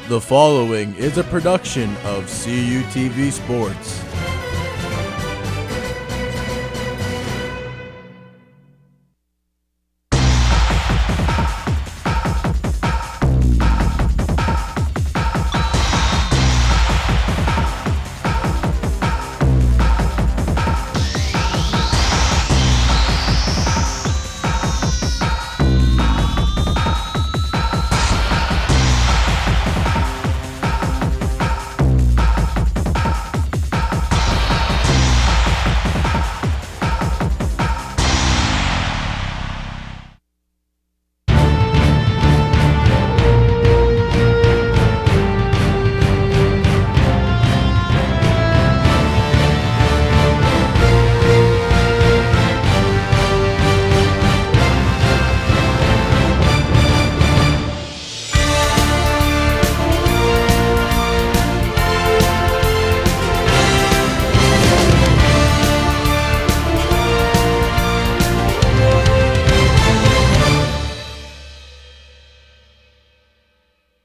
The following is a production of CUTV Sports.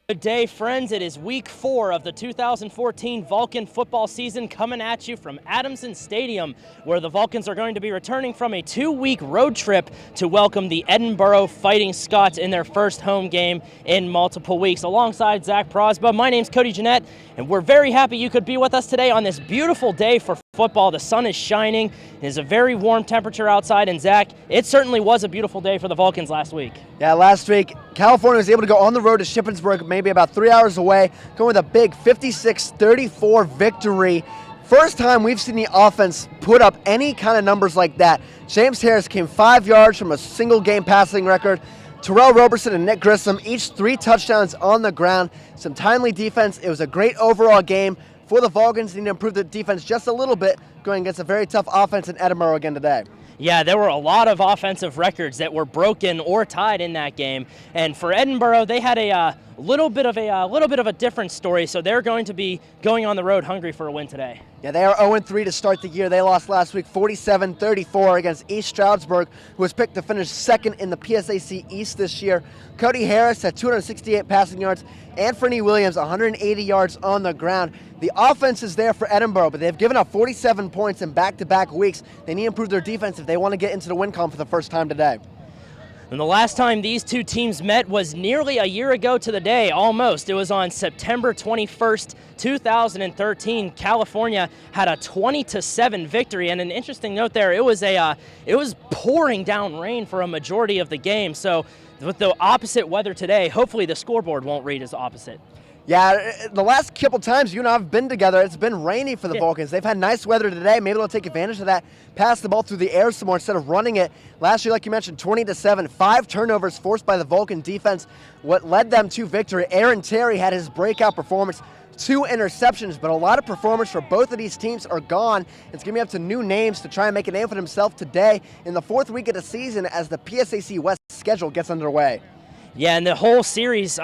Good day, friends. It is week 4 of the 2014 Vulcan football season coming at you from Adamson Stadium, where the Vulcans are going to be returning from a 2-week road trip to welcome the Edinboro Fighting Scots in their first home game in multiple weeks. Alongside Zach Prosba, my name's Cody Jeanette, and we're very happy you could be with us today on this beautiful day for football. The sun is shining. It is a very warm temperature outside, and Zach, it certainly was a beautiful day for the Vulcans last week. Yeah, last week, California was able to go on the road to Shippensburg, maybe about 3 hours away, going with a big 56-34 victory. First time we've seen the offense put up any kind of numbers like that. James Harris came 5 yards from a single game passing record. Terrell Roberson and Nick Grissom, each 3 touchdowns on the ground. Some timely defense. It was a great overall game for the Vulcans. They need to improve the defense just a little bit, going against a very tough offense in Edinboro again today. Yeah, there were a lot of offensive records that were broken or tied in that game, and for Edinboro, they had a little bit of a different story. So they're going to be going on the road hungry for a win today. Yeah, they are 0-3 to start the year. They lost last week 47-34 against East Stroudsburg, who was picked to finish second in the PSAC East this year. Cody Harris had 268 passing yards, and Anthony Williams 180 yards on the ground. The offense is there for Edinboro, but they've given up 47 points in back-to-back weeks. They need to improve their defense if they want to get into the win column for the first time today. And the last time these two teams met was nearly a year ago to the day, almost. It was on September 21st, 2013. California had a 20-7 victory, and an interesting note there, it was pouring down rain for a majority of the game. So with the opposite weather today, hopefully the scoreboard won't read as opposite. Yeah, the last couple times you and I have been together, it's been rainy for the Vulcans. They've had nice weather today. Maybe they'll take advantage of that, pass the ball through the air some more instead of running it. Last year, like you mentioned, 20-7, 5 turnovers forced by the Vulcan defense. What led them to victory? Aaron Terry had his breakout performance, 2 interceptions, but a lot of performers for both of these teams are gone. It's going to be up to new names to try and make a name for themselves today in the 4th week of the season as the PSAC West schedule gets underway. Yeah, and the whole series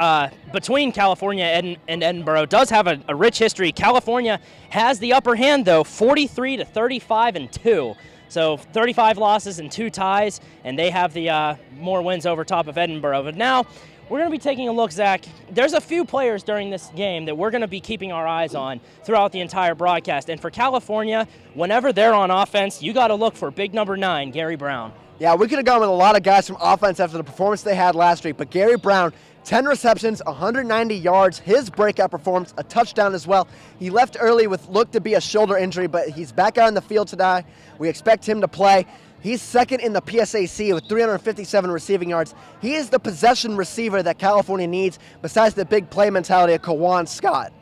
between California and Edinboro does have a rich history. California has the upper hand, though, 43-35-2. So 35 losses and 2 ties, and they have the more wins over top of Edinboro. But now we're going to be taking a look, Zach. There's a few players during this game that we're going to be keeping our eyes on throughout the entire broadcast. And for California, whenever they're on offense, you got to look for big number 9, Gary Brown. Yeah, we could have gone with a lot of guys from offense after the performance they had last week, but Gary Brown, 10 receptions, 190 yards, his breakout performance, a touchdown as well. He left early with looked to be a shoulder injury, but he's back out in the field today. We expect him to play. He's second in the PSAC with 357 receiving yards. He is the possession receiver that California needs, besides the big play mentality of Kawan Scott.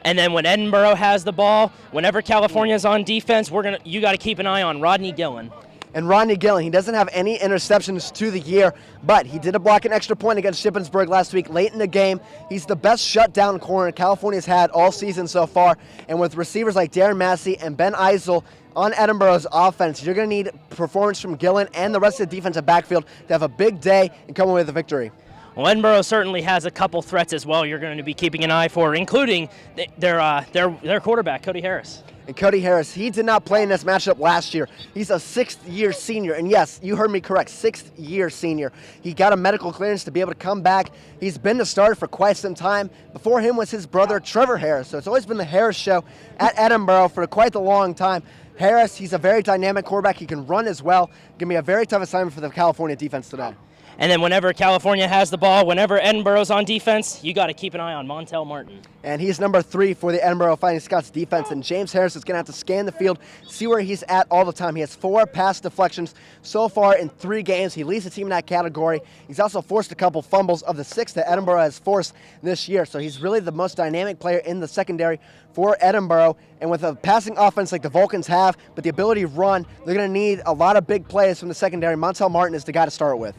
And then when Edinboro has the ball, whenever California's on defense, you got to keep an eye on Rodney Gillen. And Rodney Gillen, he doesn't have any interceptions to the year, but he did block an extra point against Shippensburg last week late in the game. He's the best shutdown corner California's had all season so far. And with receivers like Darren Massey and Ben Eisel on Edinboro's offense, you're going to need performance from Gillen and the rest of the defensive backfield to have a big day and come away with a victory. Well, Edinboro certainly has a couple threats as well you're going to be keeping an eye for, including their quarterback, Cody Harris. And Cody Harris, he did not play in this matchup last year. He's a sixth-year senior. And yes, you heard me correct, sixth-year senior. He got a medical clearance to be able to come back. He's been the starter for quite some time. Before him was his brother, Trevor Harris. So it's always been the Harris show at Edinboro for quite a long time. Harris, he's a very dynamic quarterback. He can run as well. Going to be a very tough assignment for the California defense today. And then whenever California has the ball, whenever Edinboro's on defense, you got to keep an eye on Montel Martin. And he's number 3 for the Edinboro Fighting Scots defense. And James Harris is going to have to scan the field, see where he's at all the time. He has 4 pass deflections so far in 3 games. He leads the team in that category. He's also forced a couple fumbles of the 6 that Edinboro has forced this year. So he's really the most dynamic player in the secondary for Edinboro. And with a passing offense like the Vulcans have, but the ability to run, they're going to need a lot of big plays from the secondary. Montel Martin is the guy to start with.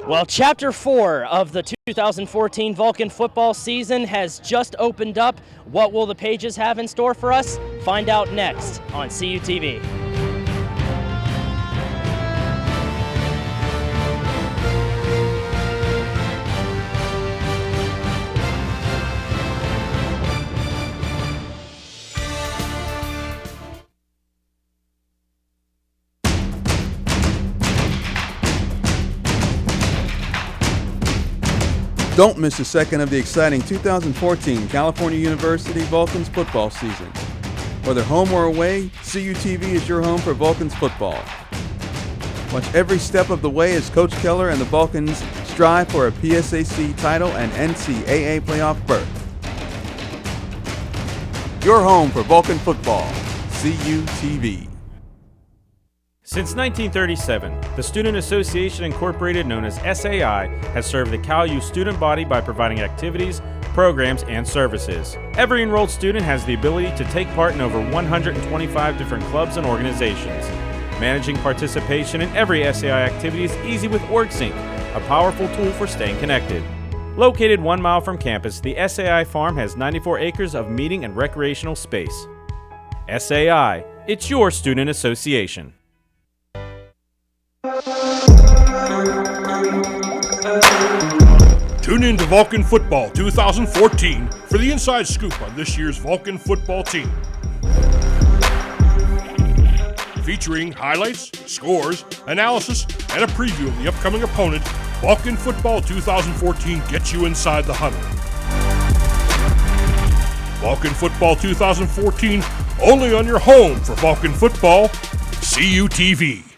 Well, Chapter 4 of the 2014 Vulcan football season has just opened up. What will the pages have in store for us? Find out next on CUTV. Don't miss a second of the exciting 2014 California University Vulcans football season. Whether home or away, CUTV is your home for Vulcans football. Watch every step of the way as Coach Keller and the Vulcans strive for a PSAC title and NCAA playoff berth. Your home for Vulcan football, CUTV. Since 1937, the Student Association Incorporated, known as SAI, has served the Cal U student body by providing activities, programs, and services. Every enrolled student has the ability to take part in over 125 different clubs and organizations. Managing participation in every SAI activity is easy with OrgSync, a powerful tool for staying connected. Located 1 mile from campus, the SAI Farm has 94 acres of meeting and recreational space. SAI, it's your student association. Tune in to Vulcan Football 2014 for the inside scoop on this year's Vulcan football team. Featuring highlights, scores, analysis, and a preview of the upcoming opponent, Vulcan Football 2014 gets you inside the huddle. Vulcan Football 2014, only on your home for Vulcan Football, CUTV.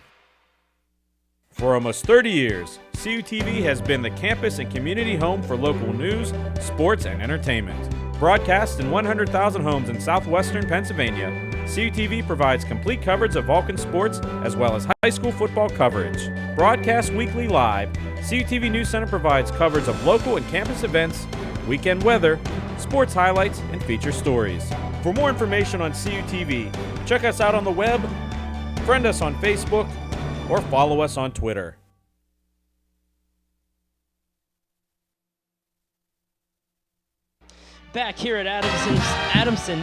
For almost 30 years, CUTV has been the campus and community home for local news, sports, and entertainment. Broadcast in 100,000 homes in southwestern Pennsylvania, CUTV provides complete coverage of Vulcan sports as well as high school football coverage. Broadcast weekly live, CUTV News Center provides coverage of local and campus events, weekend weather, sports highlights, and feature stories. For more information on CUTV, check us out on the web, friend us on Facebook, or follow us on Twitter. Back here at Adamson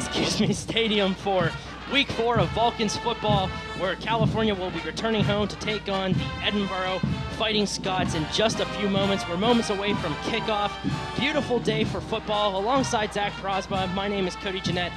Stadium for Week 4 of Vulcans football, where California will be returning home to take on the Edinboro Fighting Scots in just a few moments. We're moments away from kickoff. Beautiful day for football. Alongside Zach Prosba, my name is Cody Jeanette.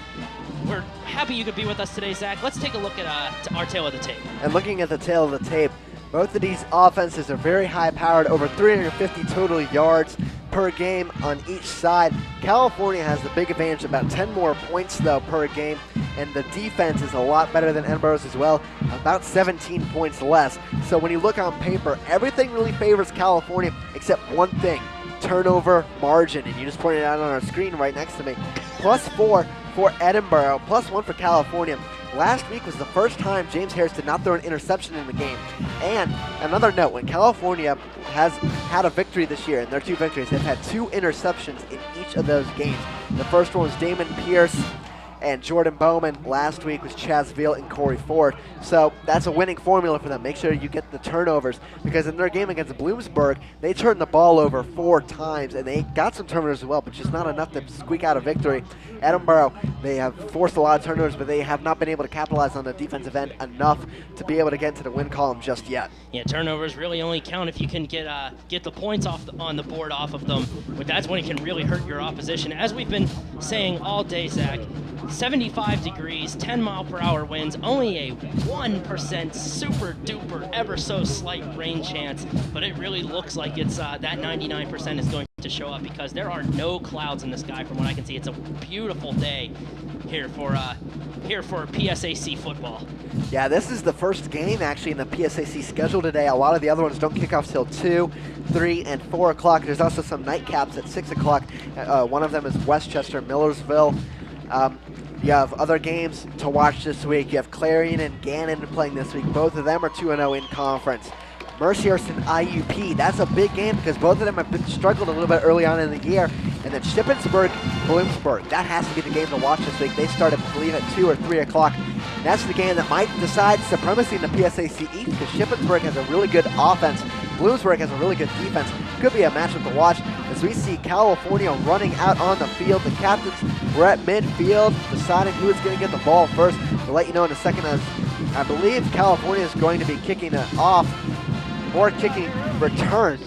We're happy you could be with us today, Zach. Let's take a look at our tail of the tape. And looking at the tail of the tape, both of these offenses are very high-powered, over 350 total yards per game on each side. California has the big advantage, about 10 more points, though, per game, and the defense is a lot better than Edinboro's as well, about 17 points less. So when you look on paper, everything really favors California except one thing, turnover margin, and you just pointed it out on our screen right next to me. +4 for Edinboro, +1 for California. Last week was the first time James Harris did not throw an interception in the game. And another note, when California has had a victory this year, and their 2 victories, they've had 2 interceptions in each of those games. The first one was Damon Pierce and Jordan Bowman. Last week was Chaz Veal and Corey Ford. So that's a winning formula for them. Make sure you get the turnovers, because in their game against Bloomsburg, they turned the ball over 4 times, and they got some turnovers as well, but just not enough to squeak out a victory. Edinboro, they have forced a lot of turnovers, but they have not been able to capitalize on the defensive end enough to be able to get into the win column just yet. Yeah, turnovers really only count if you can get the points on the board off of them, but that's when it can really hurt your opposition. As we've been saying all day, Zach, 75 degrees, 10-mile-per-hour winds, only a 1% super duper ever so slight rain chance, but it really looks like it's that 99% is going to show up because there are no clouds in the sky from what I can see. It's a beautiful day here for PSAC football. Yeah, this is the first game actually in the PSAC schedule today. A lot of the other ones don't kick off till 2, 3, and 4 o'clock. There's also some nightcaps at 6 o'clock. One of them is Westchester, Millersville. You have other games to watch this week. You have Clarion and Gannon playing this week. Both of them are 2-0 in conference. Mercyhurst and IUP, that's a big game because both of them have struggled a little bit early on in the year. And then Shippensburg, Bloomsburg, that has to be the game to watch this week. They start, I believe, at 2 or 3 o'clock. And that's the game that might decide supremacy in the PSAC East because Shippensburg has a really good offense. Bloomsburg has a really good defense. Could be a matchup to watch as we see California running out on the field. The captains were at midfield deciding who is going to get the ball first. We'll let you know in a second as I believe California is going to be kicking it off or kicking return.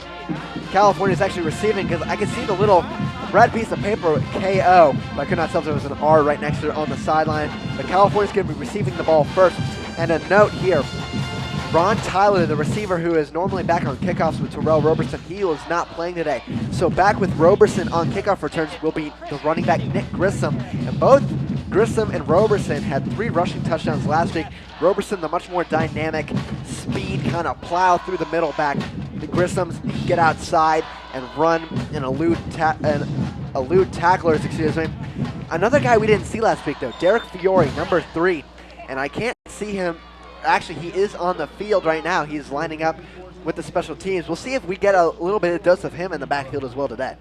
California is actually receiving because I can see the little red piece of paper KO, but I could not tell if there was an R right next to it on the sideline. But California is going to be receiving the ball first. And a note here, Ron Tyler, the receiver who is normally back on kickoffs with Terrell Roberson, he is not playing today. So back with Roberson on kickoff returns will be the running back Nick Grissom. And both Grissom and Roberson had 3 rushing touchdowns last week. Roberson, the much more dynamic speed kind of plow through the middle back. The Grissoms get outside and run and elude tacklers, excuse me. Another guy we didn't see last week though, Derek Fiore, number 3. And I can't see him. Actually, he is on the field right now. He's lining up with the special teams. We'll see if we get a little bit of dose of him in the backfield as well today.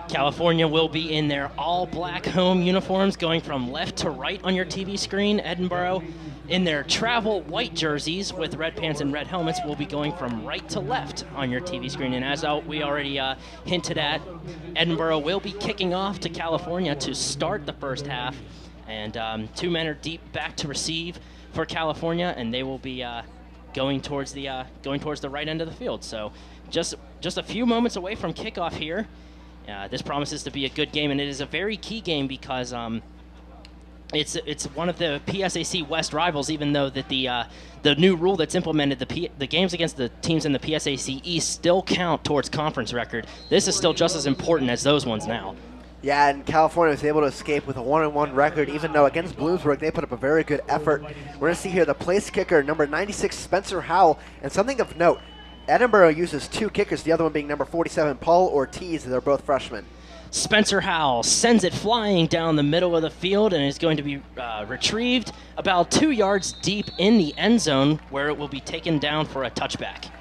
California will be in their all-black home uniforms going from left to right on your TV screen. Edinboro in their travel white jerseys with red pants and red helmets will be going from right to left on your TV screen. And as we already hinted at, Edinboro will be kicking off to California to start the first half. And 2 men are deep back to receive for California, and they will be going towards the right end of the field. So just a few moments away from kickoff here. This promises to be a good game, and it is a very key game because it's one of the PSAC West rivals. Even though that the new rule that's implemented, the games against the teams in the PSAC East still count towards conference record. This is still just as important as those ones now. Yeah, and California was able to escape with a 1-1 record, even though against Bloomsburg they put up a very good effort. We're going to see here the place kicker, number 96, Spencer Howell. And something of note, Edinboro uses 2 kickers, the other one being number 47, Paul Ortiz. They're both freshmen. Spencer Howell sends it flying down the middle of the field and is going to be retrieved about 2 yards deep in the end zone where it will be taken down for a touchback.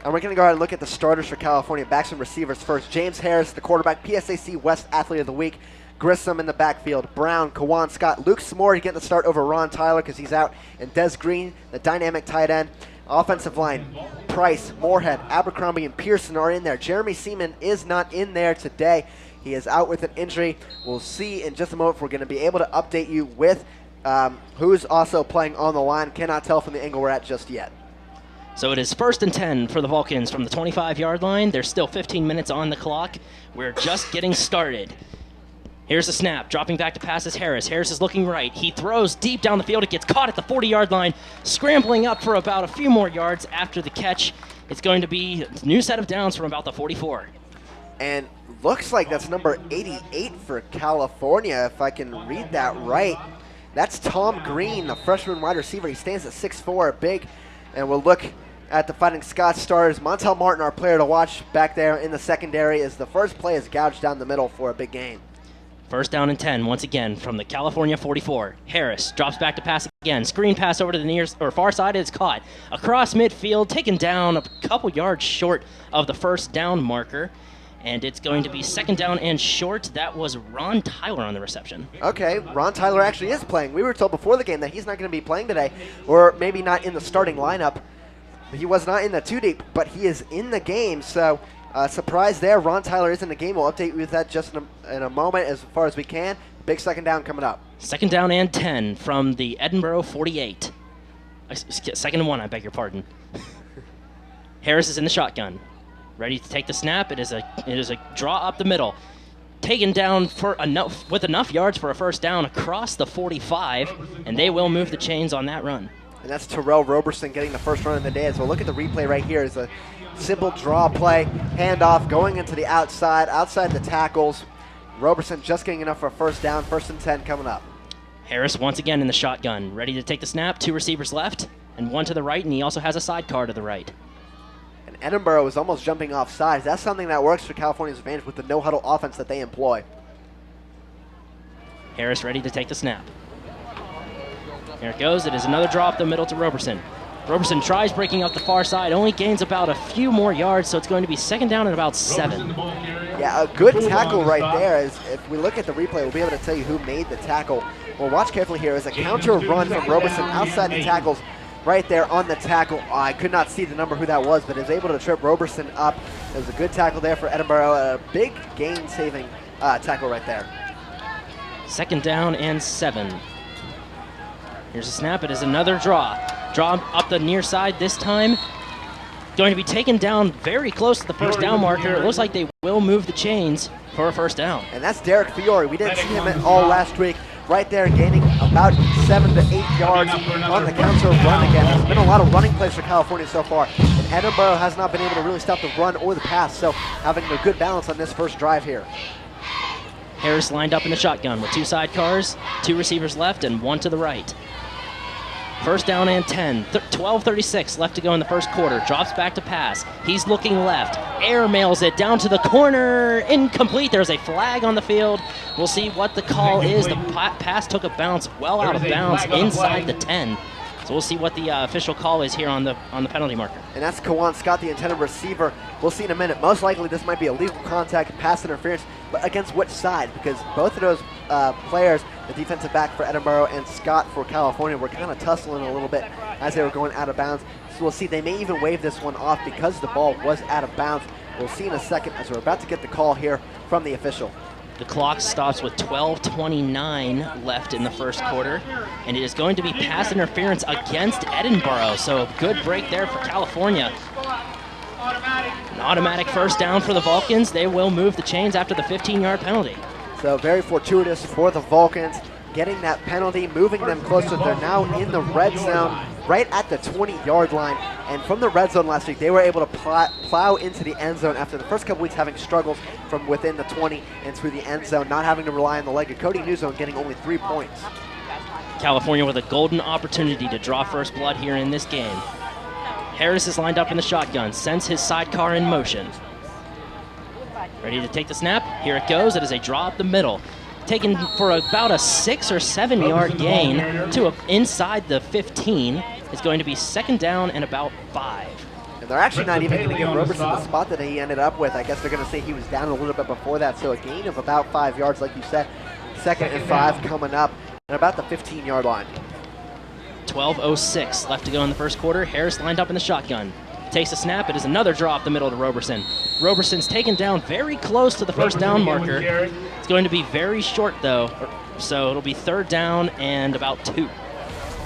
And we're going to go ahead and look at the starters for California, backs and receivers first. James Harris, the quarterback, PSAC West Athlete of the Week. Grissom in the backfield. Brown, Kawan Scott, Luke Smore getting the start over Ron Tyler because he's out. And Des Green, the dynamic tight end. Offensive line, Price, Moorhead, Abercrombie, and Pearson are in there. Jeremy Seaman is not in there today. He is out with an injury. We'll see in just a moment if we're going to be able to update you with who's also playing on the line. Cannot tell from the angle we're at just yet. So it is 1st and 10 for the Vulcans from the 25-yard line. There's still 15 minutes on the clock. We're just getting started. Here's the snap. Dropping back to pass is Harris. Harris is looking right. He throws deep down the field. It gets caught at the 40-yard line. Scrambling up for about a few more yards after the catch. It's going to be a new set of downs from about the 44. And looks like that's number 88 for California, if I can read that right. That's Tom Green, the freshman wide receiver. He stands at 6'4", big. And we'll look at the Fighting Scots stars. Montel Martin, our player to watch back there in the secondary, as the first play is gouged down the middle for a big gain. 1st down and 10 once again from the California 44. Harris drops back to pass again. Screen pass over to the near or far side. It's caught across midfield, taken down a couple yards short of the 1st down marker. And it's going to be 2nd down and short. That was Ron Tyler on the reception. Okay, Ron Tyler actually is playing. We were told before the game that he's not going to be playing today, or maybe not in the starting lineup. He was not in the 2-deep, but he is in the game. So, surprise there. Ron Tyler is in the game. We'll update you with that just in a moment as far as we can. Big 2nd down coming up. 2nd down and 10 from the Edinboro 48. 2nd and 1, I beg your pardon. Harris is in the shotgun. Ready to take the snap. It is a draw up the middle. taken down with enough yards for a first down across the 45, and they will move the chains on that run. And that's Terrell Roberson getting the first run of the day. As well, look at the replay right here. It's a simple draw play, handoff, going into the outside the tackles. Roberson just getting enough for a first down, 1st and 10 coming up. Harris once again in the shotgun, ready to take the snap. 2 receivers left and 1 to the right, and he also has a sidecar to the right. And Edinboro is almost jumping off sides. That's something that works for California's advantage with the no-huddle offense that they employ. Harris ready to take the snap. Here it goes. It is another draw up the middle to Roberson. Roberson tries breaking up the far side, only gains about a few more yards, so it's going to be 2nd down and about 7. Yeah, a good tackle right there. If we look at the replay, we'll be able to tell you who made the tackle. Well, watch carefully here. As a counter run from Roberson outside the tackles, right there on the tackle. I could not see the number who that was, but is able to trip Roberson up. It was a good tackle there for Edinboro. A big gain-saving tackle right there. 2nd down and 7. Here's a snap. It is another draw. Draw up the near side this time. Going to be taken down very close to the first down marker. It looks like they will move the chains for a first down. And that's Derek Fiore. We didn't see him at all last week. Right there, gaining about 7 to 8 yards on the counter run again. There's been a lot of running plays for California so far, and Edinboro has not been able to really stop the run or the pass, so having a good balance on this first drive here. Harris lined up in the shotgun with 2 sidecars, 2 receivers left, and 1 to the right. 1st down and 10, 12:36 left to go in the first quarter. Drops back to pass. He's looking left. Air mails it down to the corner. Incomplete. There's a flag on the field. We'll see what the call is. The pass took a bounce well out of bounds inside the 10. So we'll see what the official call is here on the penalty marker. And that's Kawan Scott, the intended receiver. We'll see in a minute. Most likely this might be a legal contact, pass interference, but against which side? Because both of those players, the defensive back for Edinboro and Scott for California, were kind of tussling a little bit as they were going out of bounds. So we'll see. They may even wave this one off because the ball was out of bounds. We'll see in a second as we're about to get the call here from the official. The clock stops with 12:29 left in the first quarter, and it is going to be pass interference against Edinboro. So a good break there for California. An automatic first down for the Vulcans. They will move the chains after the 15-yard penalty. So very fortuitous for the Vulcans, getting that penalty, moving them closer. They're now in the red zone, right at the 20-yard line. And from the red zone last week, they were able to plow into the end zone after the first couple weeks having struggles from within the 20 and through the end zone, not having to rely on the leg of Cody Newzone, getting only 3 points. California with a golden opportunity to draw first blood here in this game. Harris is lined up in the shotgun, sends his sidecar in motion. Ready to take the snap. Here it goes. It is a draw up the middle. Taken for about a 6 or 7 yard gain to inside the 15. It's going to be 2nd down and about 5. And they're actually not even going to give Roberson the spot that he ended up with. I guess they're going to say he was down a little bit before that. So a gain of about 5 yards, like you said. 2nd and 5 coming up at about the 15-yard line. 12:06 left to go in the first quarter. Harris lined up in the shotgun. Takes a snap. It is another draw up the middle to Roberson. Roberson's taken down very close to the first down marker. It's going to be very short, though. So it'll be 3rd down and about 2.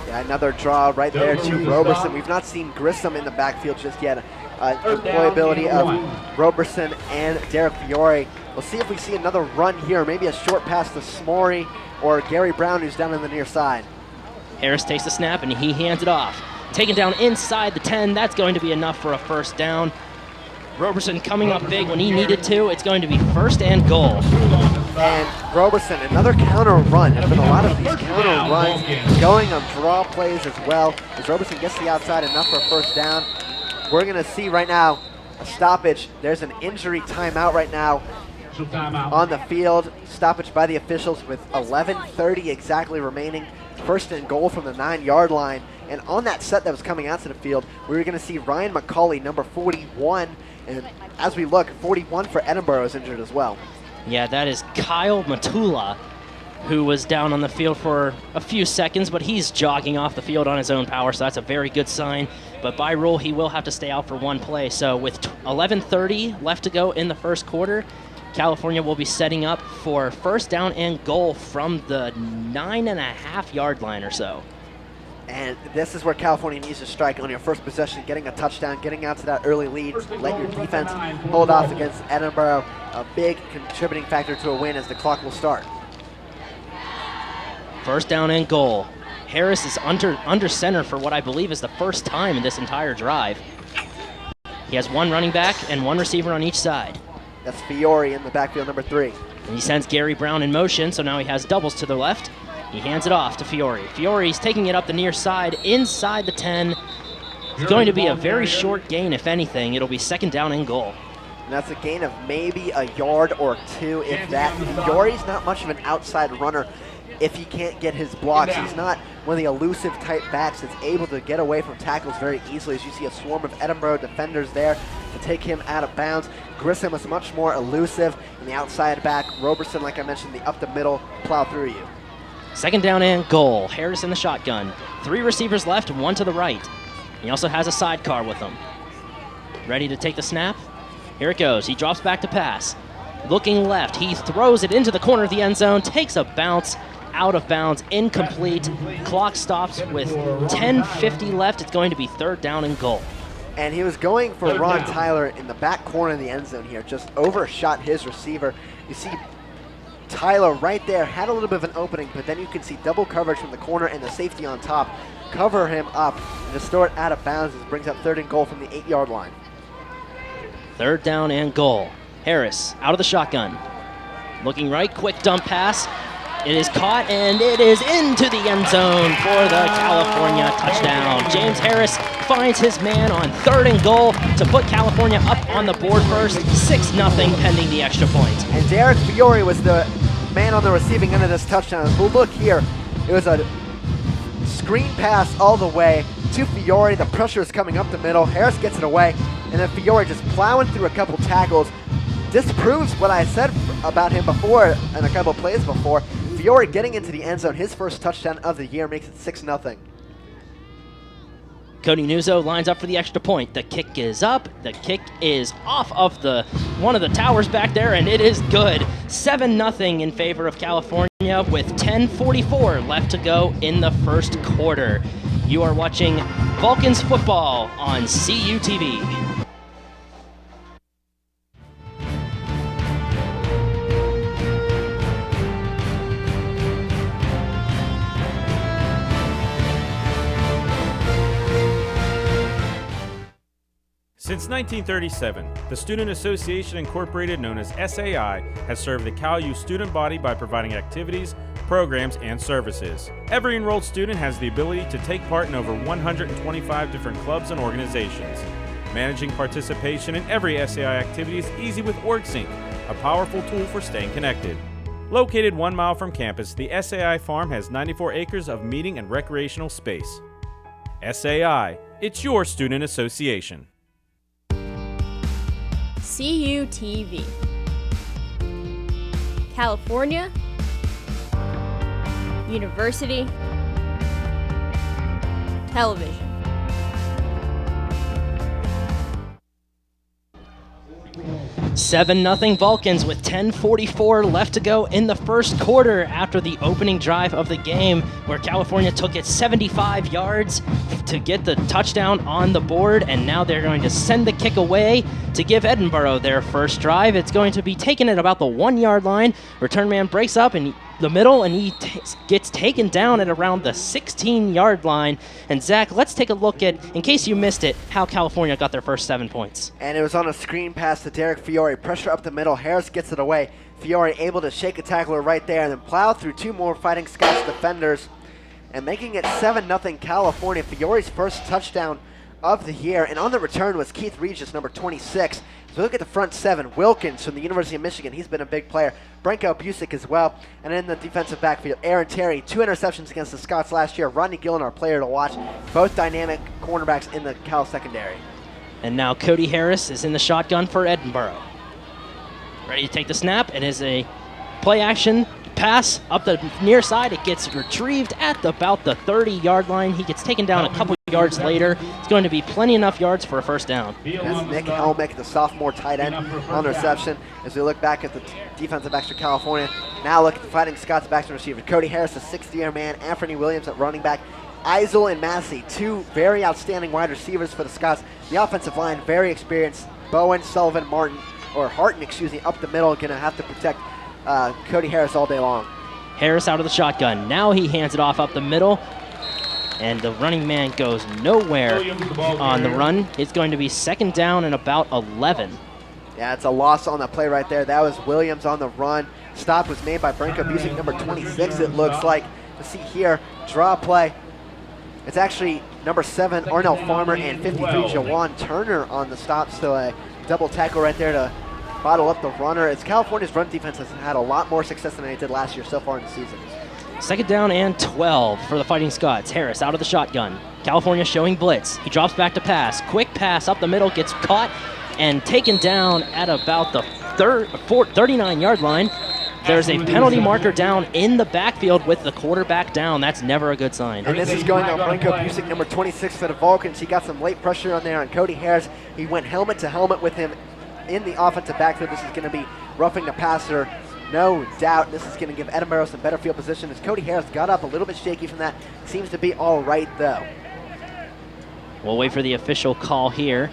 Yeah, another draw right there to Roberson. We've not seen Grissom in the backfield just yet. Employability of Roberson and Derek Fiore. We'll see if we see another run here, maybe a short pass to Smorey or Gary Brown, who's down on the near side. Harris takes the snap and he hands it off. Taken down inside the 10. That's going to be enough for a first down. Roberson coming up big when he needed to. It's going to be 1st and goal. And Roberson, another counter run. There's been a lot of these counter runs going on draw plays as well. As Roberson gets the outside enough for a first down. We're going to see right now a stoppage. There's an injury timeout right now on the field. Stoppage by the officials with 11:30 exactly remaining. 1st and goal from the 9-yard line. And on that set that was coming out to the field, we were going to see Ryan McCauley, number 41. And as we look, 41 for Edinboro is injured as well. Yeah, that is Kyle Matula, who was down on the field for a few seconds, but he's jogging off the field on his own power, so that's a very good sign. But by rule, he will have to stay out for 1 play. So with 11:30 left to go in the first quarter, California will be setting up for 1st down and goal from the 9.5 yard line or so. And this is where California needs to strike on your first possession, getting a touchdown, getting out to that early lead. Let your defense hold off against Edinboro. A big contributing factor to a win as the clock will start. First down and goal. Harris is under center for what I believe is the first time in this entire drive. He has one running back and one receiver on each side. That's Fiore in the backfield, number 3. And he sends Gary Brown in motion, so now he has doubles to the left. He hands it off to Fiore. Fiore's taking it up the near side, inside the 10. It's going to be a very short gain, if anything. It'll be second down and goal. And that's a gain of maybe a yard or 2, if that. Fiore's not much of an outside runner if he can't get his blocks. He's not one of the elusive type backs that's able to get away from tackles very easily, as you see a swarm of Edinboro defenders there to take him out of bounds. Grissom was much more elusive in the outside back. Roberson, like I mentioned, the up the middle, plow through you. Second down and goal. Harris in the shotgun. 3 receivers left, 1 to the right. He also has a sidecar with him. Ready to take the snap? Here it goes. He drops back to pass. Looking left. He throws it into the corner of the end zone, takes a bounce, out of bounds, incomplete. Clock stops with 10:50 left. It's going to be third down and goal. And he was going for Ron Tyler in the back corner of the end zone here, just overshot his receiver. You see Tyler right there had a little bit of an opening, but then you can see double coverage from the corner and the safety on top cover him up and just throw it out of bounds. This brings up third and goal from the 8-yard line. Third down and goal. Harris out of the shotgun. Looking right, quick dump pass. It is caught and it is into the end zone for the California touchdown. James Harris finds his man on third and goal to put California up on the board first, 6-0 pending the extra point. And Derek Fiore was the man on the receiving end of this touchdown. Well, look here, it was a screen pass all the way to Fiore. The pressure is coming up the middle. Harris gets it away, and then Fiore just plowing through a couple tackles. Disproves what I said about him before and a couple plays before. Fiore getting into the end zone, his first touchdown of the year, makes it 6-0. Cody Nuzzo lines up for the extra point. The kick is up. The kick is off of one of the towers back there, and it is good. 7-0 in favor of California with 10:44 left to go in the first quarter. You are watching Vulcans football on CUTV. Since 1937, the Student Association Incorporated, known as SAI, has served the CalU student body by providing activities, programs, and services. Every enrolled student has the ability to take part in over 125 different clubs and organizations. Managing participation in every SAI activity is easy with OrgSync, a powerful tool for staying connected. Located 1 mile from campus, the SAI Farm has 94 acres of meeting and recreational space. SAI, it's your student association. CUTV. California University Television. Seven 7-0 Vulcans with 10:44 left to go in the first quarter after the opening drive of the game, where California took it 75 yards to get the touchdown on the board, and now they're going to send the kick away to give Edinboro their first drive. It's going to be taken at about the 1-yard line. Return man breaks up in the middle, and he gets taken down at around the 16-yard line. And Zach, let's take a look at, in case you missed it, how California got their first 7 points. And it was on a screen pass to Derek Fiore. Pressure up the middle. Harris gets it away. Fiore able to shake a tackler right there and then plow through 2 more Fighting Scots defenders and making it 7-0 California. Fiore's first touchdown of the year. And on the return was Keith Regis, number 26. So look at the front 7. Wilkins from the University of Michigan. He's been a big player. Branko Busick as well. And in the defensive backfield, Aaron Terry, 2 interceptions against the Scots last year. Rodney Gillen, our player to watch. Both dynamic cornerbacks in the Cal secondary. And now Cody Harris is in the shotgun for Edinboro. Ready to take the snap. It is a play action pass up the near side. It gets retrieved at about the 30-yard line. He gets taken down a couple yards later. It's going to be plenty enough yards for a first down. That's Nick Helmick, the sophomore tight end, on the reception. As we look back at the defensive backs for California, now look at the Fighting Scots backs and receivers. Cody Harris, a 60-year man. Anthony Williams at running back. Eisel and Massey, two very outstanding wide receivers for the Scots. The offensive line, very experienced. Bowen, Sullivan, Harton, up the middle, going to have to protect Cody Harris all day long. Harris out of the shotgun. Now he hands it off up the middle, and the running man goes nowhere on the run. It's going to be second down and about 11. Yeah, it's a loss on the play right there. That was Williams on the run. Stop was made by Branko Busick, number 26, it looks like. Let's see here, draw play. It's actually number 7, Arnell Farmer, and 53, Jawan Turner on the stop. So a double tackle right there to bottle up the runner. It's California's run defense has had a lot more success than they did last year so far in the season. Second down and 12 for the Fighting Scots. Harris out of the shotgun. California showing blitz. He drops back to pass. Quick pass up the middle, gets caught and taken down at about the 39-yard line. There's a penalty marker down in the backfield with the quarterback down. That's never a good sign. And this is going on Branko Busick, number 26 for the Vulcans. He got some late pressure on there on Cody Harris. He went helmet to helmet with him in the offensive backfield. This is going to be roughing the passer. No doubt this is going to give Edinboro some better field position as Cody Harris got up a little bit shaky from that. Seems to be all right, though. We'll wait for the official call here.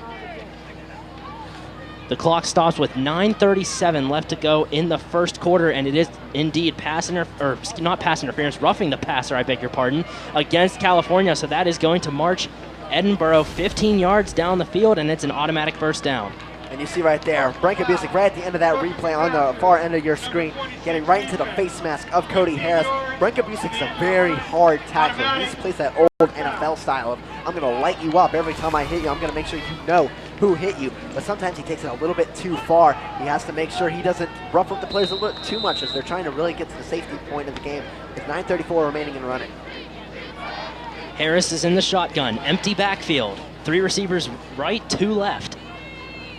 The clock stops with 9:37 left to go in the first quarter, and it is indeed not pass interference, roughing the passer, I beg your pardon, against California. So that is going to march Edinboro 15 yards down the field, and it's an automatic first down. And you see right there, Branko Busick right at the end of that replay on the far end of your screen, getting right into the face mask of Cody Harris. Branko Busick's a very hard tackler. He plays that old NFL style of, I'm going to light you up every time I hit you. I'm going to make sure you know who hit you. But sometimes he takes it a little bit too far. He has to make sure he doesn't rough up the players a little bit too much as they're trying to really get to the safety point of the game with 9:34 remaining in running. Harris is in the shotgun, empty backfield. 3 receivers right, 2 left.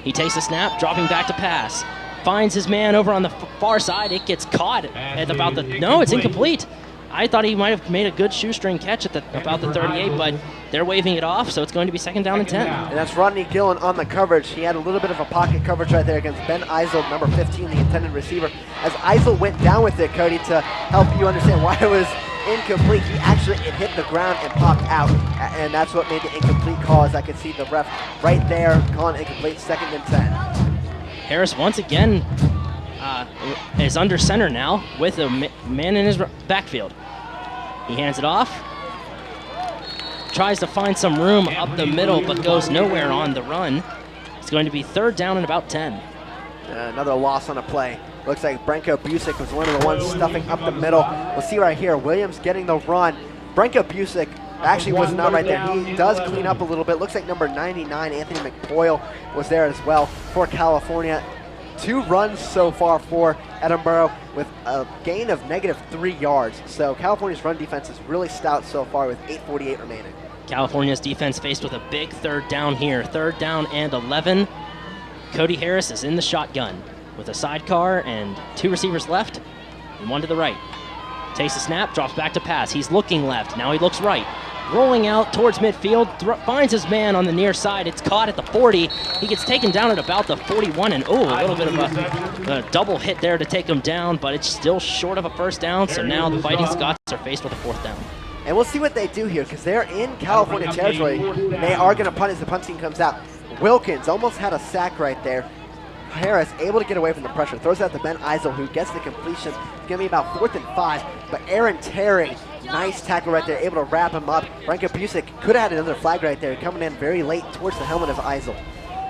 He takes a snap, dropping back to pass. Finds his man over on the far side. It gets caught at about the... No, it's incomplete. I thought he might have made a good shoestring catch at about the 38, but they're waving it off, so it's going to be second down and 10. And that's Rodney Gillen on the coverage. He had a little bit of a pocket coverage right there against Ben Eisel, number 15, the intended receiver. As Eisel went down with it, Cody, to help you understand why it was incomplete, it hit the ground and popped out, and that's what made the incomplete call, as I could see the ref right there calling incomplete, second and 10. Harris once again is under center now with a man in his backfield. He hands it off, tries to find some room up the middle, but goes nowhere on the run. It's going to be third down and about 10. Another loss on a play. Looks like Branko Busick was one of the ones stuffing up the middle. We'll see right here, Williams getting the run. Branko Busick actually was not right there. He does clean up a little bit. Looks like number 99, Anthony McPoyle, was there as well for California. 2 runs so far for Edinboro with a gain of -3 yards. So California's run defense is really stout so far with 8:48 remaining. California's defense faced with a big third down here. Third down and 11. Cody Harris is in the shotgun with a sidecar and 2 receivers left and 1 to the right. Takes a snap, drops back to pass. He's looking left. Now he looks right. Rolling out towards midfield, finds his man on the near side. It's caught at the 40. He gets taken down at about the 41, and a little bit of a double hit there to take him down, but it's still short of a first down, so now the Fighting Scots are faced with a 4th down. And we'll see what they do here because they're in California territory. They are going to punt as the punt team comes out. Wilkins almost had a sack right there. Harris able to get away from the pressure. Throws out to Ben Eisel, who gets the completion. It's going to be about 4th and 5. But Aaron Terry, nice tackle right there, able to wrap him up. Branko Busick could have had another flag right there, coming in very late towards the helmet of Eisel.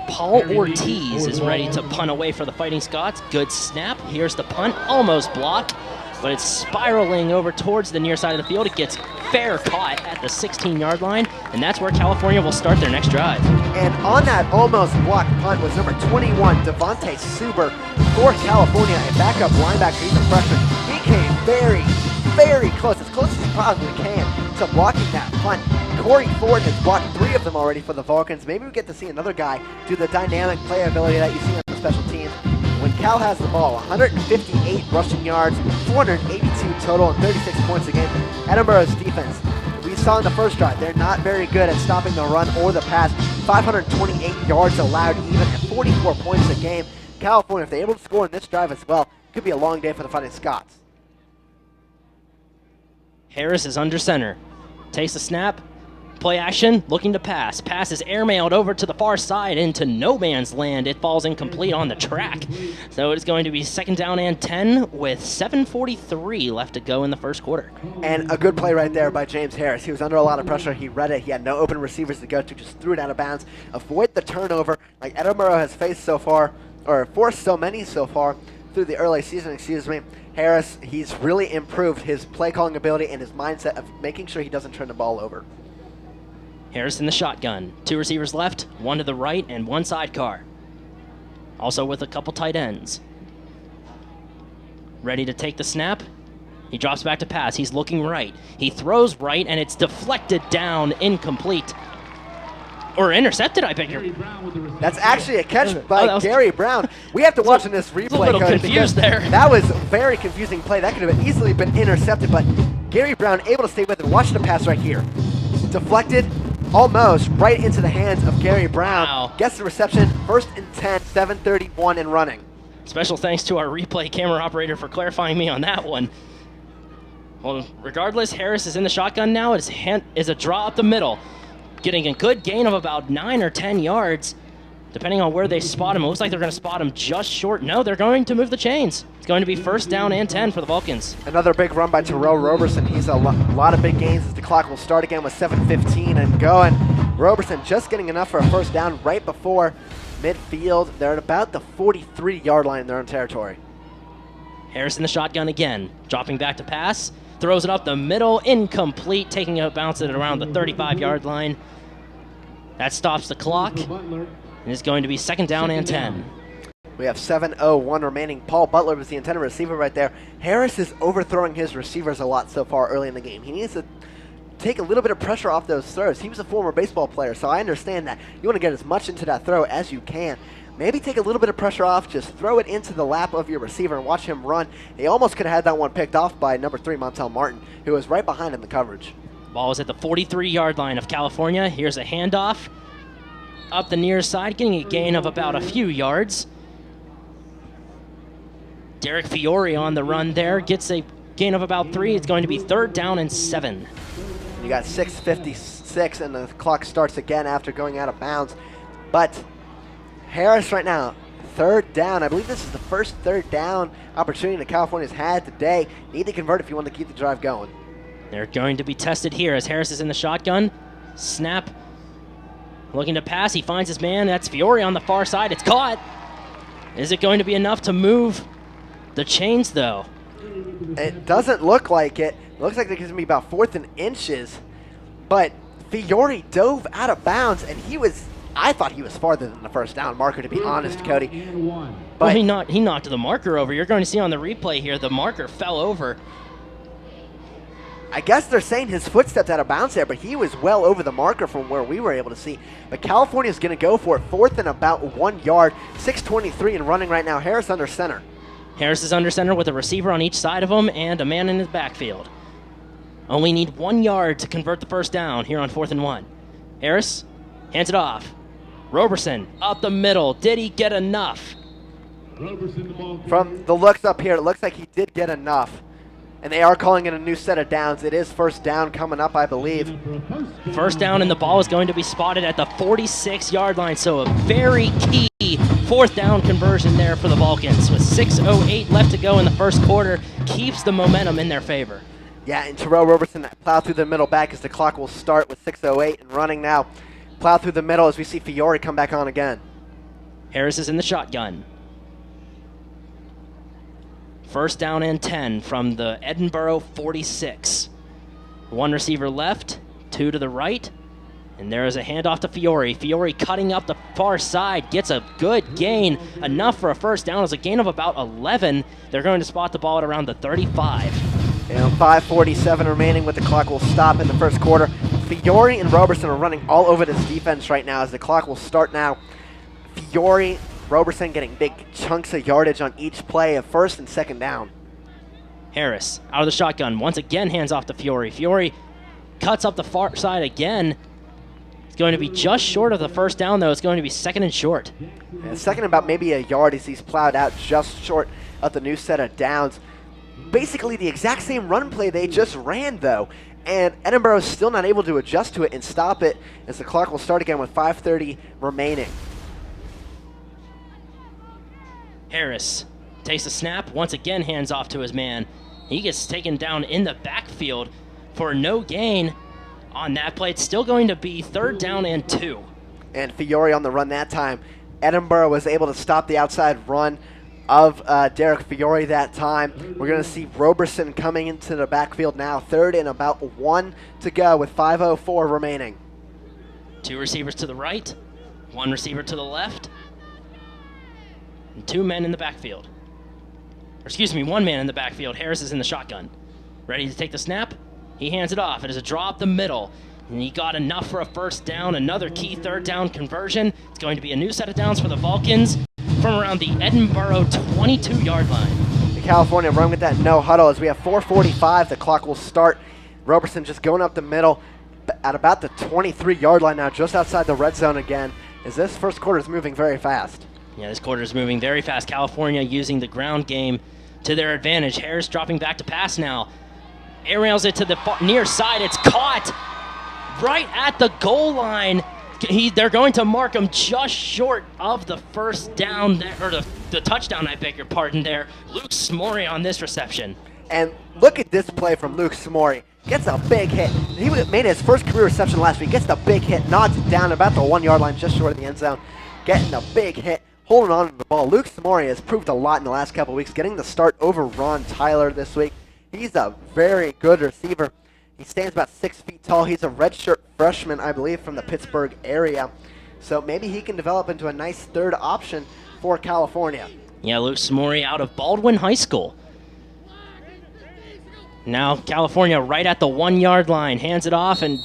Paul Ortiz is ready to punt away for the Fighting Scots. Good snap. Here's the punt, almost blocked, but it's spiraling over towards the near side of the field. It gets fair caught at the 16-yard line, and that's where California will start their next drive. And on that almost blocked punt was number 21, Devontae Suber for California, a backup linebacker. He's a freshman. He came very, very close as he possibly can, to blocking that punt. Corey Ford has blocked 3 of them already for the Vulcans. Maybe we get to see another guy do the dynamic playability that you see on the special teams. When Cal has the ball, 158 rushing yards, 482 total, and 36 points a game. Edinboro's defense, we saw in the first drive, they're not very good at stopping the run or the pass. 528 yards allowed even at 44 points a game. California, if they're able to score in this drive as well, could be a long day for the Fighting Scots. Harris is under center. Takes the snap. Play action, looking to pass. Pass is airmailed over to the far side into no man's land. It falls incomplete on the track. So it is going to be 2nd down and 10 with 7:43 left to go in the first quarter. And a good play right there by James Harris. He was under a lot of pressure. He read it. He had no open receivers to go to. Just threw it out of bounds. Avoid the turnover like Edinboro has faced so far, or forced so many so far through the early season, Harris, he's really improved his play calling ability and his mindset of making sure he doesn't turn the ball over. Harris in the shotgun. 2 receivers left, 1 to the right, and 1 sidecar. Also with a couple tight ends. Ready to take the snap. He drops back to pass. He's looking right. He throws right, and it's deflected down, incomplete. Or intercepted, I beg your... That's actually a catch by Gary Brown. We have to watch in this replay. A little confused there. That was a very confusing play. That could have easily been intercepted, but Gary Brown able to stay with it. Watch the pass right here. Deflected. Almost right into the hands of Gary Brown. Wow. Gets the reception, 1st and 10, 7:31 and running. Special thanks to our replay camera operator for clarifying me on that one. Well, regardless, Harris is in the shotgun now. It's a draw up the middle, getting a good gain of about 9 or 10 yards, depending on where they spot him. It looks like they're going to spot him just short. No, they're going to move the chains. It's going to be 1st down and 10 for the Vulcans. Another big run by Terrell Roberson. He's a lot of big gains as the clock will start again with 7:15 and going. Roberson just getting enough for a 1st down right before midfield. They're at about the 43-yard line in their own territory. Harris in the shotgun again, dropping back to pass. Throws it up the middle, incomplete, taking a bounce at around the 35-yard line. That stops the clock. And it's going to be 2nd down and 10. We have 7:01 remaining. Paul Butler was the intended receiver right there. Harris is overthrowing his receivers a lot so far early in the game. He needs to take a little bit of pressure off those throws. He was a former baseball player, so I understand that. You want to get as much into that throw as you can. Maybe take a little bit of pressure off, just throw it into the lap of your receiver and watch him run. He almost could have had that one picked off by number 3, Montel Martin, who was right behind in the coverage. Ball is at the 43-yard line of California. Here's a handoff up the near side, getting a gain of about a few yards. Derek Fiore on the run there, gets a gain of about 3. It's going to be 3rd down and 7. You got 6:56, and the clock starts again after going out of bounds. But Harris right now, 3rd down. I believe this is the first 3rd down opportunity that California's had today. Need to convert if you want to keep the drive going. They're going to be tested here as Harris is in the shotgun. Snap. Looking to pass. He finds his man. That's Fiore on the far side. It's caught. Is it going to be enough to move the chains, though? It doesn't look like it. It looks like it's going to be about 4th and inches. But Fiore dove out of bounds, and I thought he was farther than the 1st down marker, to be honest, Cody. But well, he knocked the marker over. You're going to see on the replay here, the marker fell over. I guess they're saying his foot stepped out of bounds there, but he was well over the marker from where we were able to see. But California's going to go for it, 4th and about 1 yard, 6:23 and running right now. Harris under center. Harris is under center with a receiver on each side of him and a man in his backfield. Only need 1 yard to convert the 1st down here on 4th and 1. Harris hands it off. Roberson up the middle. Did he get enough? From the looks up here, it looks like he did get enough. And they are calling it a new set of downs. It is 1st down coming up, I believe. 1st down, and the ball is going to be spotted at the 46-yard line. So a very key 4th down conversion there for the Vulcans. With 6:08 left to go in the first quarter, keeps the momentum in their favor. Yeah, and Terrell Roberson plow through the middle back as the clock will start with 6:08 and running now. Plow through the middle as we see Fiore come back on again. Harris is in the shotgun. 1st down and 10 from the Edinboro 46. 1 receiver left, 2 to the right, and there is a handoff to Fiore. Fiore cutting up the far side, gets a good gain, enough for a 1st down. It's a gain of about 11. They're going to spot the ball at around the 35. And 5:47 remaining with the clock will stop in the first quarter. Fiore and Roberson are running all over this defense right now as the clock will start now. Fiore, Roberson getting big chunks of yardage on each play of 1st and 2nd down. Harris out of the shotgun, once again hands off to Fiore. Fiore cuts up the far side again. It's going to be just short of the 1st down, though. It's going to be 2nd and short. And 2nd about maybe a yard as he's plowed out just short of the new set of downs. Basically the exact same run play they just ran, though. And Edinboro is still not able to adjust to it and stop it, as the clock will start again with 5:30 remaining. Harris takes a snap, once again hands off to his man. He gets taken down in the backfield for no gain on that play. It's still going to be 3rd down and 2. And Fiore on the run that time. Edinboro was able to stop the outside run of Derek Fiore that time. We're going to see Roberson coming into the backfield now. 3rd and about 1 to go with 5:04 remaining. 2 receivers to the right, 1 receiver to the left, and 2 men in the backfield. Or excuse me, 1 man in the backfield. Harris is in the shotgun. Ready to take the snap? He hands it off. It is a draw up the middle. And he got enough for a 1st down. Another key 3rd down conversion. It's going to be a new set of downs for the Vulcans from around the Edinboro 22-yard line. The California run with that no huddle as we have 4:45. The clock will start. Roberson just going up the middle at about the 23-yard line now, just outside the red zone again, as this first quarter is moving very fast. Yeah, this quarter is moving very fast. California using the ground game to their advantage. Harris dropping back to pass now. Aerials it to the near side. It's caught right at the goal line. They're going to mark him just short of the 1st down, or the touchdown, I beg your pardon there. Luke Smorey on this reception. And look at this play from Luke Smorey. Gets a big hit. He made his first career reception last week. Gets the big hit, nods it down about the 1-yard line, just short of the end zone. Getting the big hit, holding on to the ball. Luke Smorey has proved a lot in the last couple of weeks, getting the start over Ron Tyler this week. He's a very good receiver. He stands about 6 feet tall. He's a redshirt freshman, I believe, from the Pittsburgh area. So maybe he can develop into a nice 3rd option for California. Yeah, Luke Smorey out of Baldwin High School. Now California right at the 1-yard line, hands it off and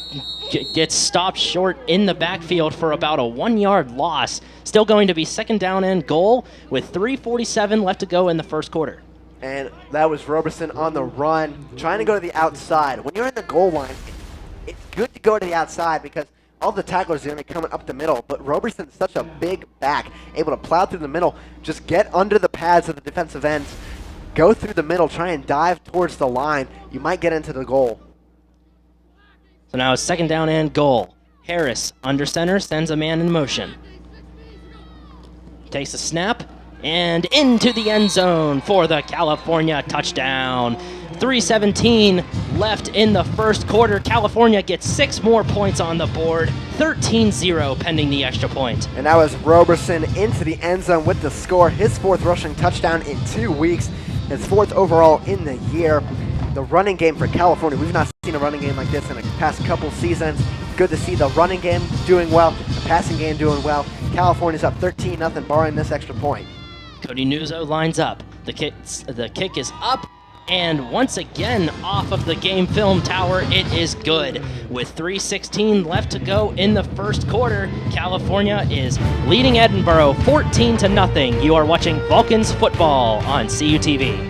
gets stopped short in the backfield for about a 1-yard loss. Still going to be 2nd down and goal with 3:47 left to go in the 1st quarter. And that was Roberson on the run, trying to go to the outside. When you're in the goal line, it's good to go to the outside because all the tacklers are going to be coming up the middle. But Roberson's such a big back, able to plow through the middle, just get under the pads of the defensive ends, go through the middle, try and dive towards the line. You might get into the goal. So now it's 2nd down and goal. Harris under center, sends a man in motion. Takes a snap. And into the end zone for the California touchdown. 3:17 left in the 1st quarter. California gets 6 more points on the board. 13-0 pending the extra point. And that was Roberson into the end zone with the score. His 4th rushing touchdown in 2 weeks. His 4th overall in the year. The running game for California. We've not seen a running game like this in the past couple seasons. Good to see the running game doing well, the passing game doing well. California's up 13-0 barring this extra point. Cody Nuzzo lines up. The kick is up, and once again off of the game film tower, it is good. With 3:16 left to go in the 1st quarter, California is leading Edinboro 14-0. You are watching Vulcans football on CUTV.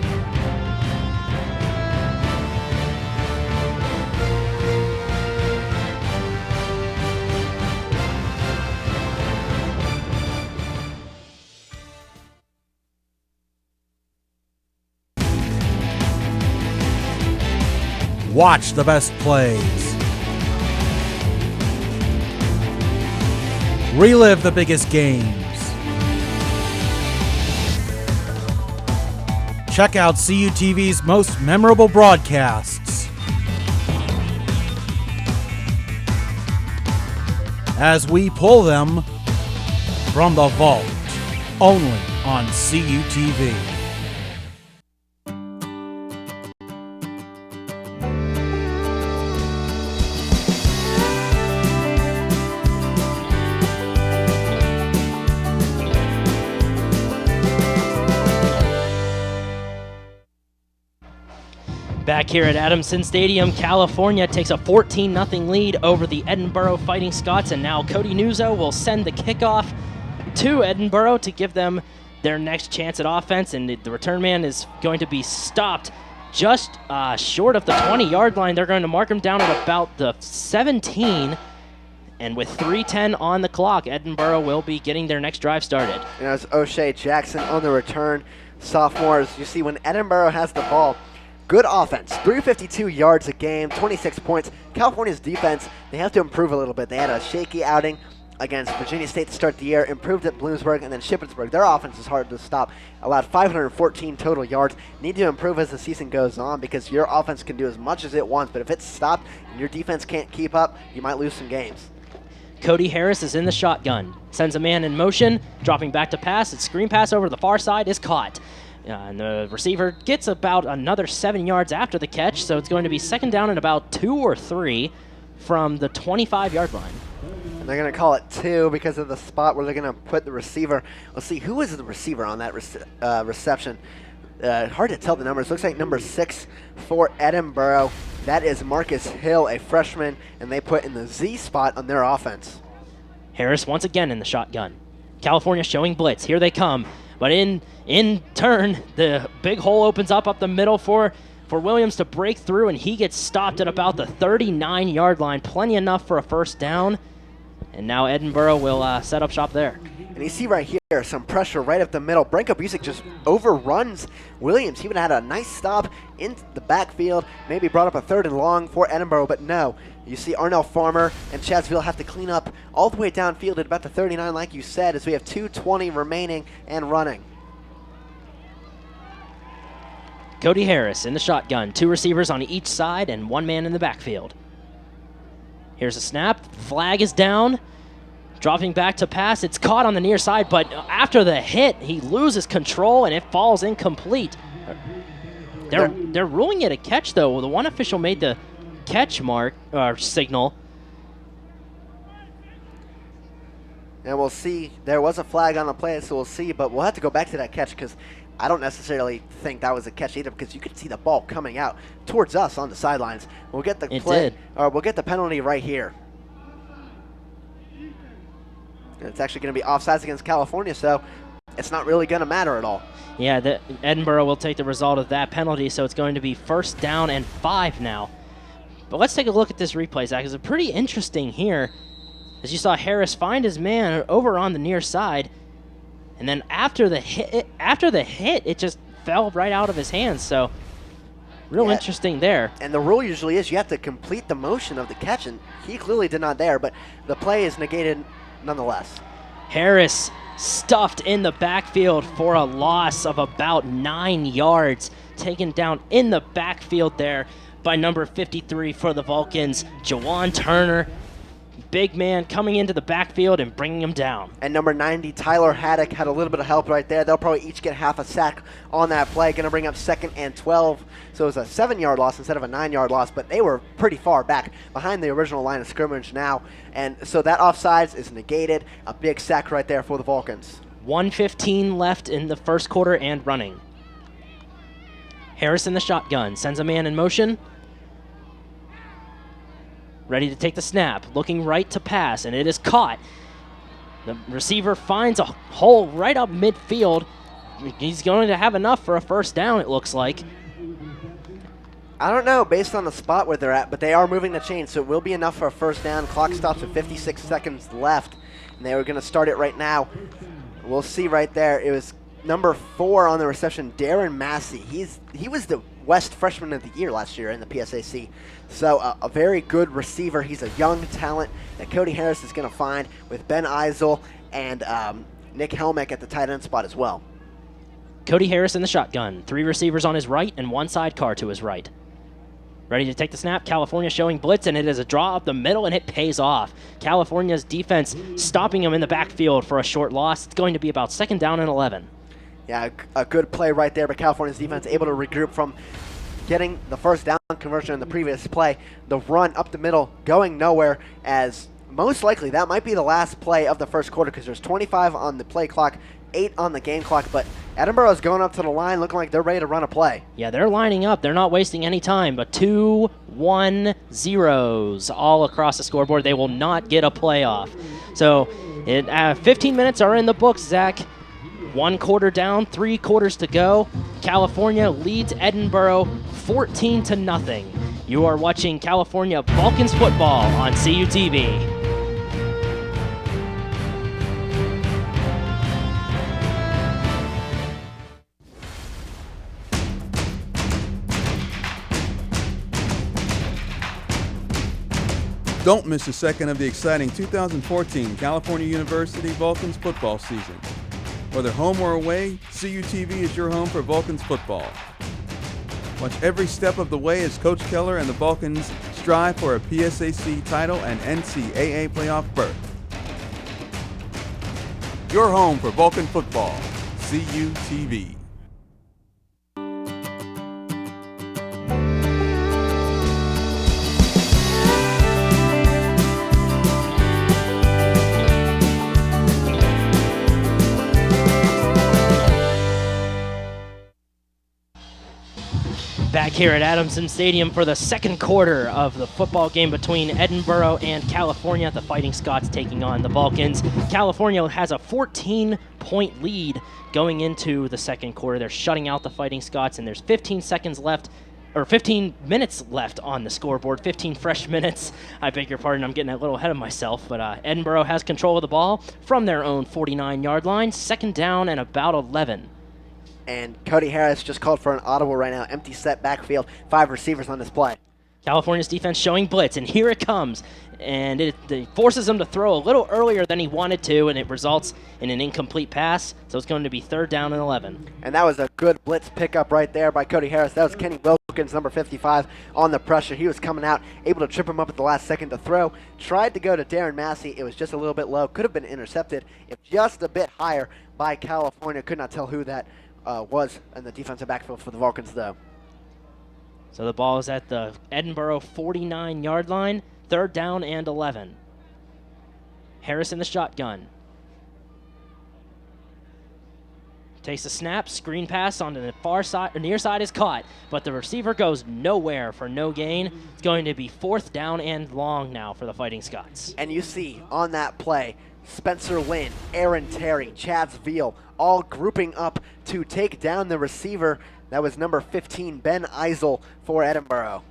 Watch the best plays. Relive the biggest games. Check out CUTV's most memorable broadcasts as we pull them from the vault, only on CUTV. Back here at Adamson Stadium, California takes a 14-0 lead over the Edinboro Fighting Scots, and now Cody Nuzzo will send the kickoff to Edinboro to give them their next chance at offense, and the return man is going to be stopped just short of the 20-yard line. They're going to mark him down at about the 17, and with 3:10 on the clock, Edinboro will be getting their next drive started. And as O'Shea Jackson on the return, sophomores, you see when Edinboro has the ball, Good offense, 352 yards a game, 26 points. California's defense, they have to improve a little bit. They had a shaky outing against Virginia State to start the year, improved at Bloomsburg, and then Shippensburg. Their offense is hard to stop. Allowed 514 total yards. Need to improve as the season goes on because your offense can do as much as it wants, but if it's stopped and your defense can't keep up, you might lose some games. Cody Harris is in the shotgun. Sends a man in motion, dropping back to pass. Its screen pass over to the far side is caught. And the receiver gets about another 7 yards after the catch, so it's going to be second down and about 2 or 3 from the 25-yard line. And they're going to call it 2 because of the spot where they're going to put the receiver. Let's see, who is the receiver on that reception? Hard to tell the numbers. Looks like number 6 for Edinboro. That is Marcus Hill, a freshman, and they put in the Z spot on their offense. Harris once again in the shotgun. California showing blitz. Here they come. But in turn, the big hole opens up the middle for Williams to break through, and he gets stopped at about the 39-yard line. Plenty enough for a first down. And now Edinboro will set up shop there. And you see right here some pressure right up the middle. Branko Busick just overruns Williams. He would have had a nice stop in the backfield, maybe brought up a 3rd and long for Edinboro, but no. You see Arnell Farmer and Chadsville have to clean up all the way downfield at about the 39, like you said, as we have 2:20 remaining and running. Cody Harris in the shotgun. 2 receivers on each side and 1 man in the backfield. Here's a snap. Flag is down. Dropping back to pass. It's caught on the near side, but after the hit, he loses control and it falls incomplete. They're ruling it a catch, though. The one official made the catch mark or signal. And we'll see. There was a flag on the play, so we'll see, but we'll have to go back to that catch because I don't necessarily think that was a catch either because you could see the ball coming out towards us on the sidelines. We'll get the we'll get the penalty right here. And it's actually going to be offsides against California, so it's not really going to matter at all. Yeah, Edinboro will take the result of that penalty, so it's going to be first down and 5 now. But let's take a look at this replay, Zach. It's pretty interesting here. As you saw Harris find his man over on the near side, and then after the hit, it just fell right out of his hands. So, interesting there. And the rule usually is you have to complete the motion of the catch, and he clearly did not there, but the play is negated nonetheless. Harris stuffed in the backfield for a loss of about 9 yards, taken down in the backfield there by number 53 for the Vulcans, Jawan Turner. Big man coming into the backfield and bringing him down. And number 90, Tyler Haddock, had a little bit of help right there. They'll probably each get half a sack on that play. Going to bring up 2nd and 12. So it was a 7-yard loss instead of a 9-yard loss, but they were pretty far back behind the original line of scrimmage now. And so that offsides is negated. A big sack right there for the Vulcans. 1:15 left in the first quarter and running. Harris in the shotgun, sends a man in motion. Ready to take the snap, looking right to pass, and it is caught. The receiver finds a hole right up midfield. He's going to have enough for a first down, it looks like. I don't know, based on the spot where they're at, but they are moving the chain, so it will be enough for a first down. Clock stops with 56 seconds left, and they were going to start it right now. We'll see right there. It was number 4 on the reception, Darren Massey. He was the West Freshman of the Year last year in the PSAC. So a very good receiver. He's a young talent that Cody Harris is going to find with Ben Eisel and Nick Helmick at the tight end spot as well. Cody Harris in the shotgun. 3 receivers on his right and 1 sidecar to his right. Ready to take the snap. California showing blitz, and it is a draw up the middle, and it pays off. California's defense stopping him in the backfield for a short loss. It's going to be about 2nd down and 11. Yeah, a good play right there, but California's defense able to regroup from getting the first down conversion in the previous play. The run up the middle going nowhere, as most likely that might be the last play of the first quarter because there's 25 on the play clock, 8 on the game clock, but Edinboro is going up to the line looking like they're ready to run a play. Yeah, they're lining up. They're not wasting any time, but 2-1-0s all across the scoreboard. They will not get a playoff. So 15 minutes are in the books, Zach. 1 quarter down, 3 quarters to go. California leads Edinboro 14-0. You are watching California Vulcans football on CUTV. Don't miss a second of the exciting 2014 California University Vulcans football season. Whether home or away, CUTV is your home for Vulcans football. Watch every step of the way as Coach Keller and the Vulcans strive for a PSAC title and NCAA playoff berth. Your home for Vulcan football, CUTV. Back here at Adamson Stadium for the second quarter of the football game between Edinboro and California. The Fighting Scots taking on the Vulcans. California has a 14-point lead going into the second quarter. They're shutting out the Fighting Scots, and there's 15 minutes left on the scoreboard. 15 fresh minutes. I beg your pardon, I'm getting a little ahead of myself, but Edinboro has control of the ball from their own 49-yard line. Second down and about 11. And Cody Harris just called for an audible right now. Empty set backfield. 5 receivers on this play. California's defense showing blitz, and here it comes. And it forces him to throw a little earlier than he wanted to, and it results in an incomplete pass. So it's going to be third down and 11. And that was a good blitz pickup right there by Cody Harris. That was Kenny Wilkins, number 55, on the pressure. He was coming out, able to trip him up at the last second to throw. Tried to go to Darren Massey. It was just a little bit low. Could have been intercepted if just a bit higher by California. Could not tell who that was in the defensive backfield for the Vulcans, though. So the ball is at the Edinboro 49-yard line, third down and 11. Harris in the shotgun. Takes a snap, screen pass onto the far side, or near side is caught, but the receiver goes nowhere for no gain. It's going to be fourth down and long now for the Fighting Scots. And you see on that play, Spencer Lynn, Aaron Terry, Chaz Veal, all grouping up to take down the receiver. That was number 15, Ben Eisel for Edinboro.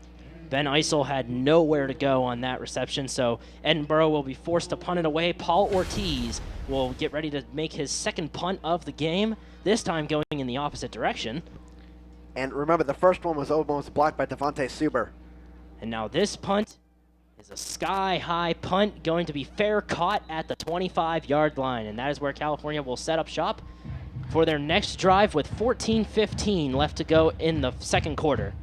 Ben Eisel had nowhere to go on that reception, so Edinboro will be forced to punt it away. Paul Ortiz will get ready to make his second punt of the game, this time going in the opposite direction. And remember, the first one was almost blocked by Devontae Suber. And now this punt is a sky-high punt, going to be fair caught at the 25-yard line, and that is where California will set up shop for their next drive with 14:15 left to go in the second quarter.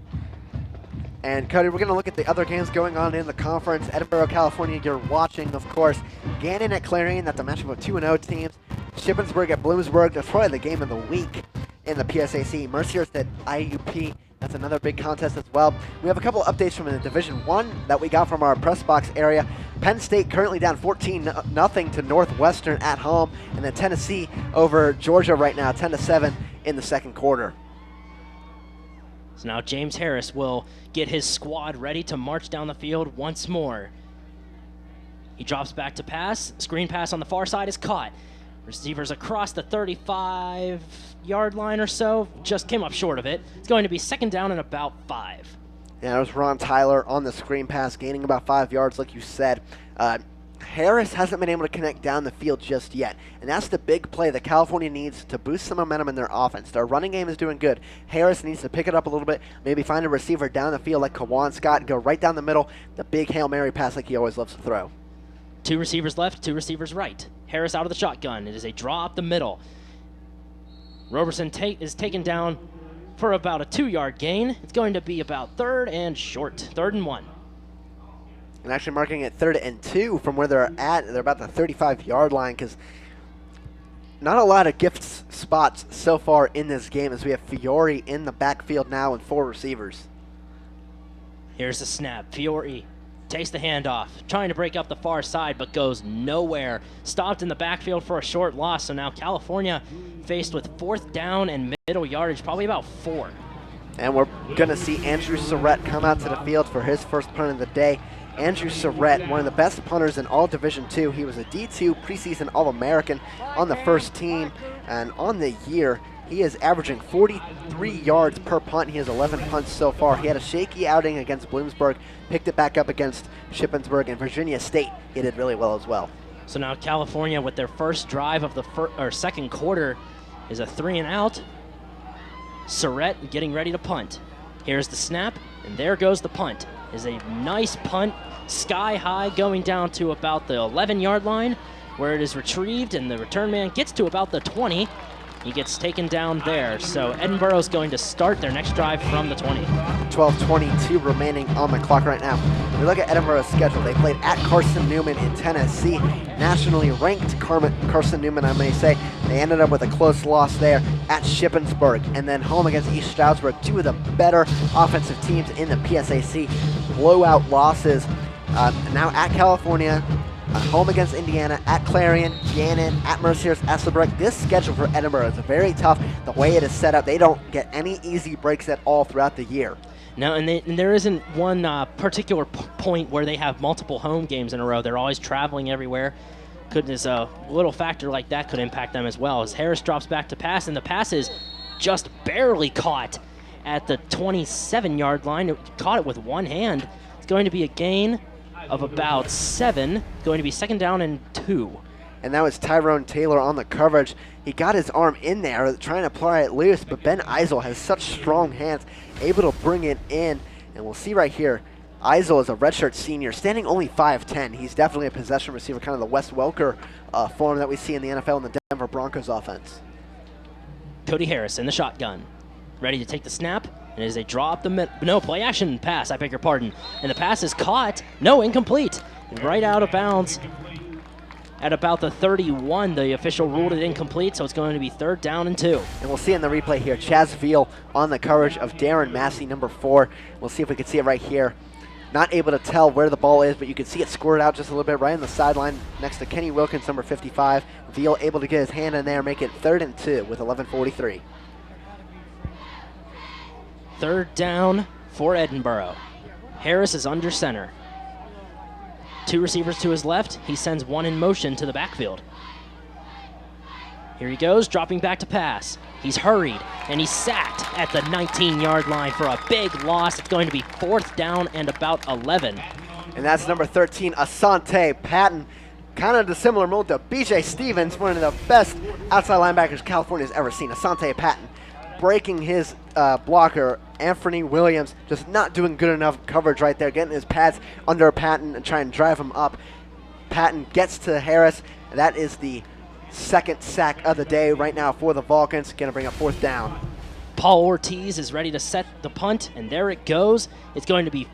And Cody, we're going to look at the other games going on in the conference. Edinboro, California, you're watching, of course. Gannon at Clarion, that's a matchup of 2-0 teams. Shippensburg at Bloomsburg, that's probably the game of the week in the PSAC. Mercyhurst at IUP, that's another big contest as well. We have a couple updates from the Division I that we got from our press box area. Penn State currently down 14-0 to Northwestern at home, and then Tennessee over Georgia right now, 10-7 in the second quarter. So now James Harris will get his squad ready to march down the field once more. He drops back to pass. Screen pass on the far side is caught. Receivers across the 35-yard line or so. Just came up short of it. It's going to be second down and about 5. Yeah, that was Ron Tyler on the screen pass, gaining about 5 yards, like you said. Harris hasn't been able to connect down the field just yet, and that's the big play that California needs to boost some momentum in their offense. Their running game is doing good. Harris needs to pick it up a little bit, maybe find a receiver down the field like Kawan Scott and go right down the middle, the big Hail Mary pass like he always loves to throw. 2 receivers left, 2 receivers right. Harris out of the shotgun. It is a draw up the middle. Roberson is taken down for about a 2-yard gain. It's going to be about third and short, 3rd and 1. And actually marking it 3rd and 2 from where they're at. They're about the 35-yard line because not a lot of gift spots so far in this game as we have Fiore in the backfield now and 4 receivers. Here's the snap. Fiore takes the handoff, trying to break up the far side, but goes nowhere. Stopped in the backfield for a short loss, so now California faced with 4th down and middle yardage, probably about 4. And we're going to see Andrew Surrett come out to the field for his first punt of the day. Andrew Surrett, one of the best punters in all Division II. He was a D2 preseason All-American on the first team, and on the year, he is averaging 43 yards per punt. He has 11 punts so far. He had a shaky outing against Bloomsburg, picked it back up against Shippensburg, and Virginia State. He did really well as well. So now California, with their first drive of the second quarter, is a 3-and-out. Surrett getting ready to punt. Here's the snap, and there goes the punt. Is a nice punt sky high, going down to about the 11-yard line, where it is retrieved, and the return man gets to about the 20. He gets taken down there. So Edinboro is going to start their next drive from the 20. 12:22 remaining on the clock right now. When we look at Edinboro's schedule, they played at Carson Newman in Tennessee, nationally ranked Carson Newman, I may say. They ended up with a close loss there at Shippensburg, and then home against East Stroudsburg, two of the better offensive teams in the PSAC. Blowout losses. Now at California, home against Indiana, at Clarion, Gannon, at Mercyhurst, Estabrook. This schedule for Edinboro is very tough. The way it is set up, they don't get any easy breaks at all throughout the year. No, and there isn't one particular point where they have multiple home games in a row. They're always traveling everywhere. Goodness, a little factor like that could impact them as well, as Harris drops back to pass, and the pass is just barely caught at the 27-yard line. It caught it with one hand. It's going to be a gain of about 7, going to be 2nd down and 2. And that was Tyrone Taylor on the coverage. He got his arm in there trying to pry it loose, but Ben Eisel has such strong hands, able to bring it in. And we'll see right here, Eisel is a redshirt senior, standing only 5'10". He's definitely a possession receiver, kind of the Wes Welker form that we see in the NFL in the Denver Broncos offense. Cody Harris in the shotgun, ready to take the snap. And as they draw up the no, play action pass, I beg your pardon. And the pass is caught, no, incomplete. Right out of bounds at about the 31. The official ruled it incomplete, so it's going to be 3rd down and 2. And we'll see in the replay here, Chaz Veal on the coverage of Darren Massey, number 4. We'll see if we can see it right here. Not able to tell where the ball is, but you can see it squirted out just a little bit right on the sideline next to Kenny Wilkins, number 55. Veal able to get his hand in there, make it 3rd and 2 with 11:43. 3rd down for Edinboro. Harris is under center. 2 receivers to his left. He sends one in motion to the backfield. Here he goes, dropping back to pass. He's hurried, and he's sacked at the 19-yard line for a big loss. It's going to be 4th down and about 11. And that's number 13, Asante Patton. Kind of the similar mold to B.J. Stevens, one of the best outside linebackers California's ever seen. Asante Patton breaking his blocker, Anthony Williams, just not doing good enough coverage right there, getting his pads under Patton and trying to drive him up. Patton gets to Harris. That is the 2nd sack of the day right now for the Vulcans. Going to bring up 4th down. Paul Ortiz is ready to set the punt, and there it goes. It's going to be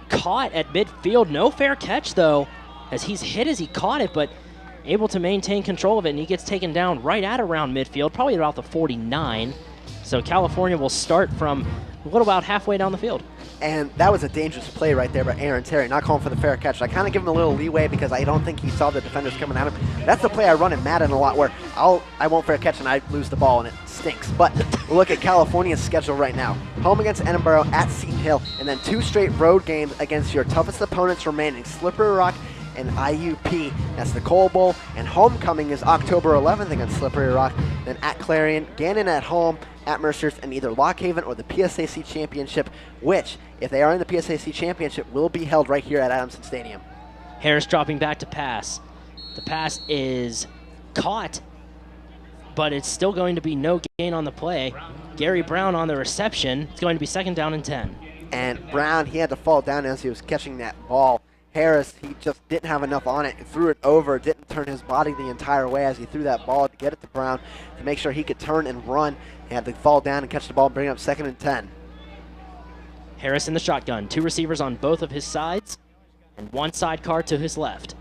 caught at midfield. No fair catch, though, as he's hit as he caught it, but able to maintain control of it, and he gets taken down right at around midfield, probably about the 49. So California will start from a little about halfway down the field. And that was a dangerous play right there by Aaron Terry, not calling for the fair catch. I kind of give him a little leeway because I don't think he saw the defenders coming at him. That's the play I run in Madden a lot, where I won't fair catch and I lose the ball and it stinks. But look at California's schedule right now. Home against Edinboro, at Seton Hill, and then 2 straight road games against your toughest opponents remaining, Slippery Rock and IUP. That's the Coal Bowl, and homecoming is October 11th against Slippery Rock. Then at Clarion, Gannon at home, at Mercyhurst, and either Lock Haven or the PSAC Championship, which, if they are in the PSAC Championship, will be held right here at Adamson Stadium. Harris dropping back to pass. The pass is caught, but it's still going to be no gain on the play. Gary Brown on the reception. It's going to be 2nd down and 10. And Brown, he had to fall down as he was catching that ball. Harris, he just didn't have enough on it, threw it over, didn't turn his body the entire way as he threw that ball to get it to Brown to make sure he could turn and run. He had to fall down and catch the ball and bring it up 2nd and 10. Harris in the shotgun. 2 receivers on both of his sides and 1 sidecar to his left.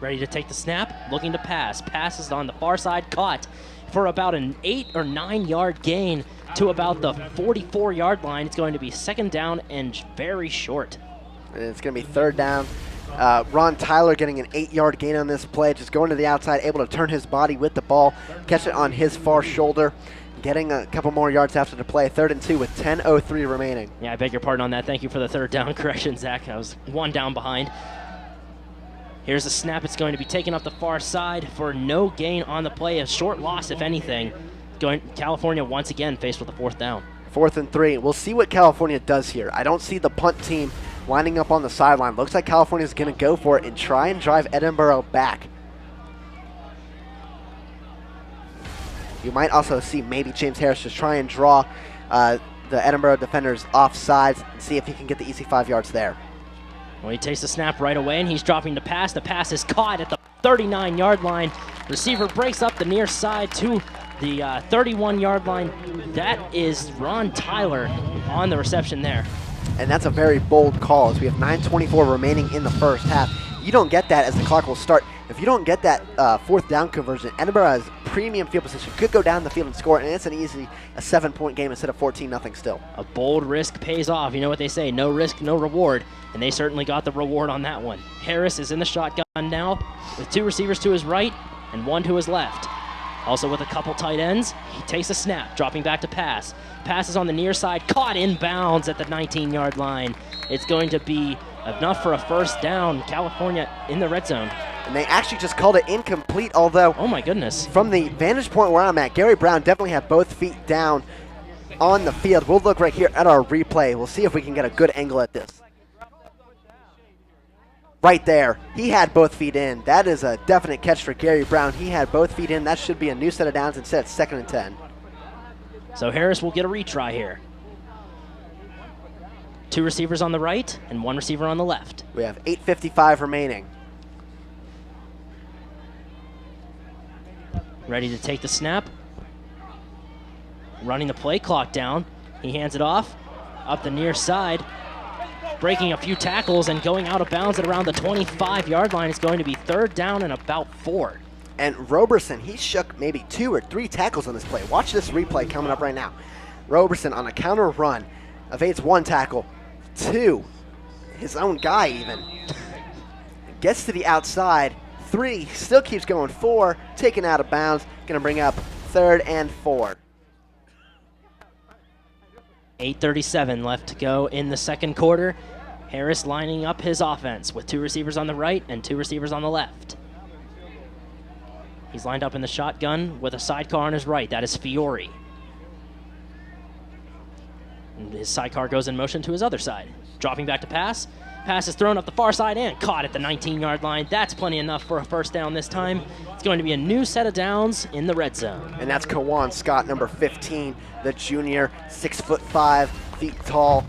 Ready to take the snap, looking to pass. Passes on the far side, caught for about an 8 or 9 yard gain to about the 44-yard line. It's going to be 2nd down and very short. And it's going to be 3rd down. Ron Tyler getting an 8-yard gain on this play, just going to the outside, able to turn his body with the ball, catch it on his far shoulder, getting a couple more yards after the play. 3rd and 2 with 10:03 remaining. Yeah, I beg your pardon on that. Thank you for the 3rd down correction, Zach. I was 1 down behind. Here's the snap. It's going to be taken off the far side for no gain on the play. A short loss, if anything. California once again faced with a 4th down. 4th and 3. We'll see what California does here. I don't see the punt team lining up on the sideline. Looks like California's going to go for it and try and drive Edinboro back. You might also see maybe James Harris just try and draw the Edinboro defenders off sides and see if he can get the easy 5 yards there. Well, he takes the snap right away, and he's dropping the pass. The pass is caught at the 39-yard line. Receiver breaks up the near side to the 31-yard line. That is Ron Tyler on the reception there. And that's a very bold call as we have 9:24 remaining in the first half. You don't get that as the clock will start. If you don't get that fourth down conversion, Edinboro has premium field position, could go down the field and score, and it's an easy 7-point game instead of 14-0 still. A bold risk pays off. You know what they say, no risk, no reward. And they certainly got the reward on that one. Harris is in the shotgun now with 2 receivers to his right and 1 to his left. Also with a couple tight ends, he takes a snap, dropping back to pass. Passes on the near side, caught in bounds at the 19-yard line. It's going to be enough for a first down. California in the red zone. And they actually just called it incomplete, although oh my goodness, from the vantage point where I'm at, Gary Brown definitely had both feet down on the field. We'll look right here at our replay. We'll see if we can get a good angle at this. Right there, he had both feet in. That is a definite catch for Gary Brown. He had both feet in. That should be a new set of downs instead. It's 2nd and 10. So Harris will get a retry here. 2 receivers on the right and 1 receiver on the left. We have 8:55 remaining. Ready to take the snap. Running the play clock down. He hands it off up the near side. Breaking a few tackles and going out of bounds at around the 25-yard line. It's going to be 3rd down and about 4. And Roberson, he shook maybe 2 or 3 tackles on this play. Watch this replay coming up right now. Roberson on a counter run evades 1 tackle, 2, his own guy even. Gets to the outside, 3, still keeps going, 4, taken out of bounds, gonna bring up 3rd and 4. 8:37 left to go in the second quarter. Harris lining up his offense with 2 receivers on the right and 2 receivers on the left. He's lined up in the shotgun with a sidecar on his right. That is Fiore. And his sidecar goes in motion to his other side. Dropping back to pass. Pass is thrown up the far side and caught at the 19-yard line. That's plenty enough for a first down this time. It's going to be a new set of downs in the red zone. And that's Kawan Scott, number 15, the junior, 6'5", feet tall.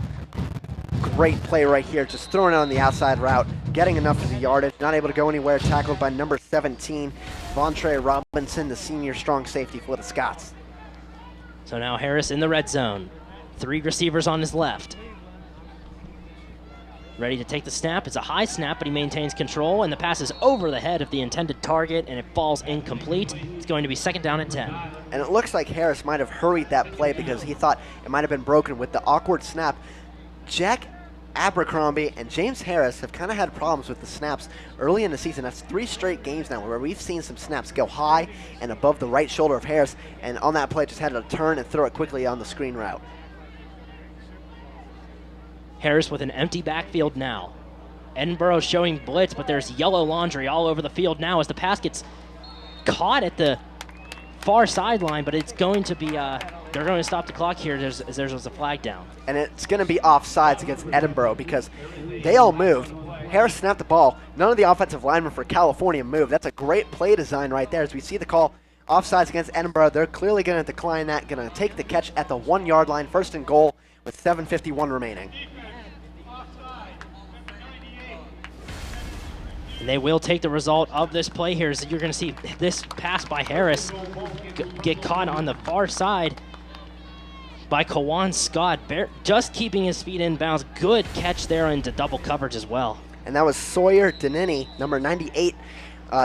Great play right here, just throwing it on the outside route, getting enough for the yardage, not able to go anywhere, tackled by number 17, Vontre Robinson, the senior strong safety for the Scots. So now Harris in the red zone. 3 receivers on his left. Ready to take the snap. It's a high snap, but he maintains control, and the pass is over the head of the intended target, and it falls incomplete. It's going to be 2nd down and 10. And it looks like Harris might have hurried that play because he thought it might have been broken with the awkward snap. Jack Abercrombie and James Harris have kind of had problems with the snaps early in the season. That's 3 straight games now where we've seen some snaps go high and above the right shoulder of Harris, and on that play just had to turn and throw it quickly on the screen route. Harris with an empty backfield now. Edinboro showing blitz, but there's yellow laundry all over the field now as the pass gets caught at the far sideline, but it's going to be, they're going to stop the clock here. There's a flag down. And it's going to be offsides against Edinboro because they all moved. Harris snapped the ball. None of the offensive linemen for California moved. That's a great play design right there as we see the call. Offsides against Edinboro. They're clearly going to decline that, going to take the catch at the 1-yard line, 1st and goal with 7:51 remaining. And they will take the result of this play here. So you're going to see this pass by Harris get caught on the far side by Kawan Scott, just keeping his feet in bounds. Good catch there into double coverage as well. And that was Sawyer Denini, number 98,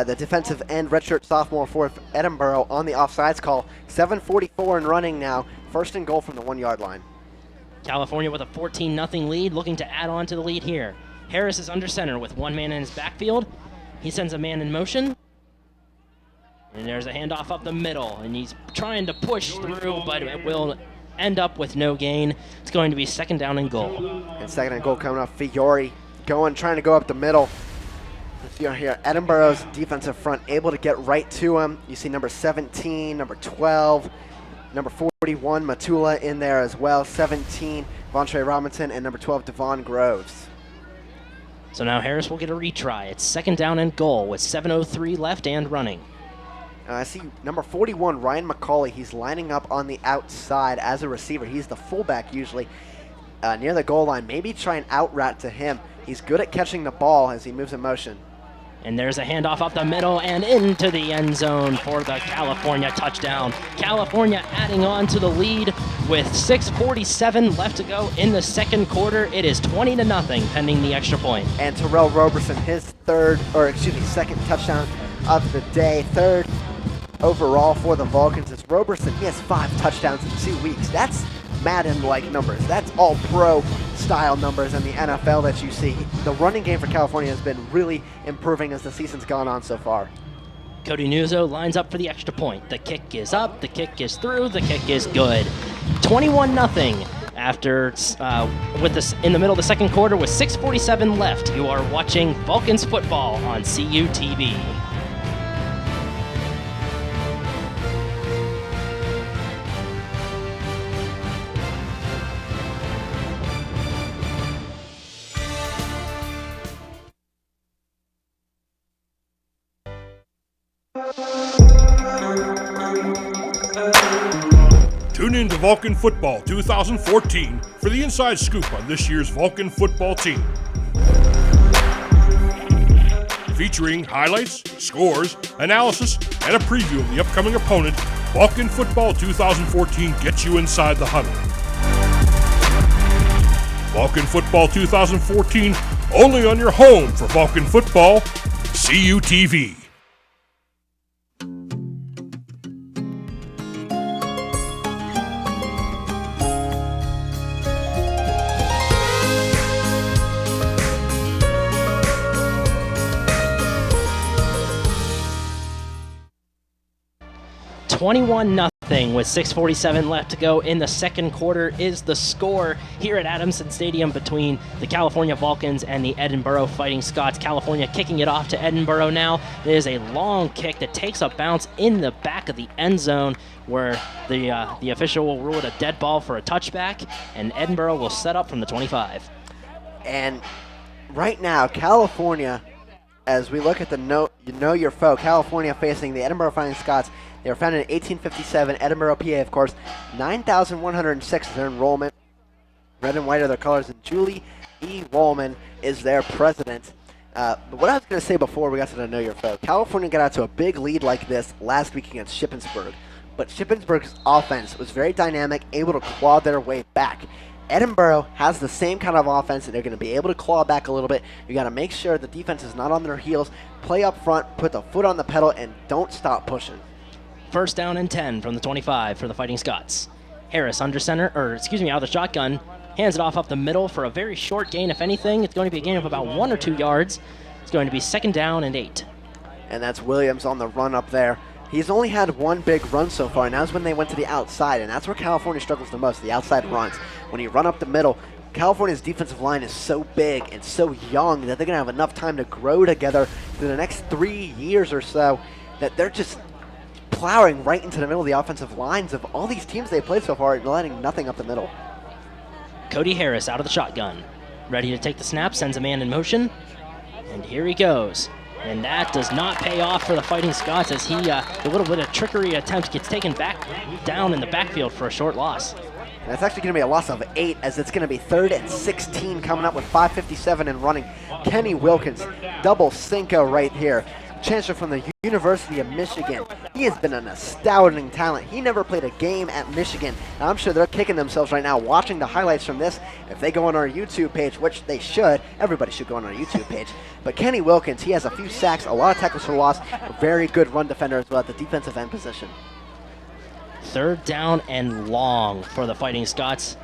the defensive end, redshirt sophomore for Edinboro on the offsides call. 7:44 and running now, 1st and goal from the 1-yard line. California with a 14-0 lead, looking to add on to the lead here. Harris is under center with 1 man in his backfield. He sends a man in motion. And there's a handoff up the middle, and he's trying to push through, but it will end up with no gain. It's going to be 2nd down and goal. And 2nd and goal coming up. Fiore trying to go up the middle. You here, Edinboro's defensive front able to get right to him. You see number 17, number 12, number 41, Matula in there as well. 17, Vontre Robinson, and number 12, Devon Groves. So now Harris will get a retry. It's 2nd down and goal with 7:03 left and running. I see number 41, Ryan McCauley. He's lining up on the outside as a receiver. He's the fullback usually. near the goal line. Maybe try an out route to him. He's good at catching the ball as he moves in motion. And there's a handoff up the middle and into the end zone for the California touchdown. California adding on to the lead with 6:47 left to go in the second quarter. It is 20-0 pending the extra point. And Terrell Roberson, his second touchdown of the day, third overall for the Vulcans. It's Roberson. He has 5 touchdowns in 2 weeks. That's Madden-like numbers. That's all pro style numbers in the NFL that you see. The running game for California has been really improving as the season's gone on so far. Cody Nuzzo lines up for the extra point. The kick is up, the kick is through, the kick is good. 21-0 after with this in the middle of the second quarter with 6:47 left. You are watching Vulcans football on CUTV. Tune in to Vulcan Football 2014 for the inside scoop on this year's Vulcan football team. Featuring highlights, scores, analysis, and a preview of the upcoming opponent, Vulcan Football 2014 gets you inside the huddle. Vulcan Football 2014, only on your home for Vulcan Football, CUTV. With 6:47 left to go in the second quarter is the score here at Adamson Stadium between the California Vulcans and the Edinboro Fighting Scots. California kicking it off to Edinboro now. It is a long kick that takes a bounce in the back of the end zone where the official will rule it a dead ball for a touchback, and Edinboro will set up from the 25. And right now, California, as we look at the know your foe, California facing the Edinboro Fighting Scots. They were founded in 1857, Edinboro, PA, of course. 9,106 is their enrollment. Red and white are their colors, and Julie E. Wallman is their president. What I was going to say before we got to the Know Your Foe, California got out to a big lead like this last week against Shippensburg. But Shippensburg's offense was very dynamic, able to claw their way back. Edinboro has the same kind of offense, and they're going to be able to claw back a little bit. You got to make sure the defense is not on their heels. Play up front, put the foot on the pedal, and don't stop pushing. First down and 10 from the 25 for the Fighting Scots. Harris out of the shotgun, hands it off up the middle for a very short gain. If anything, it's going to be a gain of about 1 or 2 yards. It's going to be second down and 8. And that's Williams on the run up there. He's only had one big run so far, and that's when they went to the outside, and that's where California struggles the most, the outside runs. When you run up the middle, California's defensive line is so big and so young that they're going to have enough time to grow together through the next 3 years or so that they're just plowing right into the middle of the offensive lines of all these teams they played so far and letting nothing up the middle. Cody Harris out of the shotgun. Ready to take the snap, sends a man in motion. And here he goes. And that does not pay off for the Fighting Scots as a little bit of trickery attempt gets taken back down in the backfield for a short loss. And that's actually going to be a loss of 8 as it's going to be 3rd and 16 coming up with 5:57 and running. Kenny Wilkins, double Cinco right here. Chancellor from the University of Michigan. He has been an astounding talent. He never played a game at Michigan. And I'm sure they're kicking themselves right now watching the highlights from this. If they go on our YouTube page, which they should, everybody should go on our YouTube page. But Kenny Wilkins, he has a few sacks, a lot of tackles for loss, a very good run defender as well at the defensive end position. Third down and long for the Fighting Scots.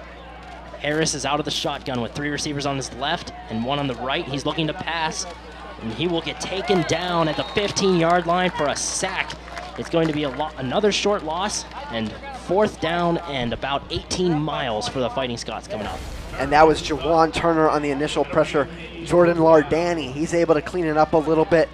Harris is out of the shotgun with 3 receivers on his left and 1 on the right. He's looking to pass. And he will get taken down at the 15-yard line for a sack. It's going to be another short loss, and 4th down and about 18 miles for the Fighting Scots coming up. And that was Jawan Turner on the initial pressure. Jordan Lardani, he's able to clean it up a little bit.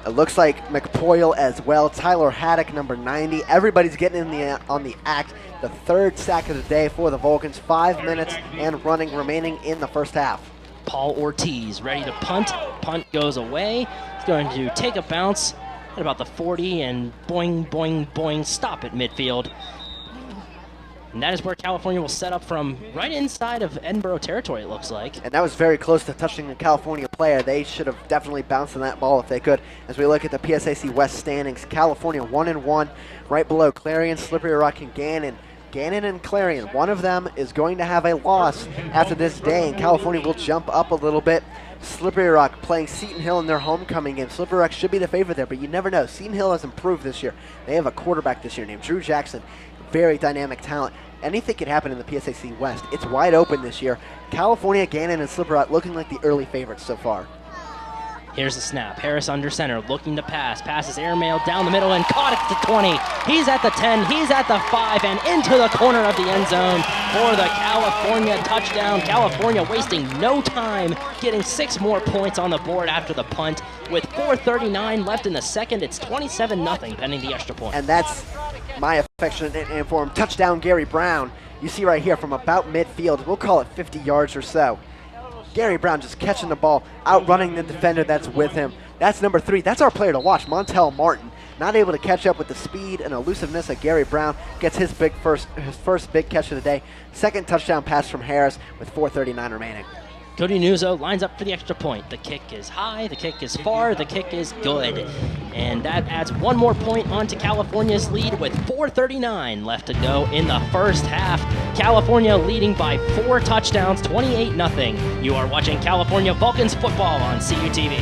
It looks like McPoyle as well. Tyler Haddock, number 90. Everybody's getting on the act. The 3rd sack of the day for the Vulcans. 5 minutes and running remaining in the first half. Paul Ortiz ready to punt. Punt goes away. He's going to take a bounce at about the 40 and boing, boing, boing, stop at midfield. And that is where California will set up from right inside of Edinboro territory, it looks like. And that was very close to touching a California player. They should have definitely bounced on that ball if they could. As we look at the PSAC West standings, California 1-1, right below Clarion, Slippery Rock, and Gannon. Gannon and Clarion, one of them is going to have a loss after this day, and California will jump up a little bit. Slippery Rock playing Seton Hill in their homecoming game. Slippery Rock should be the favorite there, but you never know. Seton Hill has improved this year. They have a quarterback this year named Drew Jackson. Very dynamic talent. Anything could happen in the PSAC West. It's wide open this year. California, Gannon, and Slippery Rock looking like the early favorites so far. Here's the snap. Harris under center, looking to pass. Passes airmail down the middle and caught at the 20. He's at the 10, he's at the 5, and into the corner of the end zone for the California touchdown. California wasting no time, getting 6 more points on the board after the punt. With 4:39 left in the second, it's 27-0 pending the extra point. And that's my affectionate nickname for him. Touchdown, Gary Brown. You see right here from about midfield, we'll call it 50 yards or so. Gary Brown just catching the ball, outrunning the defender that's with him. That's number 3. That's our player to watch, Montel Martin. Not able to catch up with the speed and elusiveness of Gary Brown. Gets his first big catch of the day. Second touchdown pass from Harris with 4:39 remaining. Cody Nuzzo lines up for the extra point. The kick is high, the kick is far, the kick is good. And that adds 1 more point onto California's lead with 4:39 left to go in the first half. California leading by 4 touchdowns, 28-0. You are watching California Vulcans football on CUTV.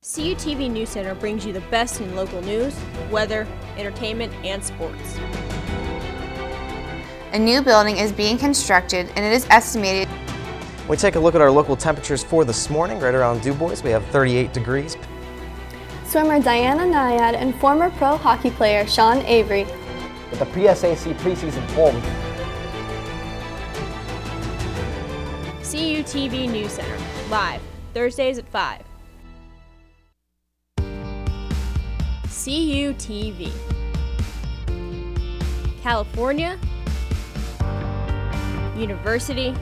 CUTV News Center brings you the best in local news, weather, entertainment, and sports. A new building is being constructed and it is estimated. We take a look at our local temperatures for this morning. Right around Du Bois, we have 38 degrees. Swimmer Diana Nyad and former pro hockey player Sean Avery. With the PSAC preseason poll. CUTV News Center, live, Thursdays at 5. CUTV. California. University.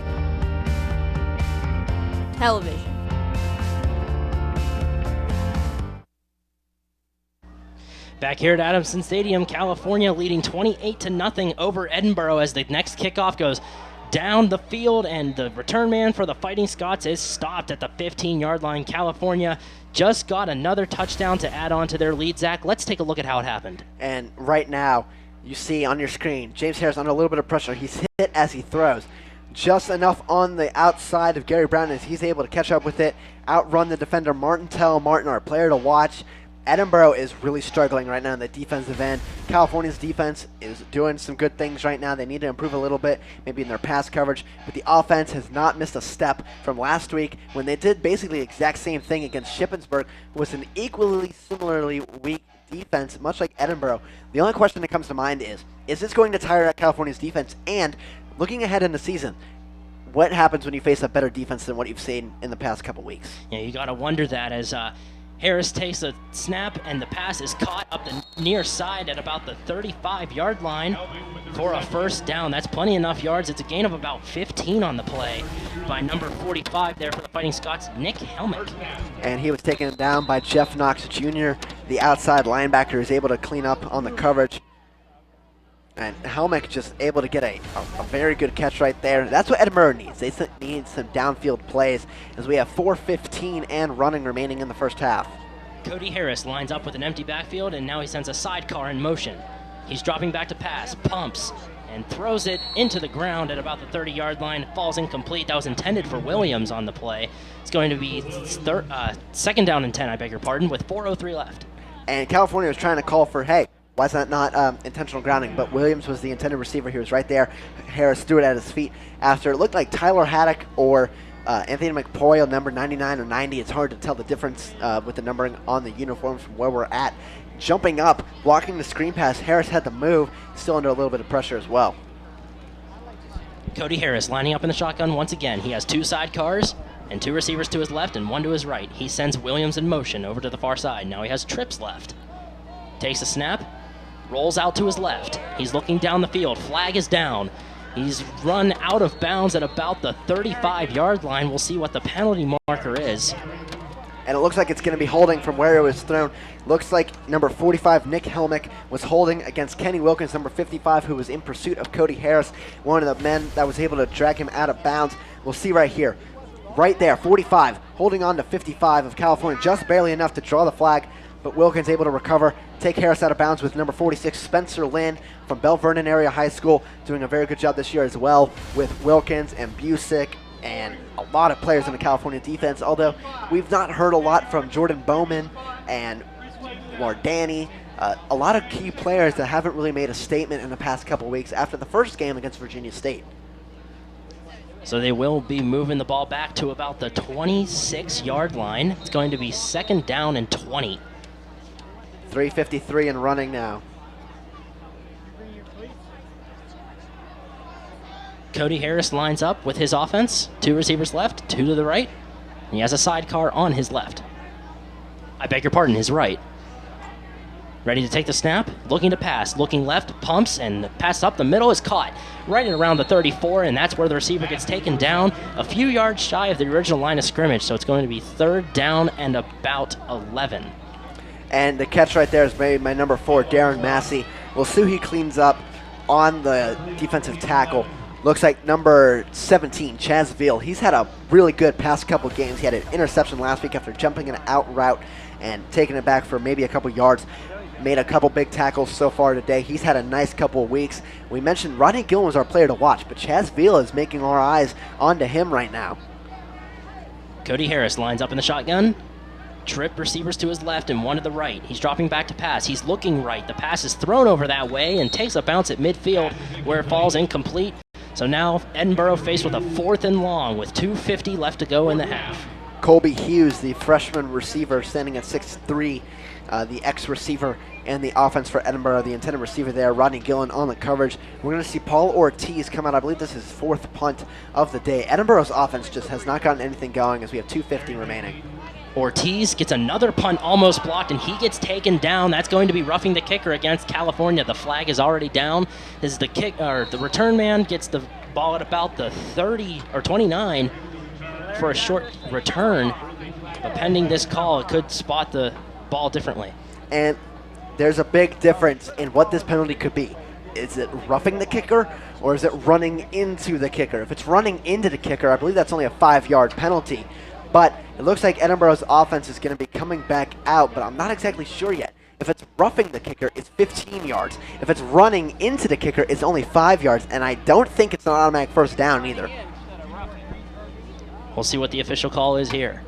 Television. Back here at Adamson Stadium, California leading 28-0 over Edinboro as the next kickoff goes down the field, and the return man for the Fighting Scots is stopped at the 15-yard line. California just got another touchdown to add on to their lead. Zach, let's take a look at how it happened. And right now, you see on your screen, James Harris under a little bit of pressure. He's hit as he throws. Just enough on the outside of Gary Brown as he's able to catch up with it, outrun the defender Martin, our player to watch. Edinboro is really struggling right now in the defensive end. California's defense is doing some good things right now. They need to improve a little bit, maybe in their pass coverage, but the offense has not missed a step from last week when they did basically the exact same thing against Shippensburg, who was an equally similarly weak defense, much like Edinboro. The only question that comes to mind is this going to tire out California's defense? And looking ahead in the season, what happens when you face a better defense than what you've seen in the past couple weeks? Yeah, you got to wonder that as Harris takes a snap, and the pass is caught up the near side at about the 35-yard line for a first down. That's plenty enough yards. It's a gain of about 15 on the play by number 45 there for the Fighting Scots, Nick Helmick. And he was taken down by Jeff Knox Jr. The outside linebacker is able to clean up on the coverage. And Helmick just able to get a very good catch right there. That's what Edinboro needs. They need some downfield plays as we have 4:15 and running remaining in the first half. Cody Harris lines up with an empty backfield, and now he sends a sidecar in motion. He's dropping back to pass, pumps, and throws it into the ground at about the 30-yard line. Falls incomplete. That was intended for Williams on the play. It's going to be second down and 10, I beg your pardon, with 4:03 left. And California was trying to call for, hey, why is that not intentional grounding? But Williams was the intended receiver. He was right there. Harris threw it at his feet after it looked like Tyler Haddock or Anthony McPoyle, number 99 or 90. It's hard to tell the difference with the numbering on the uniforms from where we're at. Jumping up, blocking the screen pass. Harris had to move, still under a little bit of pressure as well. Cody Harris lining up in the shotgun once again. He has 2 sidecars and 2 receivers to his left and 1 to his right. He sends Williams in motion over to the far side. Now he has trips left. Takes a snap, rolls out to his left. He's looking down the field. Flag is down. He's run out of bounds at about the 35-yard line. We'll see what the penalty marker is. And it looks like it's going to be holding from where it was thrown. Looks like number 45, Nick Helmick, was holding against Kenny Wilkins, number 55, who was in pursuit of Cody Harris, one of the men that was able to drag him out of bounds. We'll see right here. Right there, 45, holding on to 55 of California, just barely enough to draw the flag, but Wilkins able to recover, take Harris out of bounds with number 46, Spencer Lynn from Bell Vernon Area High School, doing a very good job this year as well with Wilkins and Busick and a lot of players in the California defense, although we've not heard a lot from Jordan Bowman and Danny, a lot of key players that haven't really made a statement in the past couple weeks after the first game against Virginia State. So they will be moving the ball back to about the 26-yard line. It's going to be 2nd down and 20. 3:53 and running now. Cody Harris lines up with his offense. 2 receivers left, 2 to the right. He has a sidecar on his left. I beg your pardon, his right. Ready to take the snap, looking to pass, looking left, pumps, and the pass up the middle is caught right at around the 34, and that's where the receiver gets taken down a few yards shy of the original line of scrimmage, so it's going to be 3rd down and about 11. And the catch right there is made by number 4, Darren Massey. We'll see who he cleans up on the defensive tackle. Looks like number 17, Chaz Veal. He's had a really good past couple games. He had an interception last week after jumping an out route and taking it back for maybe a couple yards. Made a couple big tackles so far today. He's had a nice couple of weeks. We mentioned Rodney Gillen was our player to watch, but Chaz Veal is making our eyes onto him right now. Cody Harris lines up in the shotgun. Trip receivers to his left and 1 to the right. He's dropping back to pass. He's looking right. The pass is thrown over that way and takes a bounce at midfield where it falls incomplete. So now Edinboro faced with a 4th and long with 2:50 left to go in the half. Colby Hughes, the freshman receiver, standing at 6'3", the ex-receiver and the offense for Edinboro, the intended receiver there, Rodney Gillen on the coverage. We're going to see Paul Ortiz come out. I believe this is his 4th punt of the day. Edinboro's offense just has not gotten anything going as we have 2:50 remaining. Ortiz gets another punt almost blocked, and he gets taken down. That's going to be roughing the kicker against California. The flag is already down. As the return man gets the ball at about the 30 or 29 for a short return. But pending this call, it could spot the ball differently. And there's a big difference in what this penalty could be. Is it roughing the kicker or is it running into the kicker? If it's running into the kicker, I believe that's only a 5-yard penalty. But it looks like Edinboro's offense is going to be coming back out, but I'm not exactly sure yet. If it's roughing the kicker, it's 15 yards. If it's running into the kicker, it's only 5 yards, and I don't think it's an automatic 1st down either. We'll see what the official call is here.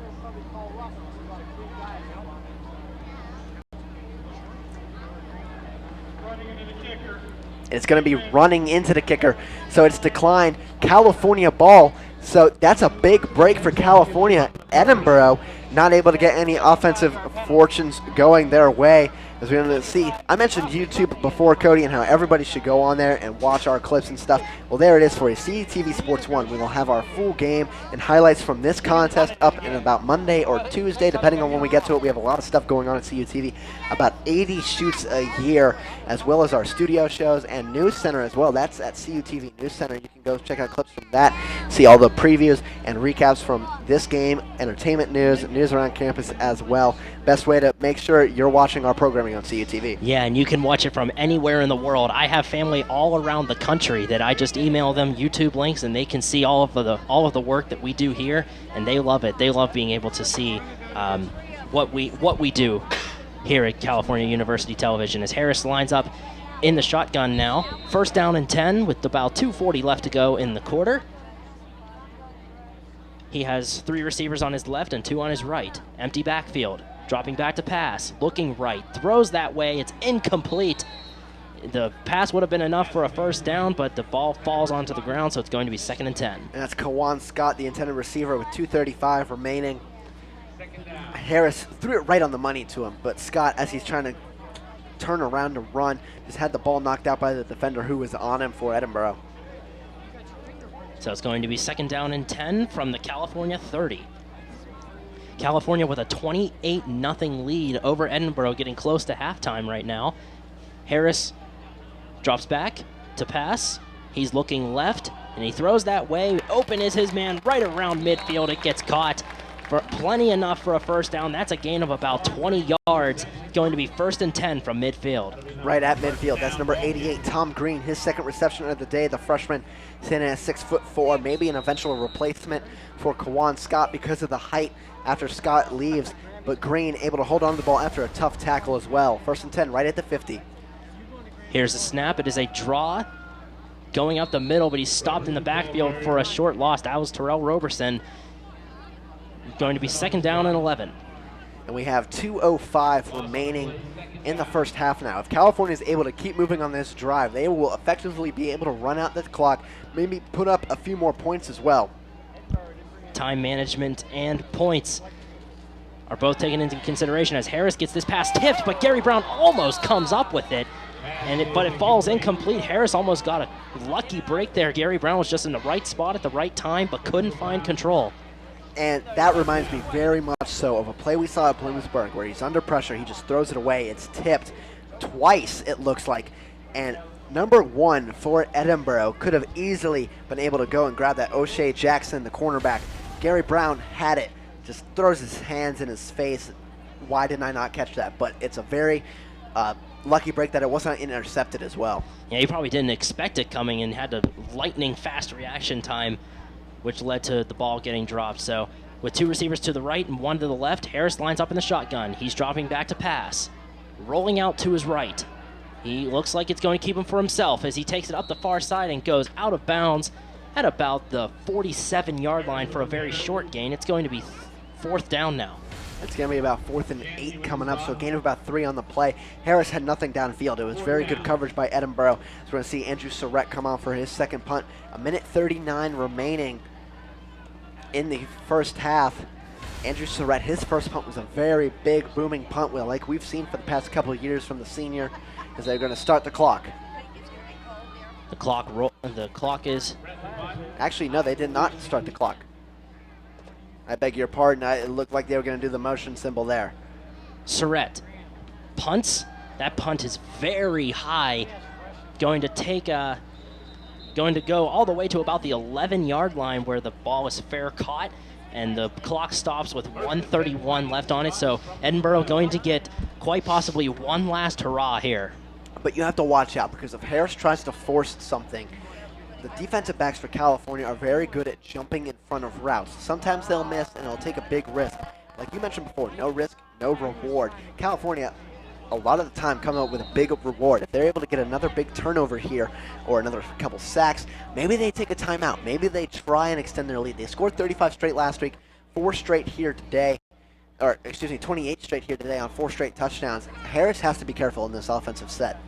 It's going to be running into the kicker, so it's declined. California ball. So that's a big break for California. Edinboro not able to get any offensive fortunes going their way. As we're going to see, I mentioned YouTube before, Cody, and how everybody should go on there and watch our clips and stuff. Well, there it is for you. CUTV Sports 1. We will have our full game and highlights from this contest up in about Monday or Tuesday, depending on when we get to it. We have a lot of stuff going on at CUTV. About 80 shoots a year, as well as our studio shows and News Center as well. That's at CUTV News Center. You can go check out clips from that, see all the previews and recaps from this game, entertainment news, news around campus as well. Best way to make sure you're watching our programming on CUTV. Yeah, and you can watch it from anywhere in the world. I have family all around the country that I just email them YouTube links, and they can see all of the work that we do here, and they love it. They love being able to see what we do here at California University Television. As Harris lines up in the shotgun now, 1st down and 10 with about 2:40 left to go in the quarter. He has 3 receivers on his left and 2 on his right. Empty backfield. Dropping back to pass, looking right, throws that way, it's incomplete. The pass would have been enough for a 1st down, but the ball falls onto the ground, so it's going to be 2nd and 10. And that's Kawan Scott, the intended receiver, with 2:35 remaining. Harris threw it right on the money to him, but Scott, as he's trying to turn around to run, just had the ball knocked out by the defender who was on him for Edinboro. So it's going to be 2nd down and 10 from the California 30. California with a 28-0 lead over Edinboro, getting close to halftime right now. Harris drops back to pass. He's looking left, and he throws that way. Open is his man right around midfield. It gets caught for plenty enough for a first down. That's a gain of about 20 yards. Going to be 1st and 10 from midfield. Right at midfield. That's number 88, Tom Green, his second reception of the day. The freshman standing at 6'4", maybe an eventual replacement for Kawan Scott because of the height after Scott leaves. But Green able to hold on to the ball after a tough tackle as well. 1st and 10 right at the 50. Here's a snap. It is a draw going up the middle, but he's stopped in the backfield for a short loss. That was Terrell Roberson. Going to be 2nd down and 11. And we have 2:05 remaining in the first half now. If California is able to keep moving on this drive, they will effectively be able to run out the clock, maybe put up a few more points as well. Time management and points are both taken into consideration as Harris gets this pass tipped, but Gary Brown almost comes up with it. But it falls incomplete. Harris almost got a lucky break there. Gary Brown was just in the right spot at the right time, but couldn't find control. And that reminds me very much so of a play we saw at Bloomsburg where he's under pressure. He just throws it away. It's tipped twice, it looks like. And number 1 for Edinboro could have easily been able to go and grab that O'Shea Jackson, the cornerback. Gary Brown had it. Just throws his hands in his face. Why didn't I not catch that? But it's a very lucky break that it wasn't intercepted as well. Yeah, he probably didn't expect it coming and had a lightning fast reaction time, which led to the ball getting dropped. So with 2 receivers to the right and 1 to the left, Harris lines up in the shotgun. He's dropping back to pass. Rolling out to his right. He looks like it's going to keep him for himself as he takes it up the far side and goes out of bounds at about the 47-yard line for a very short gain. It's going to be 4th down now. It's going to be about 4th and 8 coming up, so a gain of about 3 on the play. Harris had nothing downfield. It was very good coverage by Edinboro. So we're going to see Andrew Surratt come on for his second punt. 1:39 remaining in the first half. Andrew Surratt, his first punt was a very big, booming punt, like we've seen for the past couple of years from the senior, as they're going to start the clock. The clock is... Actually, no, they did not start the clock. I beg your pardon. It looked like they were going to do the motion symbol there. Surratt punts. That punt is very high. Going to go all the way to about the 11-yard line where the ball was fair caught, and the clock stops with 1:31 left on it. So Edinboro going to get quite possibly one last hurrah here. But you have to watch out because if Harris tries to force something, the defensive backs for California are very good at jumping in front of routes. Sometimes they'll miss and they'll take a big risk. Like you mentioned before, no risk, no reward. California, a lot of the time, come up with a big reward. If they're able to get another big turnover here or another couple sacks, maybe they take a timeout. Maybe they try and extend their lead. They scored 35 straight last week, 4 straight here today. 28 straight here today on 4 straight touchdowns. Harris has to be careful in this offensive set.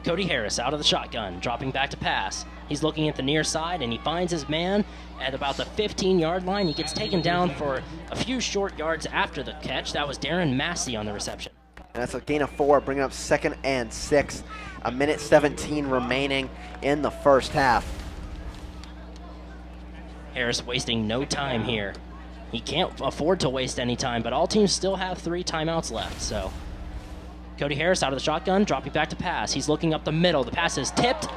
Cody Harris out of the shotgun, dropping back to pass. He's looking at the near side, and he finds his man at about the 15-yard line. He gets taken down for a few short yards after the catch. That was Darren Massey on the reception. And that's a gain of 4, bringing up 2nd and 6. 1:17 remaining in the first half. Harris wasting no time here. He can't afford to waste any time, but all teams still have 3 timeouts left, so... Cody Harris out of the shotgun, dropping back to pass. He's looking up the middle. The pass is tipped.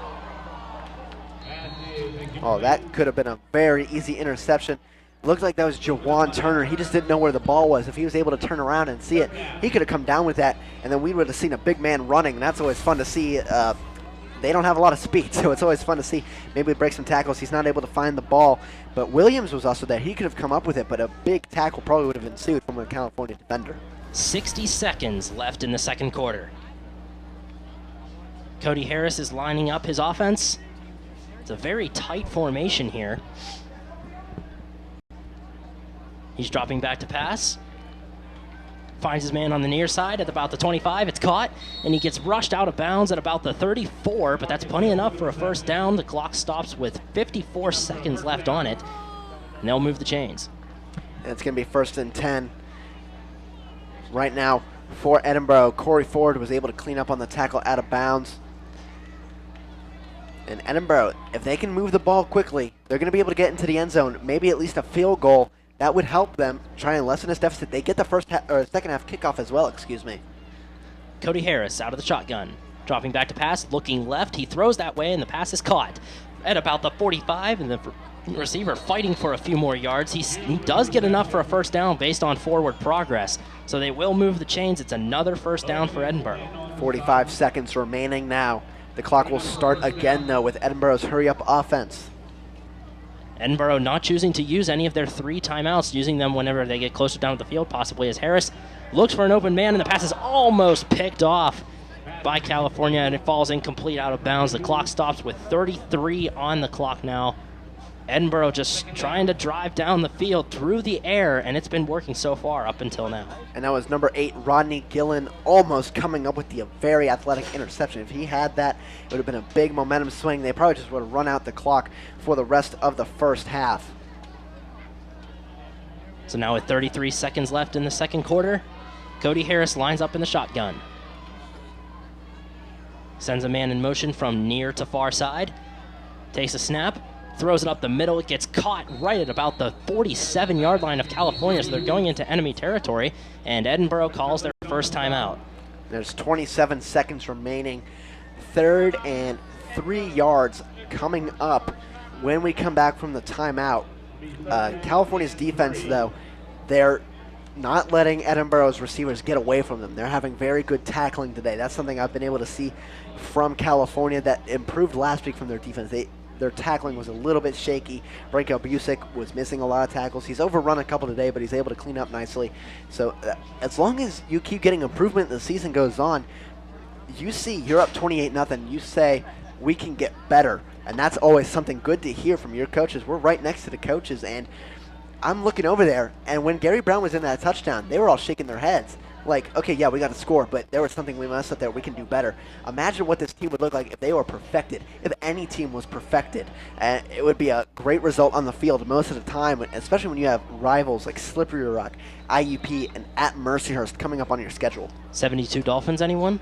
Oh, that could have been a very easy interception. Looked like that was Jawan Turner. He just didn't know where the ball was. If he was able to turn around and see it, he could have come down with that, and then we would have seen a big man running, and that's always fun to see. They don't have a lot of speed, so it's always fun to see. Maybe break some tackles. He's not able to find the ball, but Williams was also there. He could have come up with it, but a big tackle probably would have ensued from a California defender. 60 seconds left in the second quarter. Cody Harris is lining up his offense. It's a very tight formation here. He's dropping back to pass. Finds his man on the near side at about the 25. It's caught, and he gets rushed out of bounds at about the 34, but that's plenty enough for a first down. The clock stops with 54 seconds left on it, and they'll move the chains. And it's going to be 1st and 10. Right now, for Edinboro, Corey Ford was able to clean up on the tackle out of bounds. And Edinboro, if they can move the ball quickly, they're going to be able to get into the end zone, maybe at least a field goal. That would help them try and lessen this deficit. They get the second half kickoff as well, excuse me. Cody Harris out of the shotgun. Dropping back to pass, looking left. He throws that way, and the pass is caught at about the 45, and the receiver fighting for a few more yards. He does get enough for a first down based on forward progress, so they will move the chains. It's another first down for Edinboro. 45 seconds remaining now. The clock will start again, though, with Edinboro's hurry-up offense. Edinboro not choosing to use any of their 3 timeouts, using them whenever they get closer down to the field, possibly as Harris looks for an open man, and the pass is almost picked off by California, and it falls incomplete out of bounds. The clock stops with 33 on the clock now. Edinboro just trying to drive down the field through the air, and it's been working so far up until now. And that was number 8, Rodney Gillen, almost coming up with the very athletic interception. If he had that, it would have been a big momentum swing. They probably just would have run out the clock for the rest of the first half. So now with 33 seconds left in the second quarter, Cody Harris lines up in the shotgun. Sends a man in motion from near to far side. Takes a snap. Throws it up the middle. It gets caught right at about the 47-yard line of California, so they're going into enemy territory, and Edinboro calls their first timeout. There's 27 seconds remaining. 3rd and 3 yards coming up when we come back from the timeout. California's defense, though, they're not letting Edinboro's receivers get away from them. They're having very good tackling today. That's something I've been able to see from California that improved last week from their defense. Their tackling was a little bit shaky. Branko Busick was missing a lot of tackles. He's overrun a couple today, but he's able to clean up nicely. So as long as you keep getting improvement as the season goes on, you see you're up 28-0. You say, we can get better. And that's always something good to hear from your coaches. We're right next to the coaches, and I'm looking over there, and when Gary Brown was in that touchdown, they were all shaking their heads. Like, okay, yeah, we got to score, but there was something we messed up there. We can do better. Imagine what this team would look like if they were perfected, if any team was perfected. And it would be a great result on the field most of the time, especially when you have rivals like Slippery Rock, IUP, and at Mercyhurst coming up on your schedule. 72 Dolphins, anyone?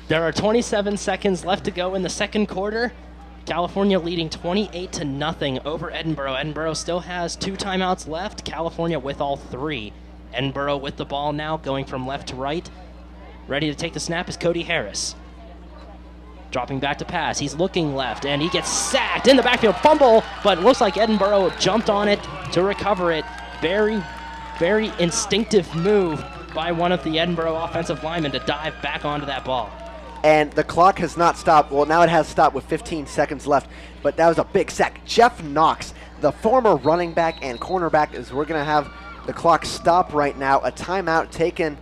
There are 27 seconds left to go in the second quarter. California leading 28-0 over Edinboro. Edinboro still has 2 timeouts left. California with all 3. Edinboro with the ball now, going from left to right. Ready to take the snap is Cody Harris. Dropping back to pass. He's looking left, and he gets sacked in the backfield. Fumble, but it looks like Edinboro jumped on it to recover it. Very, very instinctive move by one of the Edinboro offensive linemen to dive back onto that ball. And the clock has not stopped. Well, now it has stopped with 15 seconds left, but that was a big sack. Jeff Knox, the former running back and cornerback, is we're going to have the clock stop right now. A timeout taken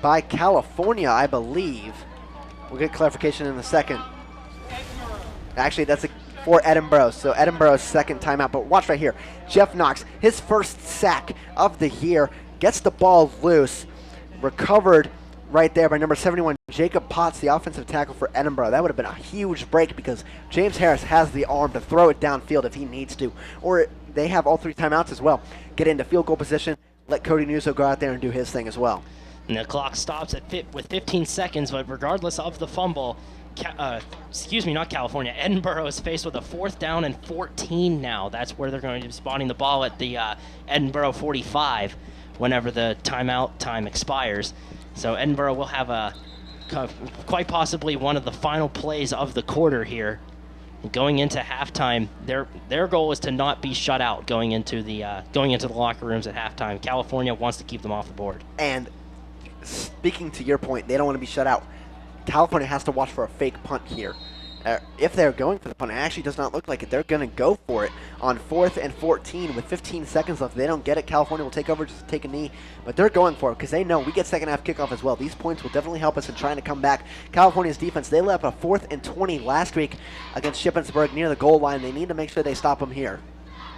by California, I believe. We'll get clarification in a second. Actually, that's for Edinboro, so Edinboro's second timeout. But watch right here. Jeff Knox, his first sack of the year, gets the ball loose, recovered right there by number 71, Jacob Potts, the offensive tackle for Edinboro. That would have been a huge break because James Harris has the arm to throw it downfield if he needs to. Or they have all 3 timeouts as well. Get into field goal position, let Cody Nuzzo go out there and do his thing as well. And the clock stops with 15 seconds, but regardless of the fumble, not California, Edinboro is faced with a 4th down and 14 now. That's where they're going to be spotting the ball at the Edinboro 45 whenever the timeout time expires. So Edinboro will have quite possibly one of the final plays of the quarter here. Going into halftime, their goal is to not be shut out going into the locker rooms at halftime. California wants to keep them off the board. And speaking to your point, they don't want to be shut out. California has to watch for a fake punt here. If they're going for the punt, it actually does not look like it. They're going to go for it on 4th and 14 with 15 seconds left. If they don't get it, California will take over, just take a knee. But they're going for it because they know we get second half kickoff as well. These points will definitely help us in trying to come back. California's defense, they let up a 4th and 20 last week against Shippensburg near the goal line. They need to make sure they stop them here.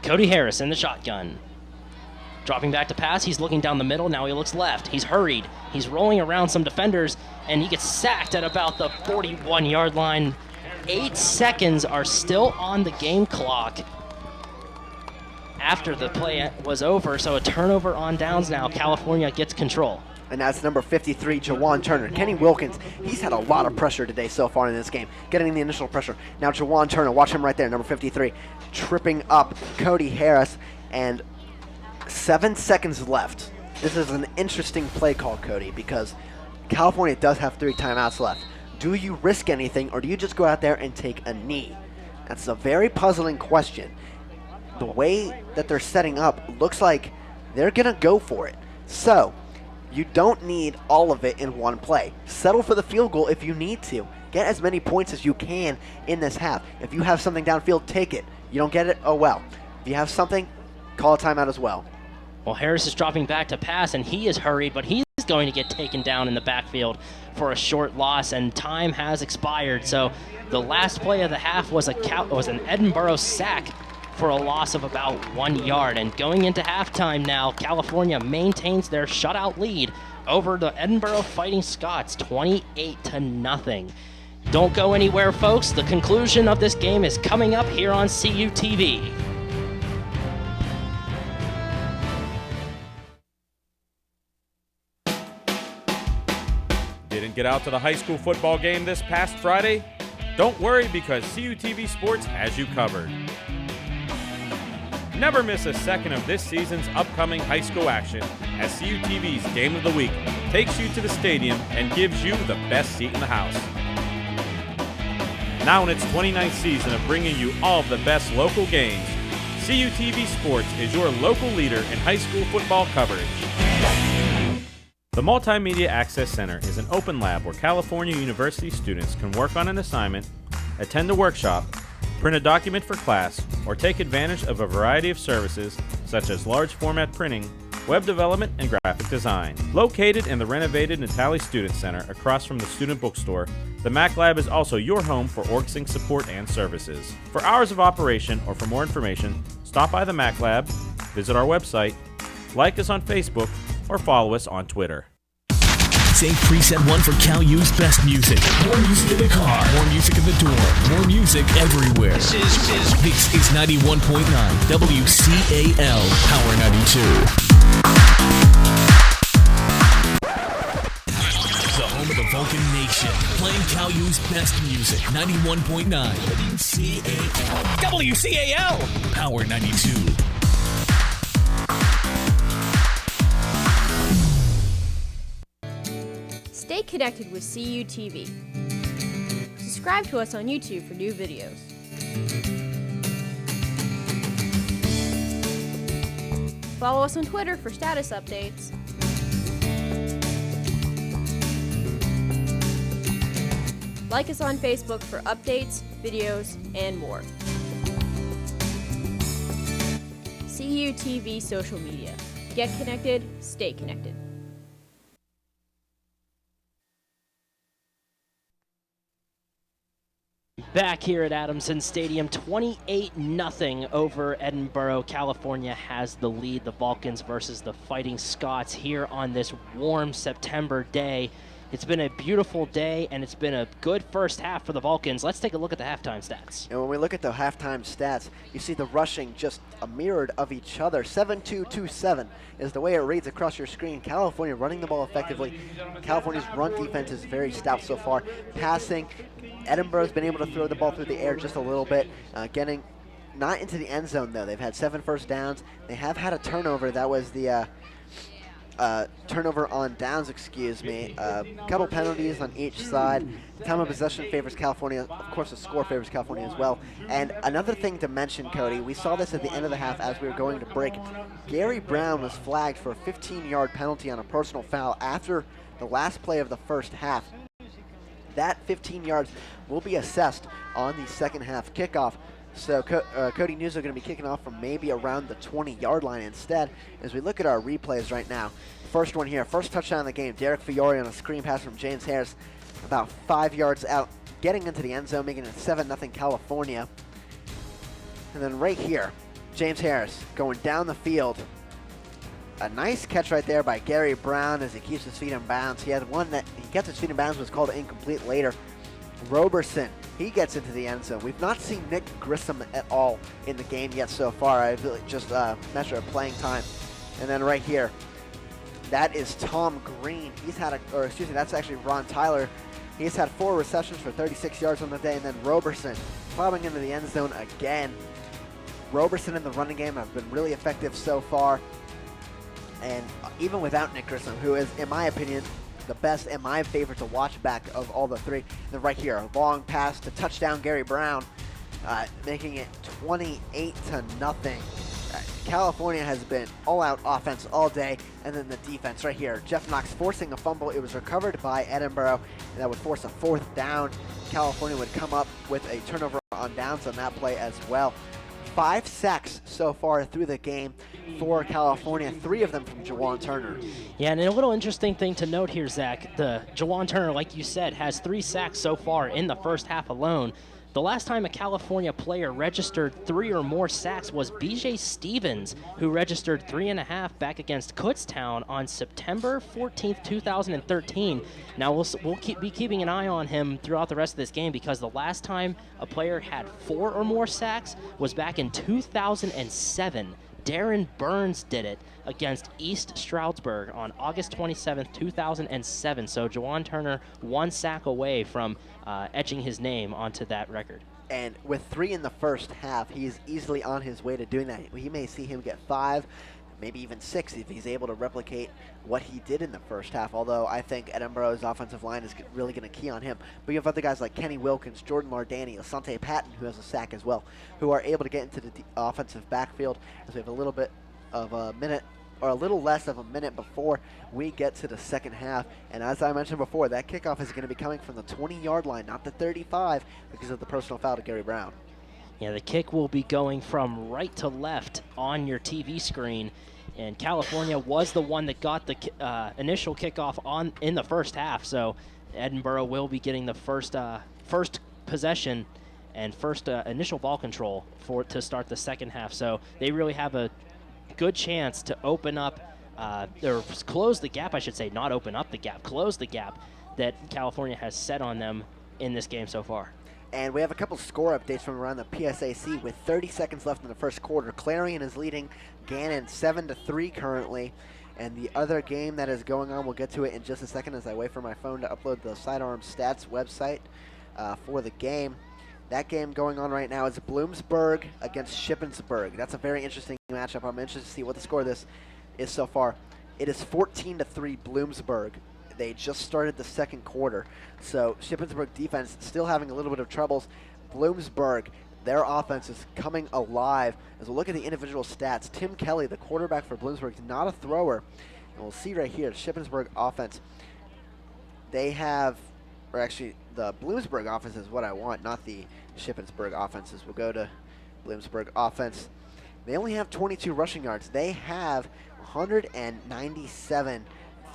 Cody Harris in the shotgun. Dropping back to pass, he's looking down the middle, now he looks left. He's hurried, he's rolling around some defenders, and he gets sacked at about the 41-yard line. 8 seconds are still on the game clock after the play was over, so a turnover on downs now. California gets control. And that's number 53, Jawan Turner. Kenny Wilkins, he's had a lot of pressure today so far in this game, getting the initial pressure. Now Jawan Turner, watch him right there, number 53, tripping up Cody Harris, and 7 seconds left. This is an interesting play call, Cody, because California does have 3 timeouts left. Do you risk anything, or do you just go out there and take a knee? That's a very puzzling question. The way that they're setting up looks like they're going to go for it. So, you don't need all of it in one play. Settle for the field goal if you need to. Get as many points as you can in this half. If you have something downfield, take it. You don't get it? Oh well. If you have something, call a timeout as well. Well, Harris is dropping back to pass, and he is hurried, but he's going to get taken down in the backfield for a short loss, and time has expired. So the last play of the half was an Edinboro sack for a loss of about 1 yard. And going into halftime now, California maintains their shutout lead over the Edinboro Fighting Scots, 28-0. Don't go anywhere, folks. The conclusion of this game is coming up here on CUTV. Didn't get out to the high school football game this past Friday? Don't worry, because CUTV Sports has you covered. Never miss a second of this season's upcoming high school action, as CUTV's Game of the Week takes you to the stadium and gives you the best seat in the house. Now in its 29th season of bringing you all of the best local games, CUTV Sports is your local leader in high school football coverage. The Multimedia Access Center is an open lab where California University students can work on an assignment, attend a workshop, print a document for class, or take advantage of a variety of services such as large format printing, web development, and graphic design. Located in the renovated Natali Student Center across from the student bookstore, the Mac Lab is also your home for OrgSync support and services. For hours of operation or for more information, stop by the Mac Lab, visit our website, like us on Facebook, or follow us on Twitter. Save Preset 1 for Cal U's best music. More music in the car. More music in the door. More music everywhere. This is 91.9 WCAL Power 92. The home of the Vulcan Nation. Playing Cal U's best music. 91.9 WCAL. WCAL Power 92. Stay connected with CUTV. Subscribe to us on YouTube for new videos. Follow us on Twitter for status updates. Like us on Facebook for updates, videos, and more. CUTV social media. Get connected, stay connected. Back here at Adamson Stadium, 28-0 over Edinboro. California has the lead. The Vulcans versus the Fighting Scots here on this warm September day. It's been a beautiful day, and it's been a good first half for the Vulcans. Let's take a look at the halftime stats. And when we look at the halftime stats, you see the rushing just a mirrored of each other. 7-2-2-7 is the way it reads across your screen. California running the ball effectively. California's run defense is very stout so far. Passing, Edinboro's been able to throw the ball through the air just a little bit, getting not into the end zone, though. They've had 7 first downs. They have had a turnover. That was the turnover on downs, excuse me. A couple penalties on each side. Time of possession favors California. Of course, the score favors California as well. And another thing to mention, Cody, we saw this at the end of the half as we were going to break. Gary Brown was flagged for a 15-yard penalty on a personal foul after the last play of the first half. That 15 yards will be assessed on the second half kickoff. So Cody Nuzzo going to be kicking off from maybe around the 20-yard line instead. As we look at our replays right now, first one here, first touchdown of the game, Derek Fiore on a screen pass from James Harris, about 5 yards out, getting into the end zone, making it 7-0 California. And then right here, James Harris going down the field. A nice catch right there by Gary Brown as he keeps his feet in bounds. He had one that he gets his feet in bounds, was called incomplete later. Roberson, he gets into the end zone. We've not seen Nick Grissom at all in the game yet so far. I really just measure playing time. And then right here, that is Tom Green. He's had that's actually Ron Tyler. He's had 4 receptions for 36 yards on the day. And then Roberson plowing into the end zone again. Roberson in the running game have been really effective so far. And even without Nick Grissom, who is, in my opinion, the best and my favorite to watch back of all the three. And then right here, a long pass to touchdown Gary Brown, making it 28-0. California has been all-out offense all day, and then the defense right here. Jeff Knox forcing a fumble. It was recovered by Edinboro, and that would force a 4th down. California would come up with a turnover on downs on that play as well. 5 sacks so far through the game for California, 3 of them from Jawan Turner. Yeah, and a little interesting thing to note here, Zach, the Jawan Turner, like you said, has 3 sacks so far in the first half alone. The last time a California player registered 3 or more sacks was B.J. Stevens, who registered 3.5 back against Kutztown on September 14th, 2013. Now, we'll be keeping an eye on him throughout the rest of this game because the last time a player had 4 or more sacks was back in 2007. Darren Burns did it against East Stroudsburg on August 27th, 2007. So Jawan Turner 1 sack away from etching his name onto that record. And with 3 in the first half, he's easily on his way to doing that. We may see him get 5, maybe even 6 if he's able to replicate what he did in the first half, although I think Edinboro's offensive line is really going to key on him. But you have other guys like Kenny Wilkins, Jordan Lardani, Asante Patton, who has a sack as well, who are able to get into the offensive backfield as we have a little bit of a minute, or a little less of a minute before we get to the second half. And as I mentioned before, that kickoff is going to be coming from the 20-yard line, not the 35, because of the personal foul to Gary Brown. Yeah, the kick will be going from right to left on your TV screen. And California was the one that got the initial kickoff in the first half. So Edinboro will be getting the first possession and first initial ball control to start the second half. So they really have a good chance to open up or close the gap, I should say, not open up the gap, close the gap that California has set on them in this game so far. And we have a couple score updates from around the PSAC with 30 seconds left in the first quarter. Clarion is leading Gannon 7-3 currently. And the other game that is going on, we'll get to it in just a second as I wait for my phone to upload the Sidearm Stats website for the game. That game going on right now is Bloomsburg against Shippensburg. That's a very interesting matchup. I'm interested to see what the score of this is so far. It is 14-3 Bloomsburg. They just started the second quarter. So Shippensburg defense still having a little bit of troubles. Bloomsburg, their offense is coming alive. As we look at the individual stats, Tim Kelly, the quarterback for Bloomsburg, is not a thrower. And we'll see right here, Shippensburg offense. They have, or actually the Bloomsburg offense is what I want, not the Shippensburg offenses. We'll go to Bloomsburg offense. They only have 22 rushing yards. They have 197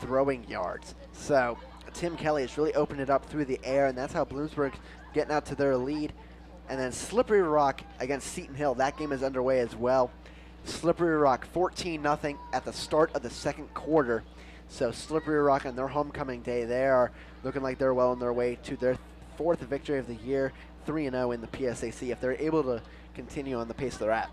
throwing yards. So Tim Kelly has really opened it up through the air, and that's how Bloomsburg's getting out to their lead. And then Slippery Rock against Seton Hill. That game is underway as well. Slippery Rock 14-0 at the start of the second quarter. So Slippery Rock on their homecoming day, they are looking like they're well on their way to their 4th victory of the year, 3-0 in the PSAC, if they're able to continue on the pace they're at.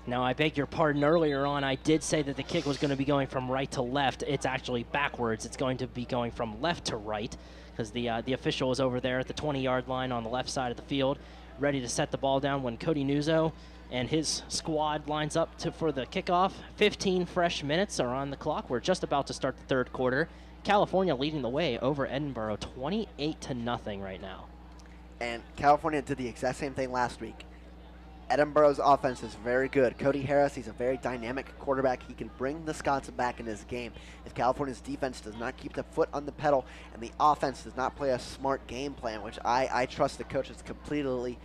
Now, I beg your pardon, earlier on I did say that the kick was going to be going from right to left. It's actually backwards. It's going to be going from left to right because the official is over there at the 20-yard line on the left side of the field, ready to set the ball down when Cody Nuzzo and his squad lines up for the kickoff. 15 fresh minutes are on the clock. We're just about to start the third quarter. California leading the way over Edinboro 28-0 right now. And California did the exact same thing last week. Edinboro's offense is very good. Cody Harris, he's a very dynamic quarterback. He can bring the Scots back in his game. If California's defense does not keep the foot on the pedal and the offense does not play a smart game plan, which I trust the coaches completely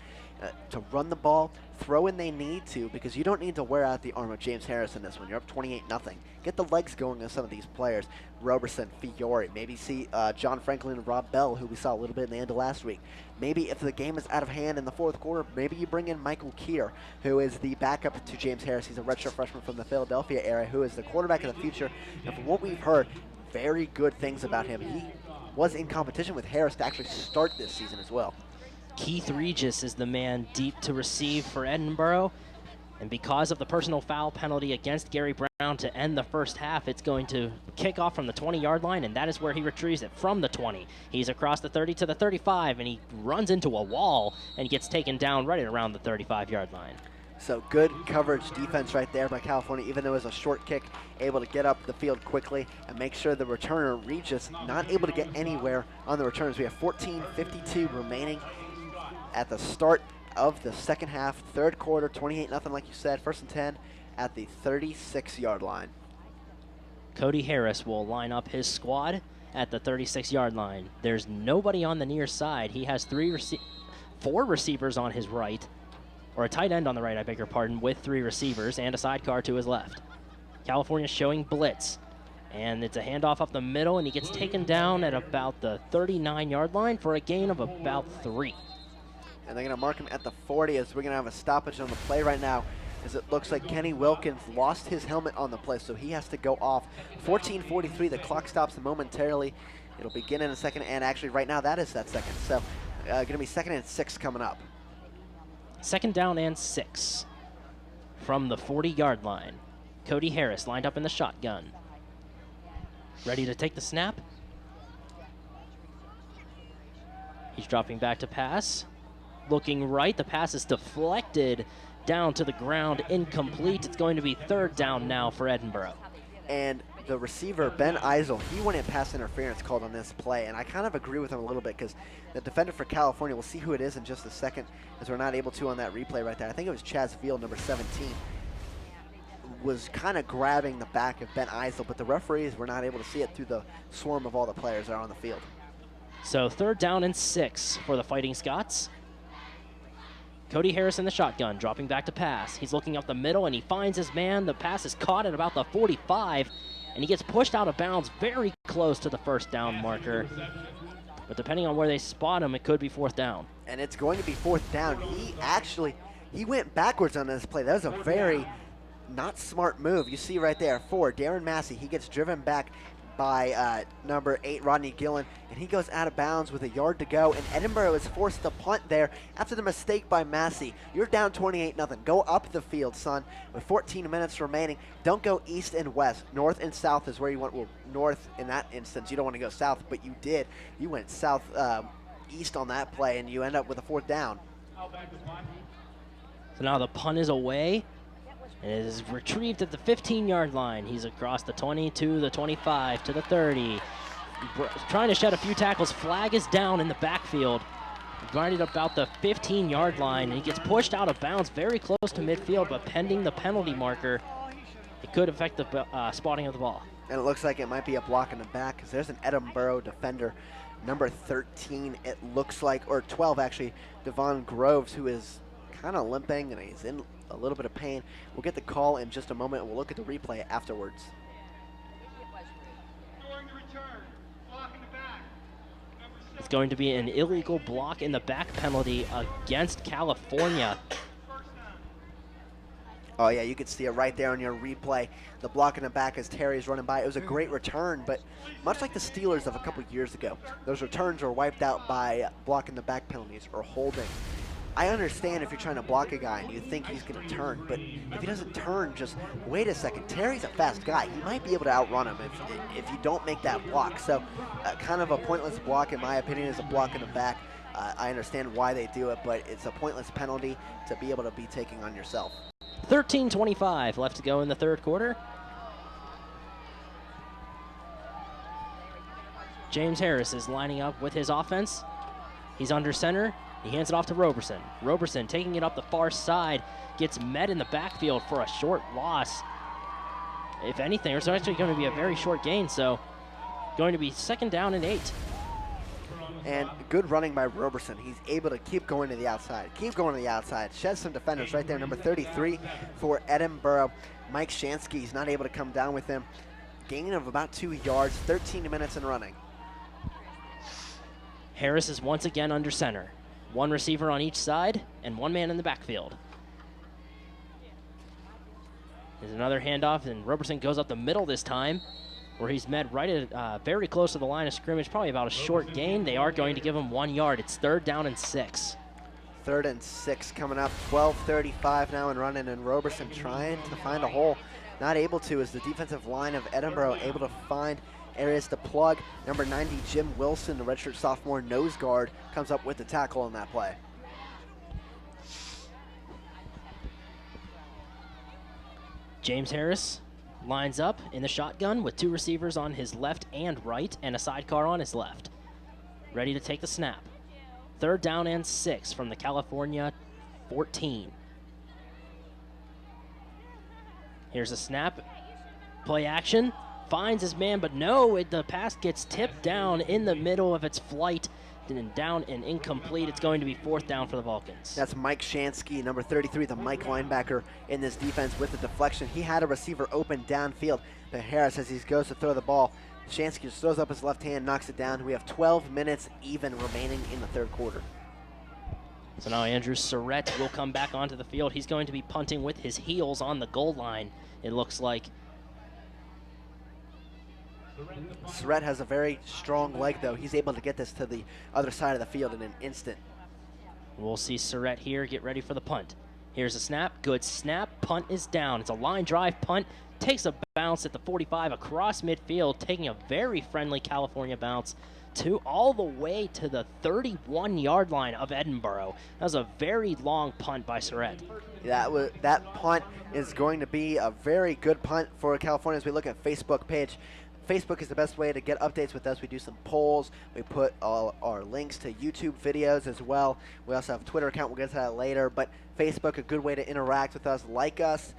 to run the ball, throw when they need to, because you don't need to wear out the arm of James Harris in this one. You're up 28-0. Get the legs going on some of these players. Roberson, Fiore, maybe see John Franklin and Rob Bell, who we saw a little bit in the end of last week. Maybe if the game is out of hand in the fourth quarter, maybe you bring in Michael Keir, who is the backup to James Harris. He's a redshirt freshman from the Philadelphia area, who is the quarterback of the future. And from what we've heard, very good things about him. He was in competition with Harris to actually start this season as well. Keith Regis is the man deep to receive for Edinboro. And because of the personal foul penalty against Gary Brown to end the first half, it's going to kick off from the 20-yard line, and that is where he retrieves it from the 20. He's across the 30 to the 35, and he runs into a wall and gets taken down right around the 35-yard line. So good coverage defense right there by California, even though it was a short kick, able to get up the field quickly and make sure the returner reaches, not able to get anywhere on the returns. We have 14:52 remaining at the start of the second half, third quarter, 28-0 like you said, 1st and 10 at the 36-yard line. Cody Harris will line up his squad at the 36-yard line. There's nobody on the near side. He has 4 receivers on his right, or a tight end on the right, I beg your pardon, with 3 receivers and a sidecar to his left. California showing blitz, and it's a handoff up the middle, and he gets taken down at about the 39-yard line for a gain of about 3. And they're going to mark him at the 40 as we're going to have a stoppage on the play right now, as it looks like Kenny Wilkins lost his helmet on the play, so he has to go off. 14:43, the clock stops momentarily. It'll begin in a second, and actually right now that is that second. So going to be 2nd and 6 coming up. 2nd down and 6 from the 40-yard line. Cody Harris lined up in the shotgun. Ready to take the snap. He's dropping back to pass. Looking right, the pass is deflected down to the ground, incomplete. It's going to be 3rd down now for Edinboro. And the receiver, Ben Eisel, he wanted pass interference called on this play, and I kind of agree with him a little bit because the defender for California, we'll see who it is in just a second, as we're not able to on that replay right there. I think it was Chaz Field, number 17, was kind of grabbing the back of Ben Eisel, but the referees were not able to see it through the swarm of all the players that are on the field. So 3rd down and 6 for the Fighting Scots. Cody Harris in the shotgun, dropping back to pass. He's looking up the middle, and he finds his man. The pass is caught at about the 45, and he gets pushed out of bounds very close to the 1st down marker. But depending on where they spot him, it could be 4th down. And it's going to be 4th down. He went backwards on this play. That was a very not smart move. You see right there, 4, Darren Massey. He gets driven back by number 8, Rodney Gillen, and he goes out of bounds with a yard to go, and Edinboro is forced to punt there after the mistake by Massey. You're down 28-0. Go up the field, son, with 14 minutes remaining. Don't go east and west. North and south is where you want. Well, north in that instance. You don't want to go south, but you did. You went south east on that play, and you end up with a 4th down. So now the punt is away. And it is retrieved at the 15-yard line. He's across the 20 to the 25 to the 30. Trying to shed a few tackles. Flag is down in the backfield. Right at about the 15-yard line. And he gets pushed out of bounds very close to midfield, but pending the penalty marker, it could affect the spotting of the ball. And it looks like it might be a block in the back because there's an Edinboro defender, number 13, it looks like, or 12 actually, Devon Groves, who is kind of limping and he's in a little bit of pain. We'll get the call in just a moment. We'll look at the replay afterwards. It's going to be an illegal block in the back penalty against California. Oh yeah, you can see it right there on your replay. The block in the back as Terry's running by. It was a great return, but much like the Steelers of a couple years ago, those returns are wiped out by block in the back penalties or holding. I understand if you're trying to block a guy and you think he's going to turn, but if he doesn't turn, just wait a second. Terry's a fast guy. He might be able to outrun him if you don't make that block. So kind of a pointless block, in my opinion, is a block in the back. I understand why they do it, but it's a pointless penalty to be able to be taking on yourself. 13:25 left to go in the 3rd quarter. James Harris is lining up with his offense. He's under center. He hands it off to Roberson. Roberson taking it up the far side, gets met in the backfield for a short loss. If anything, it's actually going to be a very short gain, so going to be 2nd down and 8. And good running by Roberson. He's able to keep going to the outside. Shed some defenders right there. Number 33 for Edinboro. Mike Shansky is not able to come down with him. Gain of about 2 yards, 13 minutes in running. Harris is once again under center. 1 receiver on each side and 1 man in the backfield. There's another handoff, and Roberson goes up the middle this time, where he's met right at very close to the line of scrimmage, probably about a short gain. They are going to give him 1 yard. It's 3rd down and 6. 3rd and 6 coming up. 12:35 now and running, and Roberson trying to find a hole. Not able to, as the defensive line of Edinboro able to find areas to plug. Number 90, Jim Wilson, the redshirt sophomore nose guard, comes up with the tackle on that play. James Harris lines up in the shotgun with 2 receivers on his left and right and a sidecar on his left. Ready to take the snap. 3rd down and 6 from the California 14. Here's a snap. Play action. Finds his man, but no, the pass gets tipped down in the middle of its flight. And down and incomplete. It's going to be 4th down for the Vulcans. That's Mike Shansky, number 33, the Mike linebacker in this defense with the deflection. He had a receiver open downfield, but Harris, as he goes to throw the ball, Shansky just throws up his left hand, knocks it down. We have 12 minutes even remaining in the 3rd quarter. So now Andrew Surratt will come back onto the field. He's going to be punting with his heels on the goal line, it looks like. Surratt has a very strong leg, though. He's able to get this to the other side of the field in an instant. We'll see Surratt here get ready for the punt. Here's a snap. Good snap. Punt is down. It's a line drive punt. Takes a bounce at the 45 across midfield, taking a very friendly California bounce all the way to the 31-yard line of Edinboro. That was a very long punt by Surratt. That punt is going to be a very good punt for California as we look at Facebook page. Facebook is the best way to get updates with us. We do some polls. We put all our links to YouTube videos as well. We also have a Twitter account. We'll get to that later. But Facebook, a good way to interact with us, like us,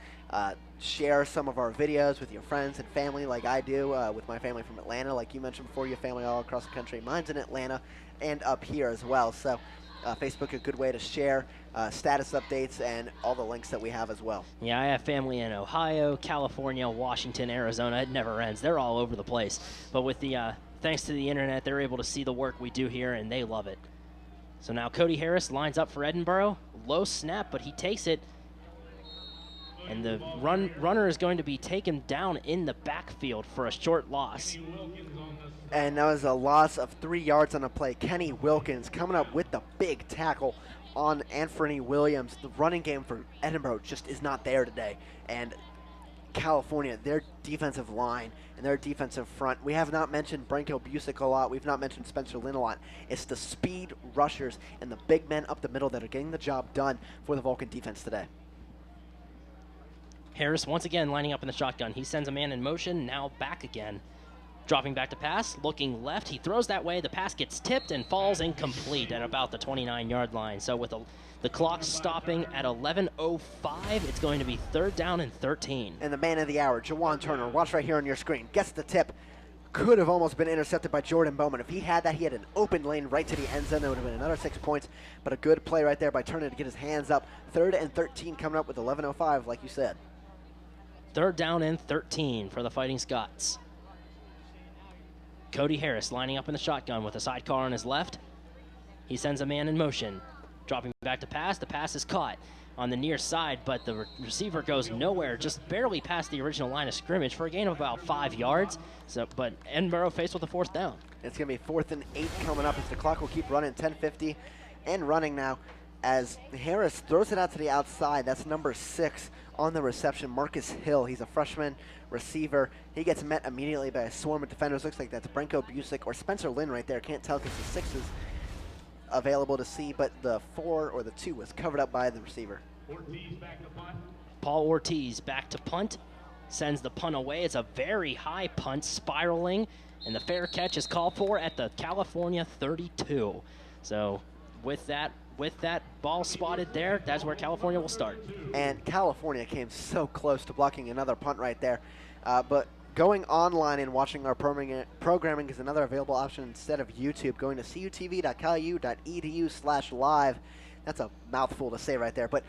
share some of our videos with your friends and family like I do with my family from Atlanta. Like you mentioned before, you have family all across the country. Mine's in Atlanta and up here as well. So Facebook, a good way to share status updates and all the links that we have as well. Yeah, I have family in Ohio, California, Washington, Arizona. It never ends. They're all over the place. But with the thanks to the internet, they're able to see the work we do here, and they love it. So now Cody Harris lines up for Edinboro. Low snap, but he takes it. And the runner is going to be taken down in the backfield for a short loss. And that was a loss of 3 yards on the play. Kenny Wilkins coming up with the big tackle on Anthony Williams. The running game for Edinboro just is not there today. And California, their defensive line and their defensive front, we have not mentioned Branko Busick a lot. We've not mentioned Spencer Lynn a lot. It's the speed rushers and the big men up the middle that are getting the job done for the Vulcan defense today. Harris once again lining up in the shotgun. He sends a man in motion, now back again. Dropping back to pass, looking left. He throws that way. The pass gets tipped and falls incomplete at about the 29-yard line. So with the clock stopping at 11:05, it's going to be 3rd down and 13. And the man of the hour, Jawan Turner, watch right here on your screen, gets the tip. Could have almost been intercepted by Jordan Bowman. If he had that, he had an open lane right to the end zone. That would have been another 6 points. But a good play right there by Turner to get his hands up. 3rd and 13 coming up with 11:05, like you said. 3rd down and 13 for the Fighting Scots. Cody Harris lining up in the shotgun with a sidecar on his left. He sends a man in motion. Dropping back to pass. The pass is caught on the near side, but the receiver goes nowhere, just barely past the original line of scrimmage for a gain of about 5 yards. But Edinboro faced with a 4th down. It's going to be 4th and 8 coming up as the clock will keep running. 10:50 and running now as Harris throws it out to the outside. That's number 6 on the reception, Marcus Hill. He's a freshman receiver. He gets met immediately by a swarm of defenders. Looks like that's Branko Busick or Spencer Lynn right there. Can't tell because the 6 is available to see, but the 4 or the 2 was covered up by the receiver. Paul Ortiz back to punt. Sends the punt away. It's a very high punt, spiraling, and the fair catch is called for at the California 32. So with that ball spotted there, that's where California will start. And California came so close to blocking another punt right there. But going online and watching our programming is another available option instead of YouTube. Going to cutv.cal.edu/live. That's a mouthful to say right there. But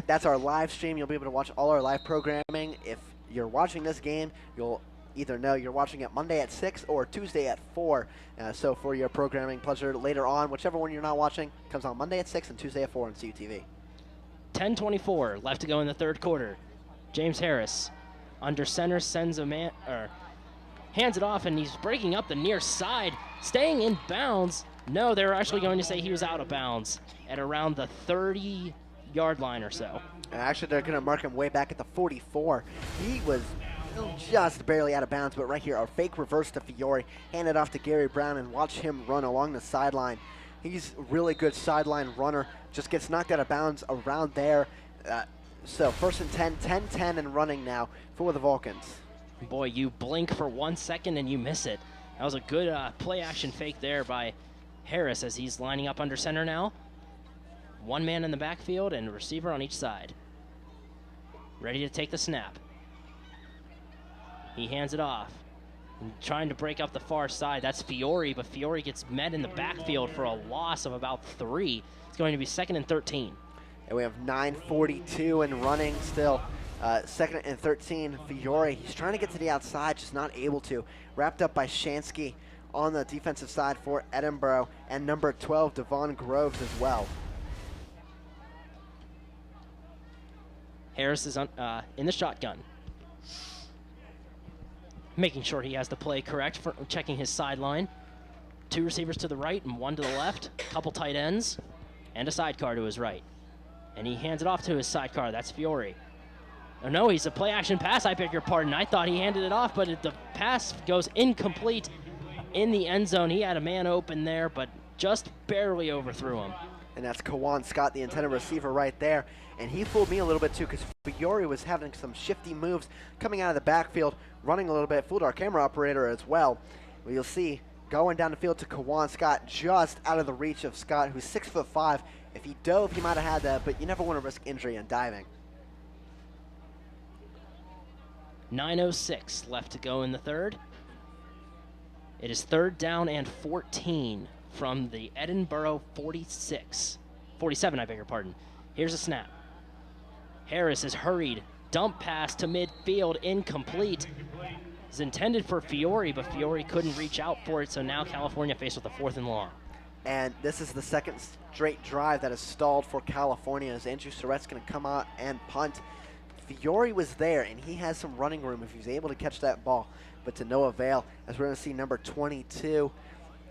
that's our live stream. You'll be able to watch all our live programming. If you're watching this game, you'll either know you're watching it Monday at 6 or Tuesday at 4. So for your programming pleasure later on, whichever one you're not watching, comes on Monday at 6 and Tuesday at 4 on CUTV. 10:24 left to go in the 3rd quarter. James Harris under center sends a man, or hands it off, and he's breaking up the near side, staying in bounds. No, they're actually going to say he was out of bounds at around the 30-yard line or so. Actually, they're going to mark him way back at the 44. He was just barely out of bounds, but right here, our fake reverse to Fiore, hand it off to Gary Brown, and watch him run along the sideline. He's a really good sideline runner, just gets knocked out of bounds around there. So 1st and 10, 10-10 and running now for the Vulcans. Boy, you blink for 1 second and you miss it. That was a good play-action fake there by Harris as he's lining up under center now. One man in the backfield and a receiver on each side. Ready to take the snap. He hands it off. And trying to break up the far side. That's Fiore, but Fiore gets met in the backfield for a loss of about 3. It's going to be 2nd and 13. And we have 9:42 and running still. 2nd and 13, Fiore. He's trying to get to the outside, just not able to. Wrapped up by Shansky on the defensive side for Edinboro, and number 12, Devon Groves as well. Harris is in the shotgun. Making sure he has the play correct, for checking his sideline. 2 receivers to the right and 1 to the left. Couple tight ends and a sidecar to his right. And he hands it off to his sidecar. That's Fiore. Oh, no, he's a play-action pass. I beg your pardon. I thought he handed it off, but the pass goes incomplete in the end zone. He had a man open there, but just barely overthrew him. And that's Kawan Scott, the intended receiver right there. And he fooled me a little bit too, because Fiore was having some shifty moves coming out of the backfield, running a little bit, fooled our camera operator as well. You'll see going down the field to Kawan Scott, just out of the reach of Scott, who's 6'5". If he dove, he might have had that, but you never want to risk injury on diving. 9:06 left to go in the third. It is 3rd down and 14 from the Edinboro 47, I beg your pardon. Here's a snap. Harris is hurried. Dump pass to midfield, incomplete. It's intended for Fiore, but Fiore couldn't reach out for it, so now California faced with a 4th and long. And this is the 2nd straight drive that is stalled for California, as Andrew Surratt's going to come out and punt. Fiore was there, and he has some running room if he's able to catch that ball, but to no avail, as we're going to see number 22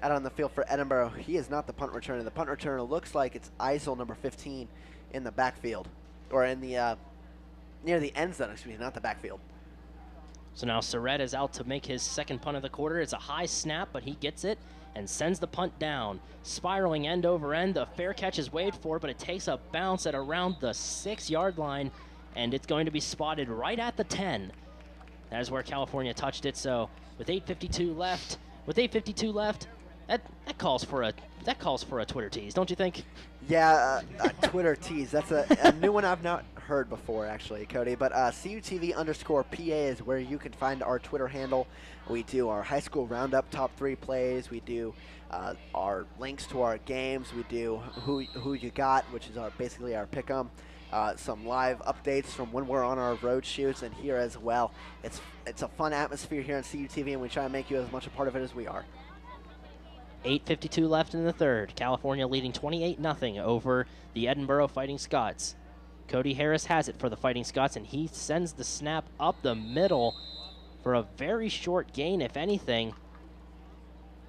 out on the field for Edinboro. He is not the punt returner. The punt returner looks like it's Eisel, number 15, in the backfield, or in the near the end zone, excuse me, not the backfield. So now Surratt is out to make his 2nd punt of the quarter. It's a high snap, but he gets it and sends the punt down. Spiraling end over end. The fair catch is waited for, but it takes a bounce at around the 6-yard line, and it's going to be spotted right at the 10. That is where California touched it. So with 8:52 left, that calls for a Twitter tease, don't you think? Yeah, a Twitter tease. That's a new one I've not heard before, actually, Cody. But CUTV_PA is where you can find our Twitter handle. We do our high school roundup top 3 plays. We do our links to our games. We do who you got, which is basically our pick 'em. Some live updates from when we're on our road shoots and here as well. It's a fun atmosphere here on CUTV, and we try to make you as much a part of it as we are. 8:52 left in the third. California leading 28-0 over the Edinboro Fighting Scots. Cody Harris has it for the Fighting Scots, and he sends the snap up the middle for a very short gain, if anything.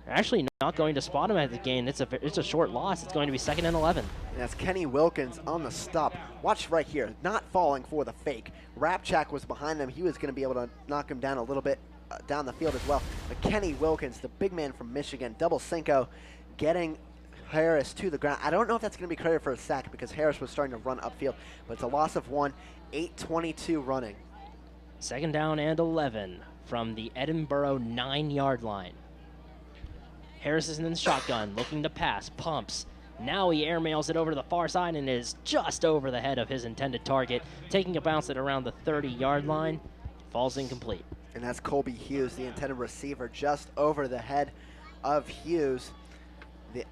Actually not going to spot him at the gain. It's a short loss. It's going to be 2nd and 11. And that's Kenny Wilkins on the stop. Watch right here, not falling for the fake. Rapchak was behind him. He was going to be able to knock him down a little bit down the field as well. But Kenny Wilkins, the big man from Michigan, double Cinco, getting Harris to the ground. I don't know if that's going to be credited for a sack because Harris was starting to run upfield, but it's a loss of 1, 8:22 running. 2nd down and 11 from the Edinboro 9-yard line. Harris is in the shotgun, looking to pass, pumps. Now he airmails it over to the far side and is just over the head of his intended target, taking a bounce at around the 30-yard line, falls incomplete. And that's Colby Hughes, the intended receiver, just over the head of Hughes.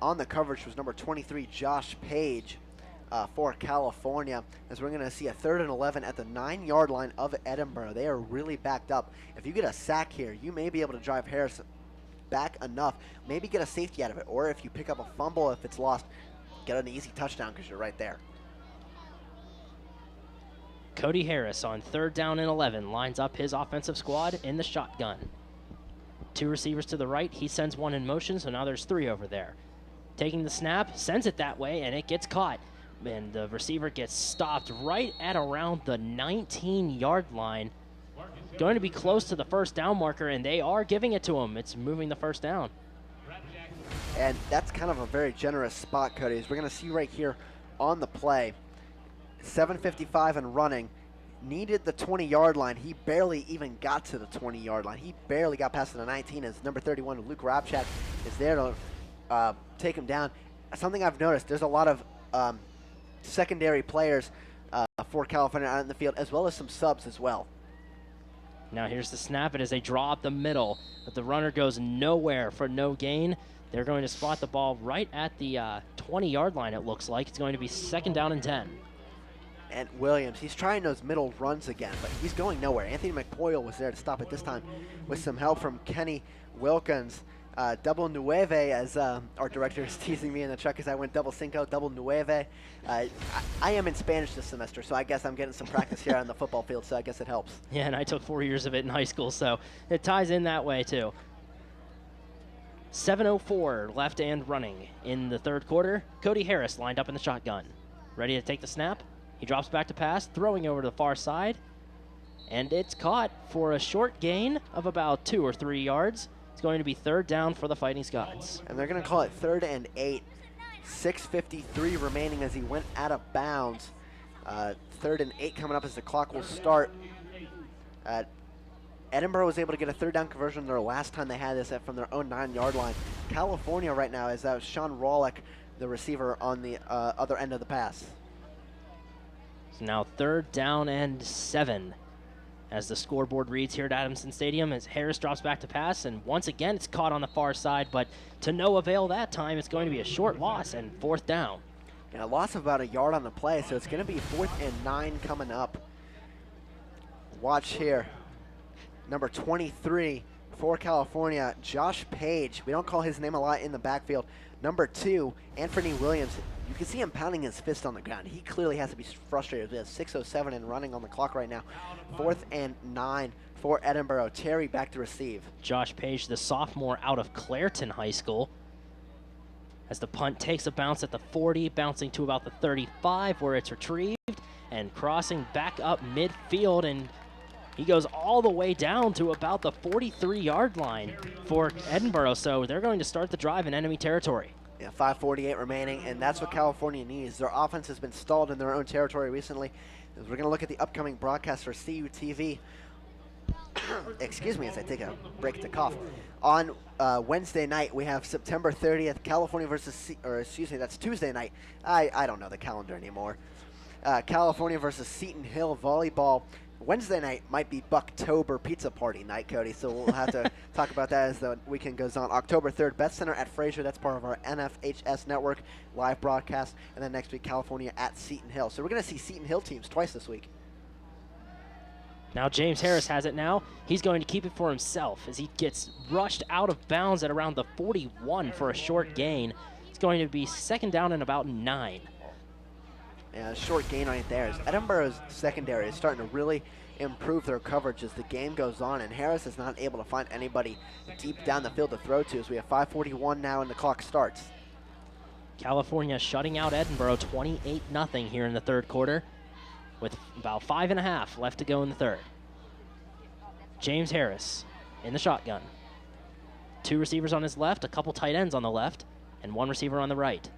On the coverage was number 23, Josh Page, for California, as we're going to see a 3rd and 11 at the 9-yard line of Edinboro. They are really backed up. If you get a sack here, you may be able to drive Harris back enough, maybe get a safety out of it, or if you pick up a fumble, if it's lost, get an easy touchdown because you're right there. Cody Harris on 3rd down and 11 lines up his offensive squad in the shotgun. 2 receivers to the right. He sends one in motion, so now there's 3 over there. Taking the snap, sends it that way, and it gets caught. And the receiver gets stopped right at around the 19-yard line. Going to be close to the 1st down marker, and they are giving it to him. It's moving the 1st down. And that's kind of a very generous spot, Cody, as we're going to see right here on the play. 7:55 and running. Needed the 20-yard line. He barely even got to the 20-yard line. He barely got past the 19 as number 31, Luke Rapchak, is there to take him down. Something I've noticed, there's a lot of secondary players for California out in the field, as well as some subs as well. Now here's the snap. It is a draw up the middle, but the runner goes nowhere for no gain. They're going to spot the ball right at the 20-yard line, it looks like. It's going to be 2nd down and 10. And Williams, he's trying those middle runs again, but he's going nowhere. Anthony McPoyle was there to stop it this time with some help from Kenny Wilkins. Double nueve, as our director is teasing me in the truck as I went double cinco, double nueve. I am in Spanish this semester, so I guess I'm getting some practice here on the football field, so I guess it helps. Yeah, and I took 4 years of it in high school, so it ties in that way too. 7:04 left and running in the third quarter. Cody Harris lined up in the shotgun, ready to take the snap. He drops back to pass, throwing over to the far side, and it's caught for a short gain of about 2 or 3 yards. It's going to be 3rd down for the Fighting Scots. And they're going to call it 3rd and 8. 6:53 remaining as he went out of bounds. 3rd and 8 coming up as the clock will start. Edinboro was able to get a 3rd down conversion their last time they had this from their own 9-yard line. California right now is Sean Rawlick, the receiver, on the other end of the pass. So now 3rd down and 7. As the scoreboard reads here at Adamson Stadium, as Harris drops back to pass, and once again it's caught on the far side, but to no avail that time. It's going to be a short loss and 4th down. And a loss of about a yard on the play, so it's going to be 4th and 9 coming up. Watch here. Number 23 for California, Josh Page. We don't call his name a lot in the backfield. Number 2, Anthony Williams. You can see him pounding his fist on the ground. He clearly has to be frustrated. There's 6:07 and running on the clock right now. 4th and 9 for Edinboro. Terry back to receive. Josh Page, the sophomore out of Clairton High School. As the punt takes a bounce at the 40, bouncing to about the 35 where it's retrieved, and crossing back up midfield, and he goes all the way down to about the 43-yard line for Edinboro, so they're going to start the drive in enemy territory. Yeah, 5:48 remaining, and that's what California needs. Their offense has been stalled in their own territory recently. As we're going to look at the upcoming broadcast for CUTV. Excuse me as I take a break to cough. On Wednesday night, we have September 30th, California versus, that's Tuesday night. I don't know the calendar anymore. California versus Seton Hill volleyball. Wednesday night might be Bucktober pizza party night, Cody, so we'll have to talk about that as the weekend goes on. October 3rd, Beth Center at Fraser. That's part of our NFHS network live broadcast. And then next week, California at Seton Hill. So we're going to see Seton Hill teams twice this week. Now James Harris has it now. He's going to keep it for himself as he gets rushed out of bounds at around the 41 for a short gain. It's going to be 2nd down and about 9. Yeah, short gain right there. As Edinboro's secondary is starting to really improve their coverage as the game goes on, and Harris is not able to find anybody deep down the field to throw to as we have 5:41 now and the clock starts. California shutting out Edinboro 28-0 here in the third quarter with about 5.5 left to go in the third. James Harris in the shotgun. 2 receivers on his left, a couple tight ends on the left, and 1 receiver on the right.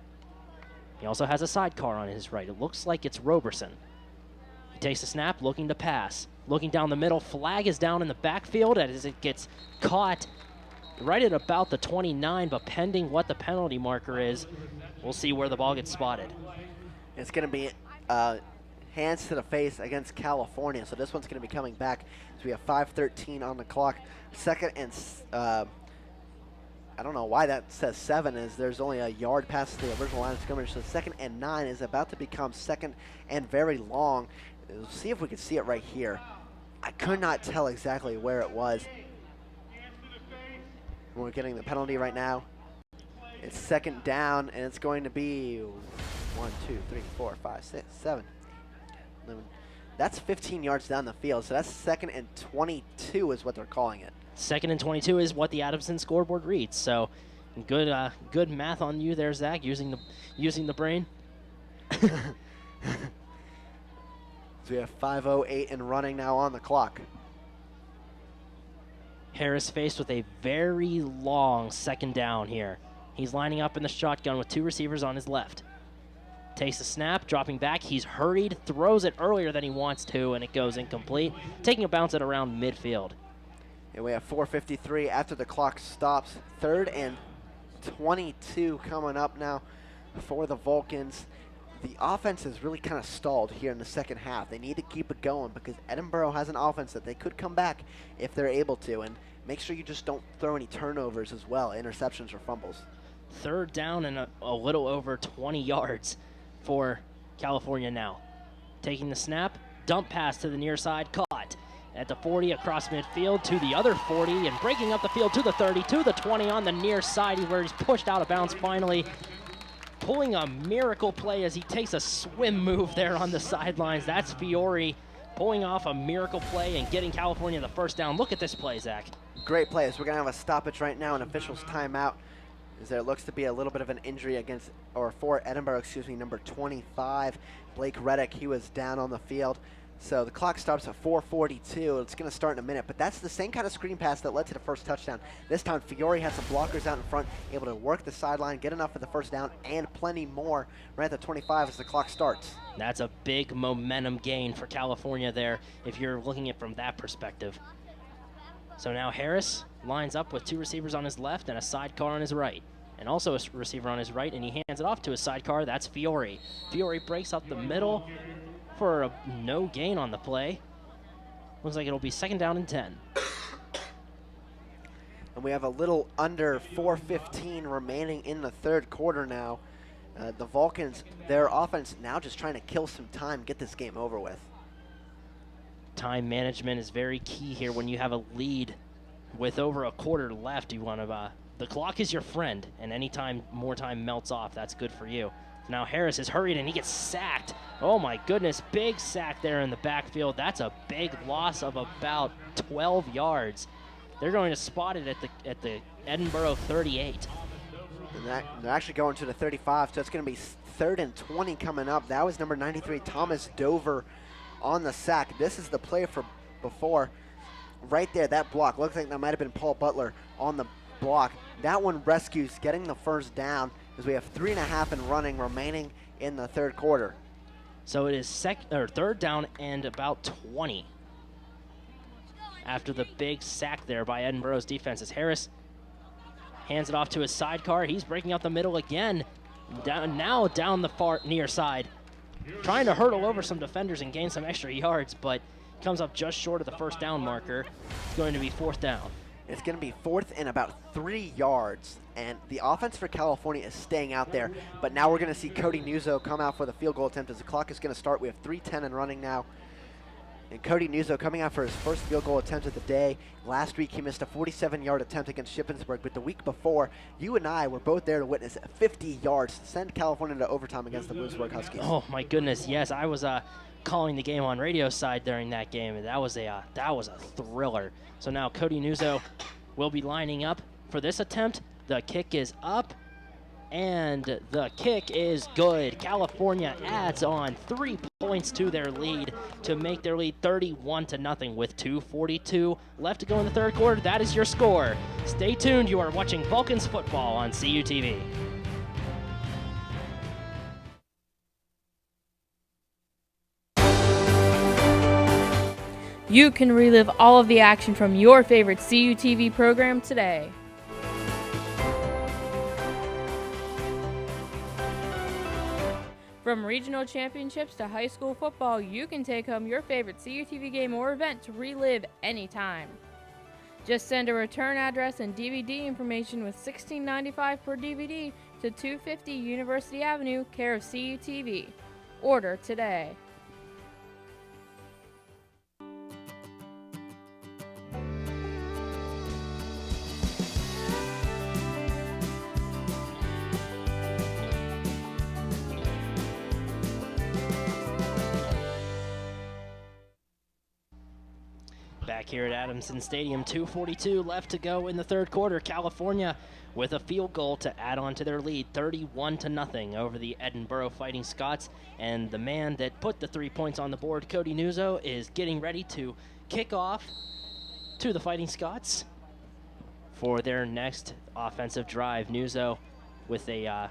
He also has a sidecar on his right. It looks like it's Roberson. He takes a snap, looking to pass. Looking down the middle, flag is down in the backfield as it gets caught right at about the 29, but pending what the penalty marker is, we'll see where the ball gets spotted. It's going to be hands to the face against California, so this one's going to be coming back. So we have 5:13 on the clock. 2nd and I don't know why that says 7, as there's only a yard past the original line of scrimmage. So 2nd and 9 is about to become 2nd and very long. We'll see if we can see it right here. I could not tell exactly where it was. We're getting the penalty right now. It's 2nd down, and it's going to be 1, 2, 3, 4, 5, 6, 7, 8, 11. That's 15 yards down the field, so that's 2nd and 22 is what they're calling it. 2nd and 22 is what the Adamson scoreboard reads. So, good math on you there, Zach, using the brain. So we have 5:08 and running now on the clock. Harris faced with a very long 2nd down here. He's lining up in the shotgun with 2 receivers on his left. Takes the snap, dropping back. He's hurried, throws it earlier than he wants to, and it goes incomplete, taking a bounce at around midfield. And we have 4:53 after the clock stops. 3rd and 22 coming up now for the Vulcans. The offense is really kind of stalled here in the second half. They need to keep it going because Edinboro has an offense that they could come back if they're able to. And make sure you just don't throw any turnovers as well, interceptions or fumbles. 3rd down and a little over 20 yards for California now. Taking the snap, dump pass to the near side, caught at the 40 across midfield to the other 40 and breaking up the field to the 30, to the 20 on the near side where he's pushed out of bounds finally. Pulling a miracle play as he takes a swim move there on the sidelines. That's Fiore pulling off a miracle play and getting California the first down. Look at this play, Zach. Great plays. We're going to have a stoppage right now, an official's timeout, as there looks to be a little bit of an injury for Edinboro, number 25, Blake Reddick. He was down on the field. So the clock stops at 4:42. It's going to start in a minute, but that's the same kind of screen pass that led to the first touchdown. This time, Fiore had some blockers out in front, able to work the sideline, get enough for the first down, and plenty more right at the 25 as the clock starts. That's a big momentum gain for California there if you're looking at it from that perspective. So now Harris lines up with 2 receivers on his left and a sidecar on his right. And also a receiver on his right, and he hands it off to his sidecar. That's Fiore. Fiore breaks up the middle for a no gain on the play. Looks like it'll be 2nd down and 10. And we have a little under 4:15 remaining in the 3rd quarter now. The Vulcans, their offense now just trying to kill some time, get this game over with. Time management is very key here when you have a lead with over a quarter left. You want to, the clock is your friend, and anytime more time melts off, that's good for you. Now Harris is hurried and he gets sacked. Oh my goodness, big sack there in the backfield. That's a big loss of about 12 yards. They're going to spot it at the Edinboro 38. And they're actually going to the 35, so it's going to be 3rd and 20 coming up. That was number 93, Thomas Dover, on the sack. This is the play for before. Right there, that block. Looks like that might have been Paul Butler on the block. That one rescues getting the first down as we have 3.5 and running remaining in the 3rd quarter. So it is 3rd down and about 20 after the big sack there by Edinboro's defense as Harris hands it off to his sidecar. He's breaking out the middle again, down the far near side, trying to hurdle over some defenders and gain some extra yards, but comes up just short of the first down marker. It's going to be 4th down. It's going to be 4th and about 3 yards, and the offense for California is staying out there. But now we're going to see Cody Nuzzo come out for the field goal attempt as the clock is going to start. We have 3:10 and running now. And Cody Nuzzo coming out for his first field goal attempt of the day. Last week he missed a 47-yard attempt against Shippensburg, but the week before, you and I were both there to witness 50 yards to send California to overtime against the Bloomsburg Huskies. Oh my goodness, yes, I was calling the game on radio side during that game, and that was a thriller. So now Cody Nuzzo will be lining up for this attempt. The kick is up, and the kick is good. California adds on 3 points to their lead to make their lead 31-0 with 2:42 left to go in the 3rd quarter. That is your score. Stay tuned. You are watching Vulcans football on CUTV. You can relive all of the action from your favorite CUTV program today. From regional championships to high school football, you can take home your favorite CUTV game or event to relive anytime. Just send a return address and DVD information with $16.95 per DVD to 250 University Avenue, care of CUTV. Order today. Back here at Adamson Stadium, 2:42 left to go in the 3rd quarter. California with a field goal to add on to their lead, 31-0 over the Edinboro Fighting Scots. And the man that put the 3 points on the board, Cody Nuzzo, is getting ready to kick off to the Fighting Scots for their next offensive drive. Nuzzo with a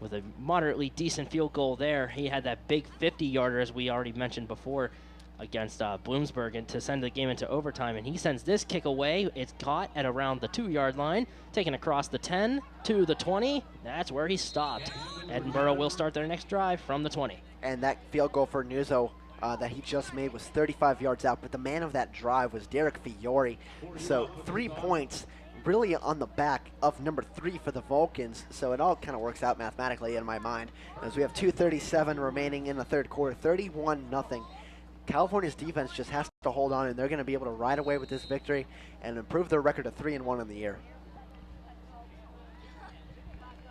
with a moderately decent field goal there. He had that big 50-yarder, as we already mentioned before, against Bloomsburg, and to send the game into overtime. And he sends this kick away. It's caught at around the 2-yard line, taken across the 10 to the 20. That's where he stopped. Edinboro will start their next drive from the 20. And that field goal for Nuzzo that he just made was 35 yards out, but the man of that drive was Derek Fiore. So 3 points really on the back of number 3 for the Vulcans. So it all kind of works out mathematically in my mind, as we have 2:37 remaining in the third quarter, 31-0. California's defense just has to hold on, and they're going to be able to ride away with this victory and improve their record to 3-1 in the year.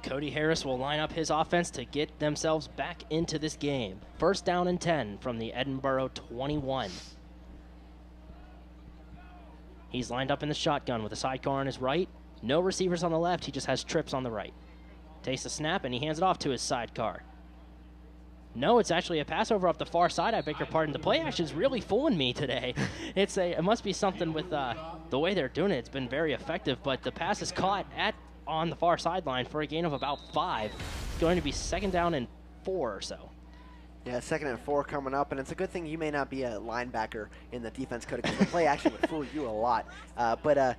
Cody Harris will line up his offense to get themselves back into this game. First down and 10 from the Edinboro 21. He's lined up in the shotgun with a sidecar on his right. No receivers on the left. He just has trips on the right. Takes the snap, and he hands it off to his sidecar. No, it's actually a pass over off the far side. I beg your pardon. The play action's really fooling me today. It must be something with the way they're doing it. It's been very effective, but the pass is caught on the far sideline for a gain of about 5. It's going to be 2nd down and 4 or so. Yeah, 2nd and 4 coming up, and it's a good thing you may not be a linebacker in the defense, Cody, because the play action would fool you a lot. But a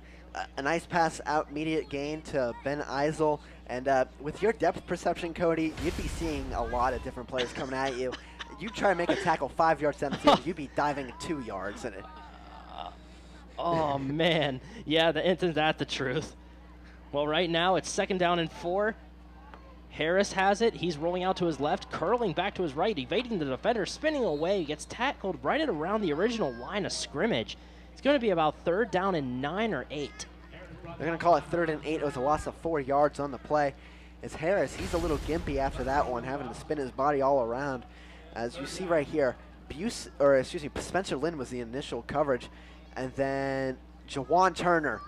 nice pass out, immediate gain to Ben Eisel. And with your depth perception, Cody, you'd be seeing a lot of different players coming at you. You try to make a tackle 5 yards down the field, you'd be diving 2 yards in it. Oh, man. Yeah, isn't that the truth? Well, right now it's 2nd down and 4. Harris has it. He's rolling out to his left, curling back to his right, evading the defender, spinning away. Gets tackled right at around the original line of scrimmage. It's going to be about 3rd down and 9 or 8. They're going to call it 3rd and 8. It was a loss of 4 yards on the play. It's Harris. He's a little gimpy after that one, having to spin his body all around. As you see right here, Spencer Lynn was the initial coverage. And then Jawan Turner,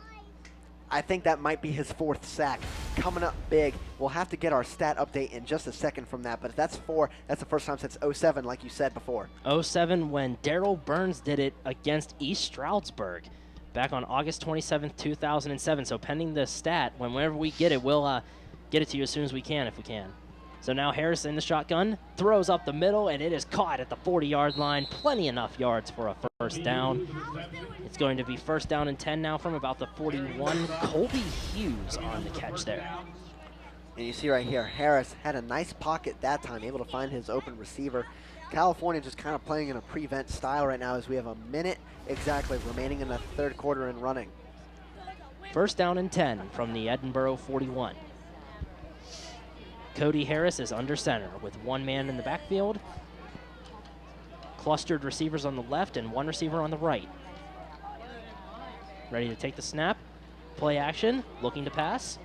I think that might be his 4th sack. Coming up big. We'll have to get our stat update in just a second from that, but if that's 4, that's the first time since 07, like you said before. 07, when Daryl Burns did it against East Stroudsburg back on August 27th, 2007. So pending the stat, whenever we get it, we'll get it to you as soon as we can, if we can. So now Harris in the shotgun, throws up the middle, and it is caught at the 40-yard line. Plenty enough yards for a first down. It's going to be 1st down and 10 now from about the 41. Colby Hughes on the catch there. And you see right here, Harris had a nice pocket that time, able to find his open receiver. California just kind of playing in a prevent style right now, as we have a minute exactly remaining in the third quarter and running. 1st down and 10 from the Edinboro 41. Cody Harris is under center with 1 man in the backfield. Clustered receivers on the left and 1 receiver on the right. Ready to take the snap. Play action, looking to pass.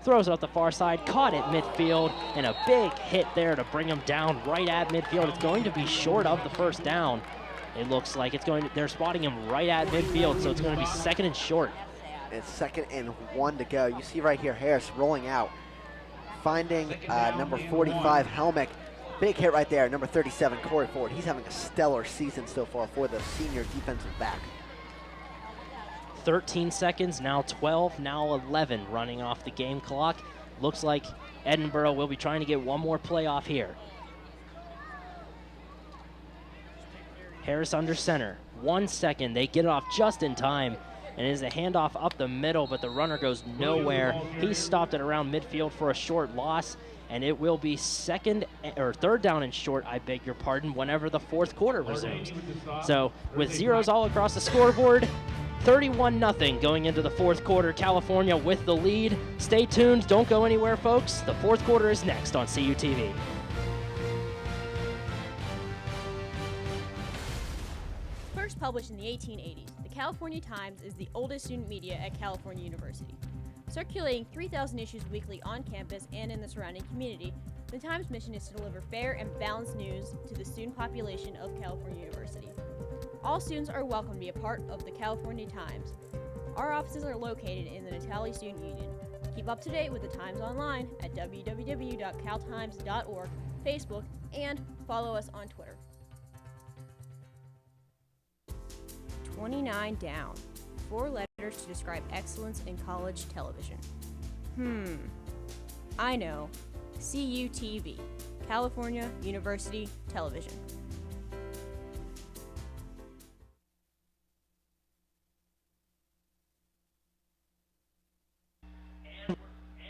Throws it up the far side, caught at midfield, and a big hit there to bring him down right at midfield. It's going to be short of the 1st down. It looks like they're spotting him right at midfield, so it's going to be 2nd and short. It's 2nd and 1 to go. You see right here, Harris rolling out, finding number 45, Helmick. Big hit right there, number 37, Corey Ford. He's having a stellar season so far for the senior defensive back. 13 seconds, now 12, now 11 running off the game clock. Looks like Edinboro will be trying to get one more play off here. Harris under center, 1 second. They get it off just in time, and it is a handoff up the middle, but the runner goes nowhere. He's stopped at around midfield for a short loss, and it will be 3rd down and short, I beg your pardon, whenever the 4th quarter resumes. So with zeros all across the scoreboard, 31-0 going into the 4th quarter. California with the lead. Stay tuned. Don't go anywhere, folks. The 4th quarter is next on CUTV. First published in the 1880s, the California Times is the oldest student media at California University. Circulating 3,000 issues weekly on campus and in the surrounding community, the Times' mission is to deliver fair and balanced news to the student population of California University. All students are welcome to be a part of the California Times. Our offices are located in the Natali Student Union. Keep up to date with the Times online at www.caltimes.org, Facebook, and follow us on Twitter. 29 down. 4 letters to describe excellence in college television. I know. CUTV, California University Television.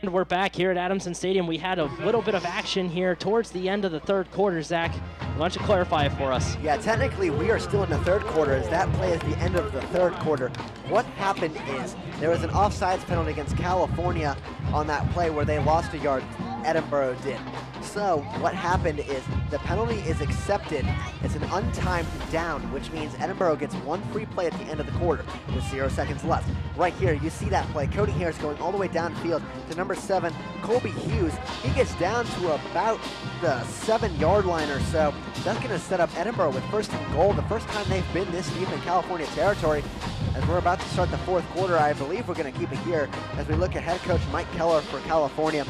And we're back here at Adamson Stadium. We had a little bit of action here towards the end of the third quarter. Zach, why don't you clarify it for us? Yeah, technically we are still in the third quarter as that play is the end of the third quarter. What happened is there was an offsides penalty against California on that play where they lost a yard. Edinboro did. So what happened is the penalty is accepted. It's an untimed down, which means Edinboro gets one free play at the end of the quarter with 0 seconds left. Right here, you see that play. Cody Harris going all the way downfield to number 7, Colby Hughes. He gets down to about the 7-yard line or so. That's going to set up Edinboro with first and goal, the first time they've been this deep in California territory. As we're about to start the fourth quarter, I believe we're going to keep it here as we look at head coach Mike Keller for California.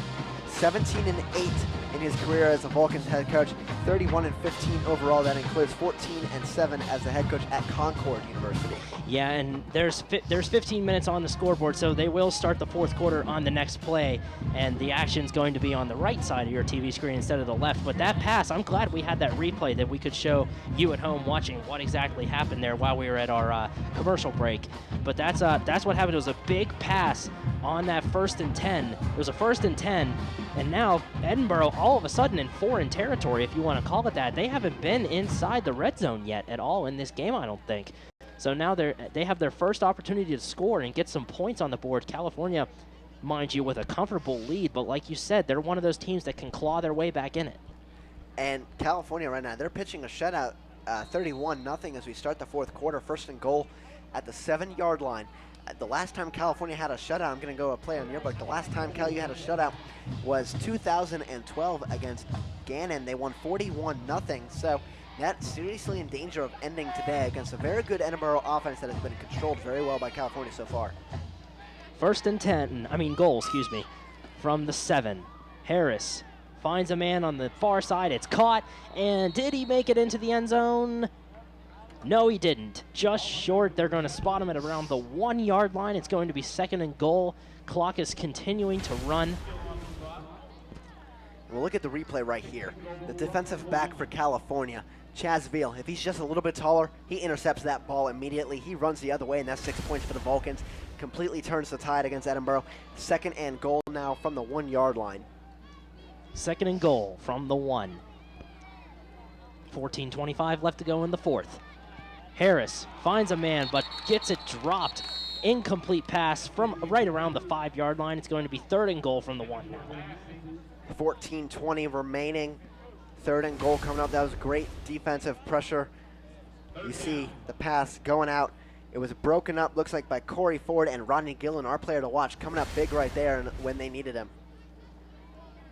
17-8 in his career as a Vulcans head coach, 31-15 overall. That includes 14-7 as the head coach at Concord University. Yeah, and there's 15 minutes on the scoreboard, so they will start the fourth quarter on the next play, and the action's going to be on the right side of your TV screen instead of the left. But that pass, I'm glad we had that replay that we could show you at home watching what exactly happened there while we were at our commercial break. But that's what happened. It was a big pass on that 1st and 10. It was a 1st and 10, and now Edinboro all of a sudden in foreign territory, if you want to call it that. They haven't been inside the red zone yet at all in this game, I don't think. So now they have their first opportunity to score and get some points on the board. California, mind you, with a comfortable lead, but like you said, they're one of those teams that can claw their way back in it. And California right now, they're pitching a shutout, 31-0 as we start the fourth quarter. First and goal at the 7-yard line. The last time California had a shutout, I'm going to go a play on your book. The last time Cal U had a shutout was 2012 against Gannon. They won 41-0. So that's seriously in danger of ending today against a very good Edinboro offense that has been controlled very well by California so far. First and goal, from the 7. Harris finds a man on the far side. It's caught. And did he make it into the end zone? No, he didn't. Just short. They're going to spot him at around the 1-yard line. It's going to be 2nd and goal. Clock is continuing to run. We'll look at the replay right here. The defensive back for California, Chaz Veal, if he's just a little bit taller, he intercepts that ball immediately. He runs the other way, and that's 6 points for the Vulcans. Completely turns the tide against Edinboro. 2nd and goal now from the 1-yard line. 2nd and goal from the 1. 14:25 left to go in the fourth. Harris finds a man, but gets it dropped. Incomplete pass from right around the 5-yard line. It's going to be 3rd and goal from the 1 now. 14:20 remaining. 3rd and goal coming up. That was great defensive pressure. You see the pass going out. It was broken up, looks like, by Corey Ford and Rodney Gillen, our player to watch, coming up big right there when they needed him.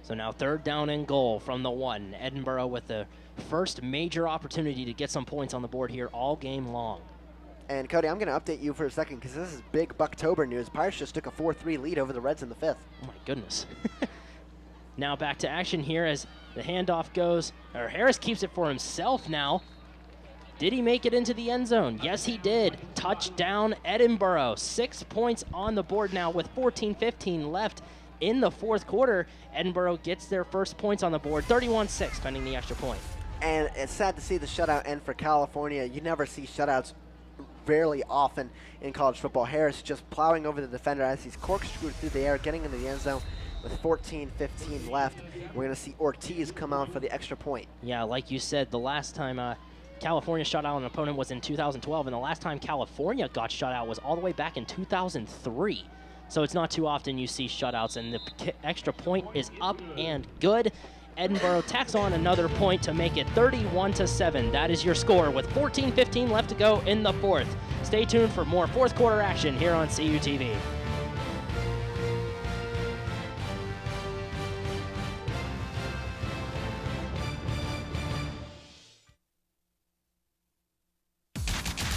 So now 3rd down and goal from the 1. Edinboro with the first major opportunity to get some points on the board here all game long. And Cody, I'm going to update you for a second because this is big Bucktober news. Pirates just took a 4-3 lead over the Reds in the 5th. Oh my goodness. Now back to action here as the handoff goes. Harris keeps it for himself now. Did he make it into the end zone? Yes, he did. Touchdown, Edinboro. 6 points on the board now with 14:15 left in the fourth quarter. Edinboro gets their first points on the board, 31-6, pending the extra point. And it's sad to see the shutout end for California. You never see shutouts fairly often in college football. Harris just plowing over the defender as he's corkscrewed through the air, getting into the end zone with 14:15 left. We're going to see Ortiz come out for the extra point. Yeah, like you said, the last time California shut out an opponent was in 2012, and the last time California got shut out was all the way back in 2003. So it's not too often you see shutouts, and the extra point is up and good. Edinboro tacks on another point to make it 31-7. That is your score with 14:15 left to go in the fourth. Stay tuned for more fourth quarter action here on CUTV.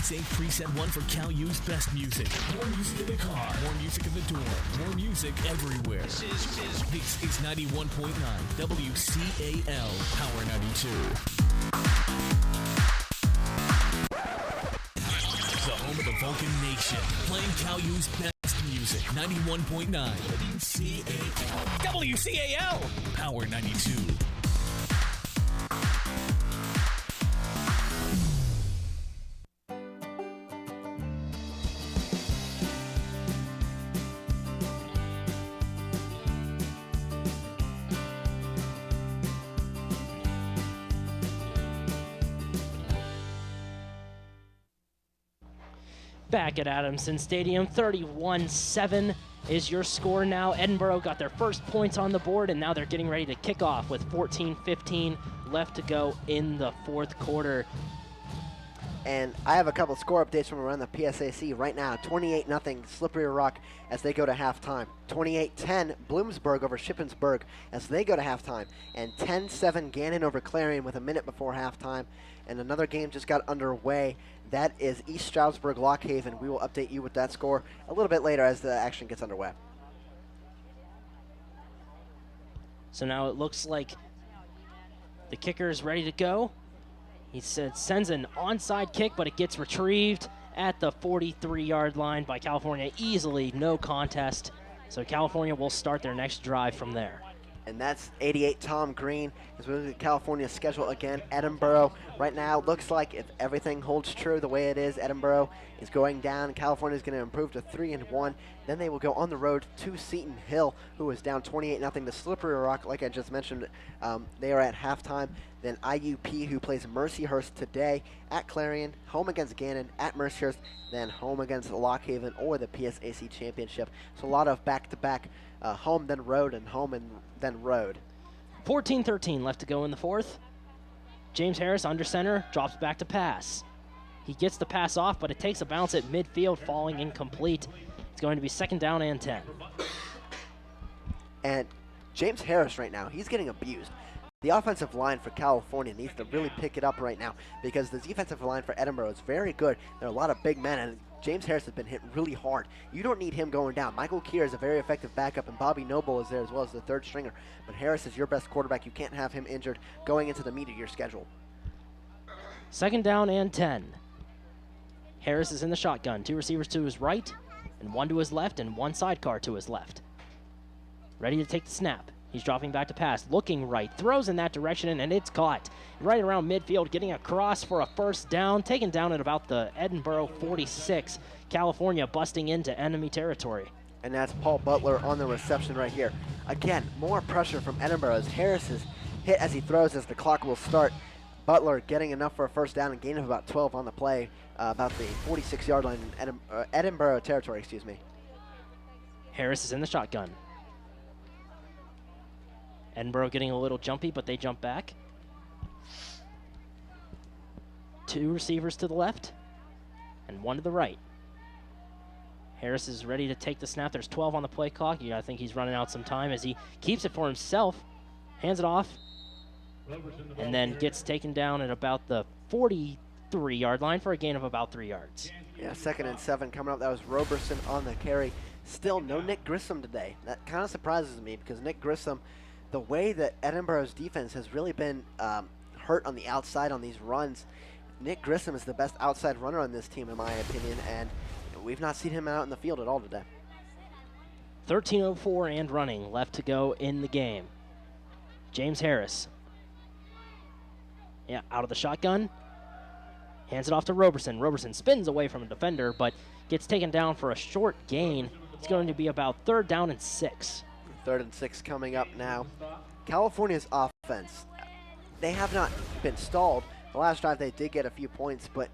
Save preset 1 for Cal U's best music. More music in the car, more music in the door, more music everywhere. This is 91.9 WCAL Power 92. The home of the Vulcan Nation, playing Cal U's best music. music. 91.9 WCAL. WCAL. Power 92. Back at Adamson Stadium, 31-7 is your score now. Edinboro got their first points on the board, and now they're getting ready to kick off with 14-15 left to go in the fourth quarter. And I have a couple score updates from around the PSAC right now. 28-0 Slippery Rock as they go to halftime. 28-10 Bloomsburg over Shippensburg as they go to halftime. And 10-7 Gannon over Clarion with a minute before halftime. And another game just got underway. That is East Stroudsburg Lockhaven. We will update you with that score a little bit later as the action gets underway. So now it looks like the kicker is ready to go. He sends an onside kick, but it gets retrieved at the 43-yard line by California. Easily, no contest. So California will start their next drive from there. And that's 88 Tom Green as we look at California's schedule again. Edinboro right now looks like if everything holds true the way it is, Edinboro is going down. California is going to improve to 3-1. Then they will go on the road to Seton Hill, who is down 28-0 to Slippery Rock. Like I just mentioned, they are at halftime. Then IUP, who plays Mercyhurst today at Clarion, home against Gannon, at Mercyhurst, then home against Lockhaven or the PSAC Championship. So a lot of back-to-back home, then road, and home, and then road. 14-13 left to go in the fourth. James Harris under center, drops back to pass. He gets the pass off, but it takes a bounce at midfield, falling incomplete. It's going to be 2nd down and 10. And James Harris right now, he's getting abused. The offensive line for California needs to really pick it up right now because the defensive line for Edinboro is very good. There are a lot of big men, and James Harris has been hit really hard. You don't need him going down. Michael Keir is a very effective backup, and Bobby Noble is there as well as the third stringer. But Harris is your best quarterback. You can't have him injured going into the meat of your schedule. 2nd down and 10. Harris is in the shotgun. 2 receivers to his right, and 1 to his left, and 1 sidecar to his left. Ready to take the snap. He's dropping back to pass, looking right, throws in that direction, and it's caught. Right around midfield, getting across for a 1st down, taken down at about the Edinboro 46. California busting into enemy territory. And that's Paul Butler on the reception right here. Again, more pressure from Edinboro as Harris is hit as he throws as the clock will start. Butler getting enough for a 1st down and gain of about 12 on the play, about the 46-yard line in Edinboro territory, excuse me. Harris is in the shotgun. Edinboro getting a little jumpy, but they jump back. 2 receivers to the left and 1 to the right. Harris is ready to take the snap. There's 12 on the play clock. I think he's running out some time as he keeps it for himself, hands it off, and then gets taken down at about the 43-yard line for a gain of about 3 yards. Yeah, 2nd and 7 coming up. That was Roberson on the carry. Still no Nick Grissom today. That kind of surprises me because Nick Grissom, the way that Edinboro's defense has really been hurt on the outside on these runs, Nick Grissom is the best outside runner on this team in my opinion, and we've not seen him out in the field at all today. 13:04 and running left to go in the game. James Harris, out of the shotgun, hands it off to Roberson. Roberson spins away from a defender, but gets taken down for a short gain. It's going to be about 3rd down and 6. 3rd and 6 coming up now. California's offense, they have not been stalled. The last drive they did get a few points, but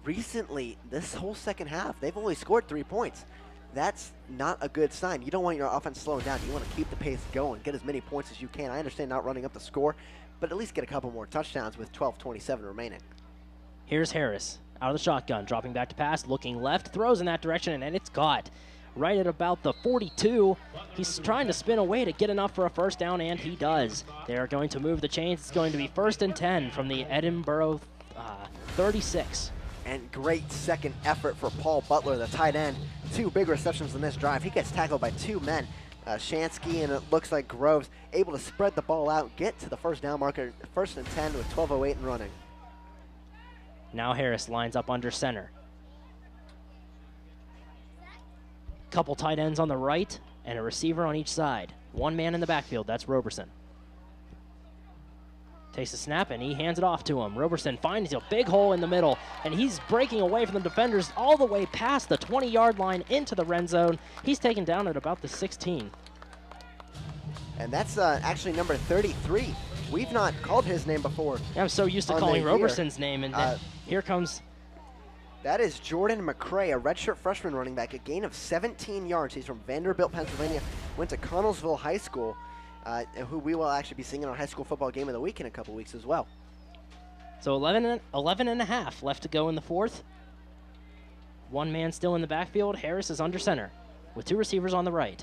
recently, this whole second half, they've only scored 3 points. That's not a good sign. You don't want your offense slowing down. You want to keep the pace going, get as many points as you can. I understand not running up the score, but at least get a couple more touchdowns with 12:27 remaining. Here's Harris out of the shotgun, dropping back to pass, looking left, throws in that direction, and it's caught. Right at about the 42. He's trying to spin away to get enough for a 1st down, and he does. They're going to move the chains. It's going to be 1st and 10 from the Edinboro 36. And great second effort for Paul Butler, the tight end. 2 big receptions in this drive. He gets tackled by 2 men. Shansky and it looks like Groves able to spread the ball out, get to the 1st down marker, 1st and 10 with 12:08 and running. Now Harris lines up under center. Couple tight ends on the right and a receiver on each side. One man in the backfield, that's Roberson. Takes a snap and he hands it off to him. Roberson finds a big hole in the middle and he's breaking away from the defenders all the way past the 20-yard line into the red zone. He's taken down at about the 16. And that's actually number 33. We've not called his name before. Yeah, I'm so used to calling Roberson's name, and here comes... That is Jordan McCray, a redshirt freshman running back, a gain of 17 yards. He's from Vanderbilt, Pennsylvania, went to Connellsville High School, who we will actually be seeing in our high school football game of the week in a couple weeks as well. So 11 and a half left to go in the fourth. One man still in the backfield. Harris is under center with two receivers on the right.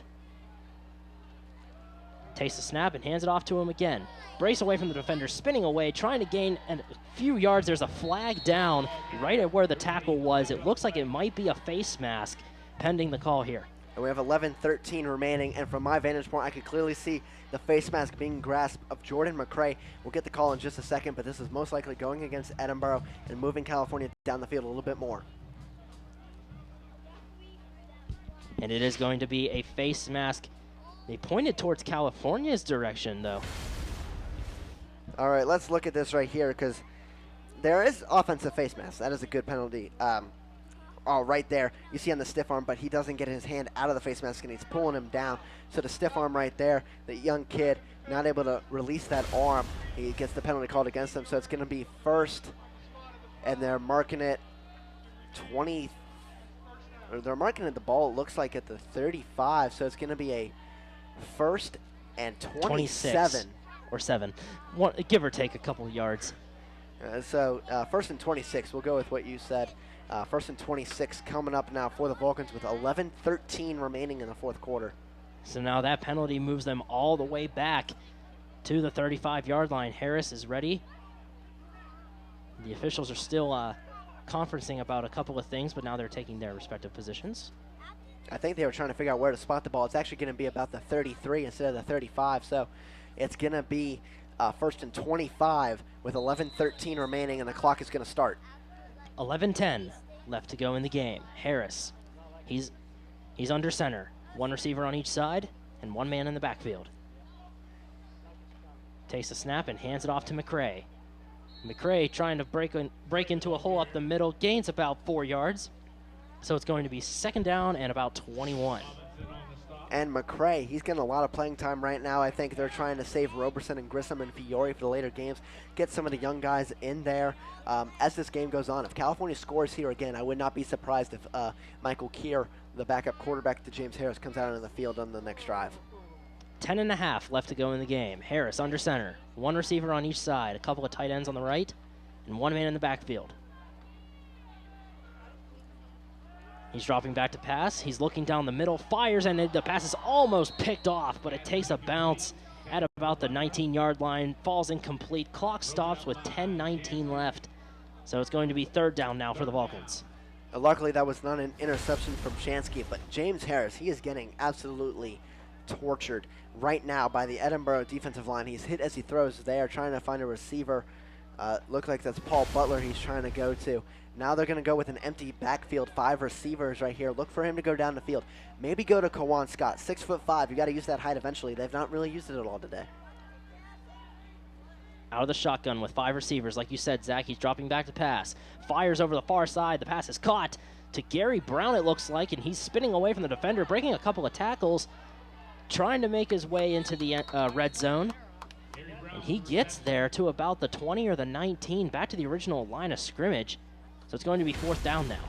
Takes the snap and hands it off to him again. Brace away from the defender, spinning away, trying to gain a few yards. There's a flag down right at where the tackle was. It looks like it might be a face mask pending the call here. And we have 11:13 remaining, and from my vantage point, I could clearly see the face mask being grasped of Jordan McCray. We'll get the call in just a second, but this is most likely going against Edinboro and moving California down the field a little bit more. And it is going to be a face mask. They pointed towards California's direction, though. All right, let's look at this right here because there is offensive face mask. That is a good penalty. Right there, you see on the stiff arm, but he doesn't get his hand out of the face mask and he's pulling him down. So the stiff arm right there, the young kid not able to release that arm, he gets the penalty called against him. So it's going to be first, and they're marking it 20. Or they're marking it the ball. It looks like at the 35. So it's going to be a first and 27. Or 7. Give or take a couple of yards. So first and 26. We'll go with what you said. First and 26 coming up now for the Vulcans with 11:13 remaining in the fourth quarter. So now that penalty moves them all the way back to the 35-yard line. Harris is ready. The officials are still conferencing about a couple of things, but now they're taking their respective positions. I think they were trying to figure out where to spot the ball. It's actually going to be about the 33 instead of the 35, so it's going to be first and 25 with 11:13 remaining, and the clock is going to start. 11:10 left to go in the game. Harris, he's under center. One receiver on each side and one man in the backfield. Takes a snap and hands it off to McCray. McCray trying to break into a hole up the middle, gains about 4 yards. So it's going to be second down and about 21. And McCray, he's getting a lot of playing time right now. I think they're trying to save Roberson and Grissom and Fiore for the later games, get some of the young guys in there as this game goes on. If California scores here again, I would not be surprised if Michael Keir, the backup quarterback to James Harris, comes out on the field on the next drive. 10 and a half left to go in the game. Harris under center. One receiver on each side, a couple of tight ends on the right, and one man in the backfield. He's dropping back to pass. He's looking down the middle, fires, and the pass is almost picked off, but it takes a bounce at about the 19-yard line, falls incomplete. Clock stops with 10:19 left. So it's going to be third down now for the Vulcans. Luckily, that was not an interception from Shansky, but James Harris, he is getting absolutely tortured right now by the Edinboro defensive line. He's hit as he throws. They are trying to find a receiver. Look like that's Paul Butler he's trying to go to. Now they're going to go with an empty backfield, 5 receivers right here. Look for him to go down the field. Maybe go to Kawan Scott, 6'5". You got to use that height eventually. They've not really used it at all today. Out of the shotgun with 5 receivers. Like you said, Zach, he's dropping back to pass. Fires over the far side. The pass is caught to Gary Brown, it looks like, and he's spinning away from the defender, breaking a couple of tackles, trying to make his way into the red zone. And he gets there to about the 20 or the 19, back to the original line of scrimmage. So it's going to be fourth down now.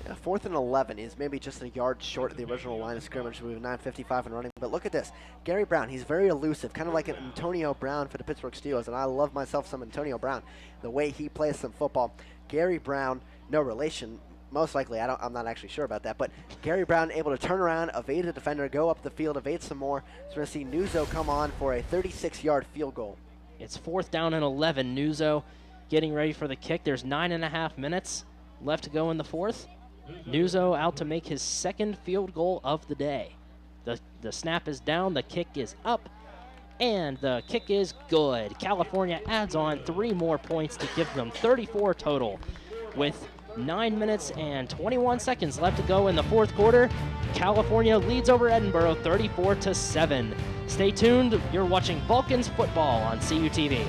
Yeah, 4th and 11 is maybe just a yard short of the original line of scrimmage. We have 9:55 and running. But look at this. Gary Brown, he's very elusive, kind of like an Antonio Brown for the Pittsburgh Steelers. And I love myself some Antonio Brown, the way he plays some football. Gary Brown, no relation, most likely. I'm not actually sure about that. But Gary Brown able to turn around, evade the defender, go up the field, evade some more. So we're going to see Nuzzo come on for a 36-yard field goal. It's fourth down and 11. Nuzzo getting ready for the kick. There's 9.5 minutes left to go in the fourth. Nuzzo out to make his second field goal of the day. The snap is down, the kick is up, and the kick is good. California adds on 3 more points to give them 34 total with 9 minutes and 21 seconds left to go in the fourth quarter. California leads over Edinboro 34-7. Stay tuned. You're watching Vulcans football on CUTV.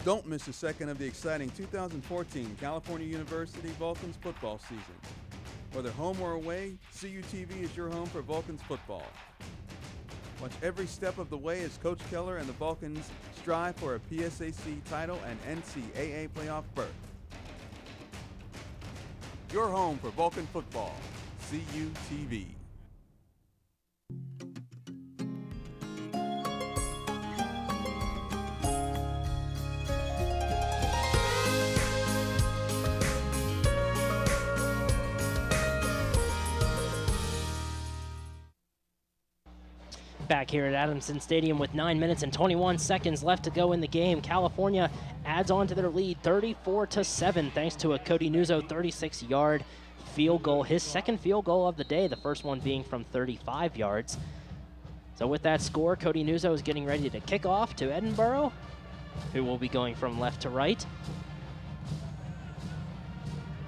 Don't miss a second of the exciting 2014 California University Vulcans football season. Whether home or away, CUTV is your home for Vulcans football. Watch every step of the way as Coach Keller and the Vulcans strive for a PSAC title and NCAA playoff berth. Your home for Vulcan football, CUTV. Back here at Adamson Stadium with 9 minutes and 21 seconds left to go in the game. California adds on to their lead 34-7 thanks to a Cody Nuzzo 36-yard field goal, his second field goal of the day, the first one being from 35 yards. So with that score, Cody Nuzzo is getting ready to kick off to Edinboro, who will be going from left to right.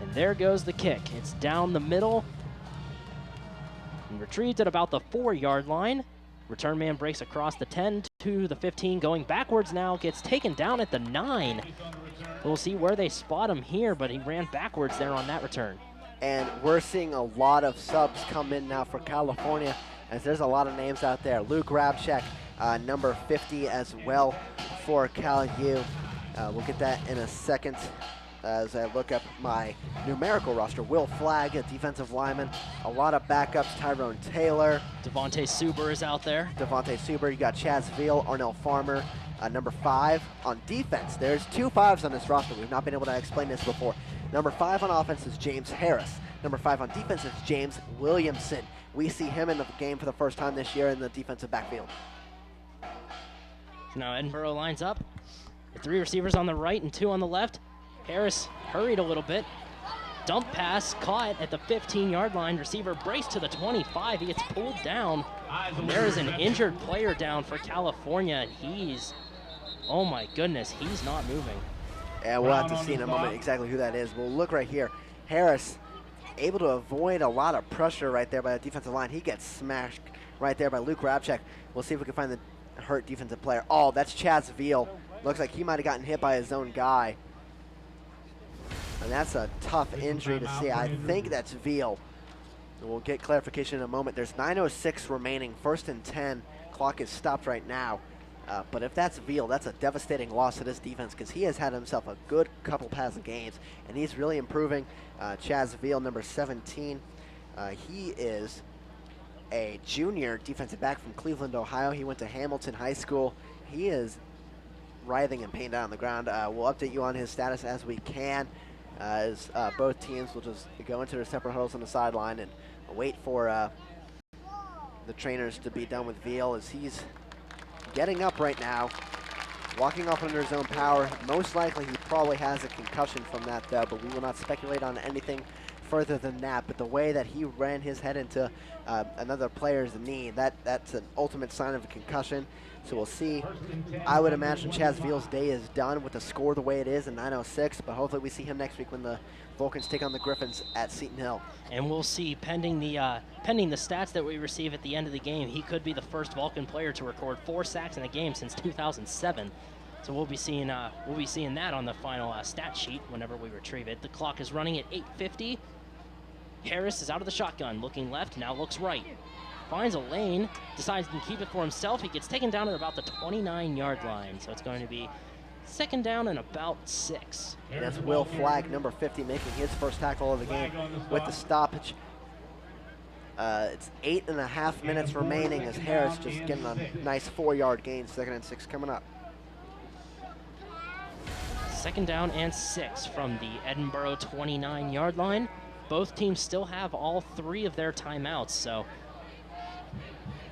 And there goes the kick. It's down the middle and retrieved at about the 4-yard line. Return man breaks across the 10 to the 15, going backwards now, gets taken down at the 9. We'll see where they spot him here, but he ran backwards there on that return. And we're seeing a lot of subs come in now for California, as there's a lot of names out there. Luke Rabchek, number 50 as well for Cal U. We'll get that in a second as I look up my numerical roster. Will Flagg, a defensive lineman. A lot of backups. Tyrone Taylor. Devontae Suber is out there. Devontae Suber. You got Chaz Veal, Arnell Farmer, number 5 on defense. There's 2 5s on this roster. We've not been able to explain this before. Number 5 on offense is James Harris. Number 5 on defense is James Williamson. We see him in the game for the first time this year in the defensive backfield. Now Edinboro lines up. The 3 receivers on the right and 2 on the left. Harris hurried a little bit. Dump pass caught at the 15-yard line. Receiver braced to the 25. He gets pulled down. And there is an injured player down for California. Oh my goodness, he's not moving. Yeah, we'll have to see in a moment exactly who that is. We'll look right here. Harris able to avoid a lot of pressure right there by the defensive line. He gets smashed right there by Luke Rabchek. We'll see if we can find the hurt defensive player. Oh, that's Chaz Veal. Looks like he might have gotten hit by his own guy. And that's a tough injury to see. I think that's Veal. We'll get clarification in a moment. There's 9:06 remaining, 1st and 10. Clock is stopped right now. But if that's Veal, that's a devastating loss to this defense because he has had himself a good couple passing games, and he's really improving. Chaz Veal, number 17. He is a junior defensive back from Cleveland, Ohio. He went to Hamilton High School. He is writhing in pain down on the ground. We'll update you on his status as we can. As both teams will just go into their separate huddles on the sideline and wait for the trainers to be done with Veal as he's getting up right now, walking off under his own power. Most likely he probably has a concussion from that though, but we will not speculate on anything further than that. But the way that he ran his head into another player's knee, that's an ultimate sign of a concussion. So we'll see. I would imagine Chaz Veal's day is done with the score the way it is in 9:06, but hopefully we see him next week when the Vulcans take on the Griffins at Seton Hill. And we'll see, pending the stats that we receive at the end of the game, he could be the first Vulcan player to record 4 sacks in a game since 2007. So we'll be seeing that on the final stat sheet whenever we retrieve it. The clock is running at 8:50. Harris is out of the shotgun, looking left, now looks right. Finds a lane, decides to keep it for himself. He gets taken down at about the 29-yard line. So it's going to be 2nd down and about 6. And that's Will Flagg, number 50, making his first tackle of the game with the stoppage. It's 8.5 minutes remaining as Harris just getting a nice 4-yard gain. 2nd and 6 coming up. 2nd down and 6 from the Edinboro 29-yard line. Both teams still have all 3 of their timeouts, so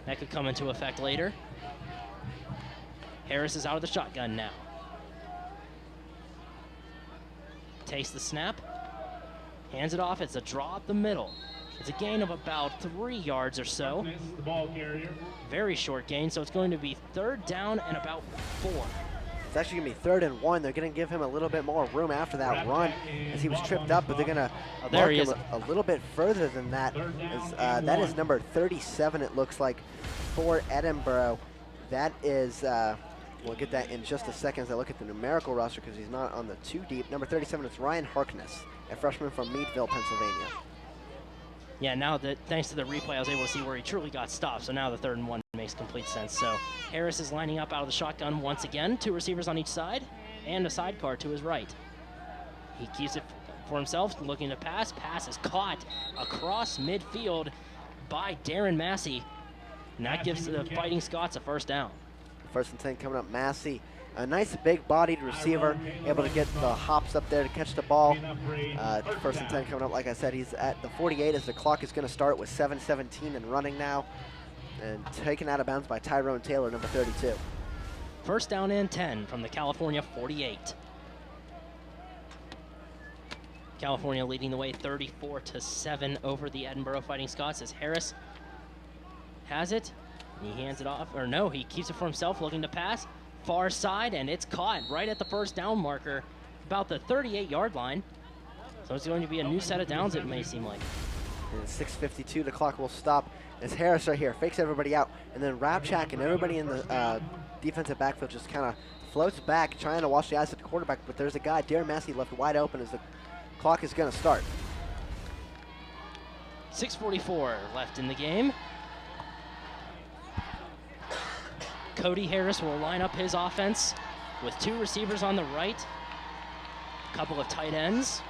that could come into effect later. Harris is out of the shotgun now. Takes the snap, hands it off. It's a draw up the middle. It's a gain of about 3 yards or so. Very short gain, so it's going to be 3rd down and about 4. It's actually going to be 3rd and 1. They're going to give him a little bit more room after that run as he was tripped up, but they're going to mark him a little bit further than that. That is number 37, it looks like, for Edinboro. That is, we'll get that in just a second as I look at the numerical roster because he's not on the 2 deep. Number 37 is Ryan Harkness, a freshman from Meadville, Pennsylvania. Yeah, now that thanks to the replay, I was able to see where he truly got stopped. So now the 3rd and 1 makes complete sense. So Harris is lining up out of the shotgun once again. 2 receivers on each side and a sidecar to his right. He keeps it for himself, looking to pass. Pass is caught across midfield by Darren Massey. And that gives the Fighting Scots a 1st down. 1st and 10 coming up, Massey. A nice big-bodied receiver, able to get the hops up there to catch the ball. 1st and 10 coming up, like I said, he's at the 48 as the clock is going to start with 7:17 and running now. And taken out of bounds by Tyrone Taylor, number 32. 1st down and 10 from the California 48. California leading the way 34-7 over the Edinboro Fighting Scots as Harris has it. And he hands it off, or no, he keeps it for himself, looking to pass. Far side, and it's caught right at the 1st down marker, about the 38-yard line. So it's going to be a new set of downs, it may seem like. And 6:52, the clock will stop as Harris right here fakes everybody out, and then Rabchak and everybody in the defensive backfield just kind of floats back, trying to watch the eyes of the quarterback, but there's a guy, Darren Massey, left wide open as the clock is going to start. 6:44 left in the game. Cody Harris will line up his offense with 2 receivers on the right, a couple of tight ends,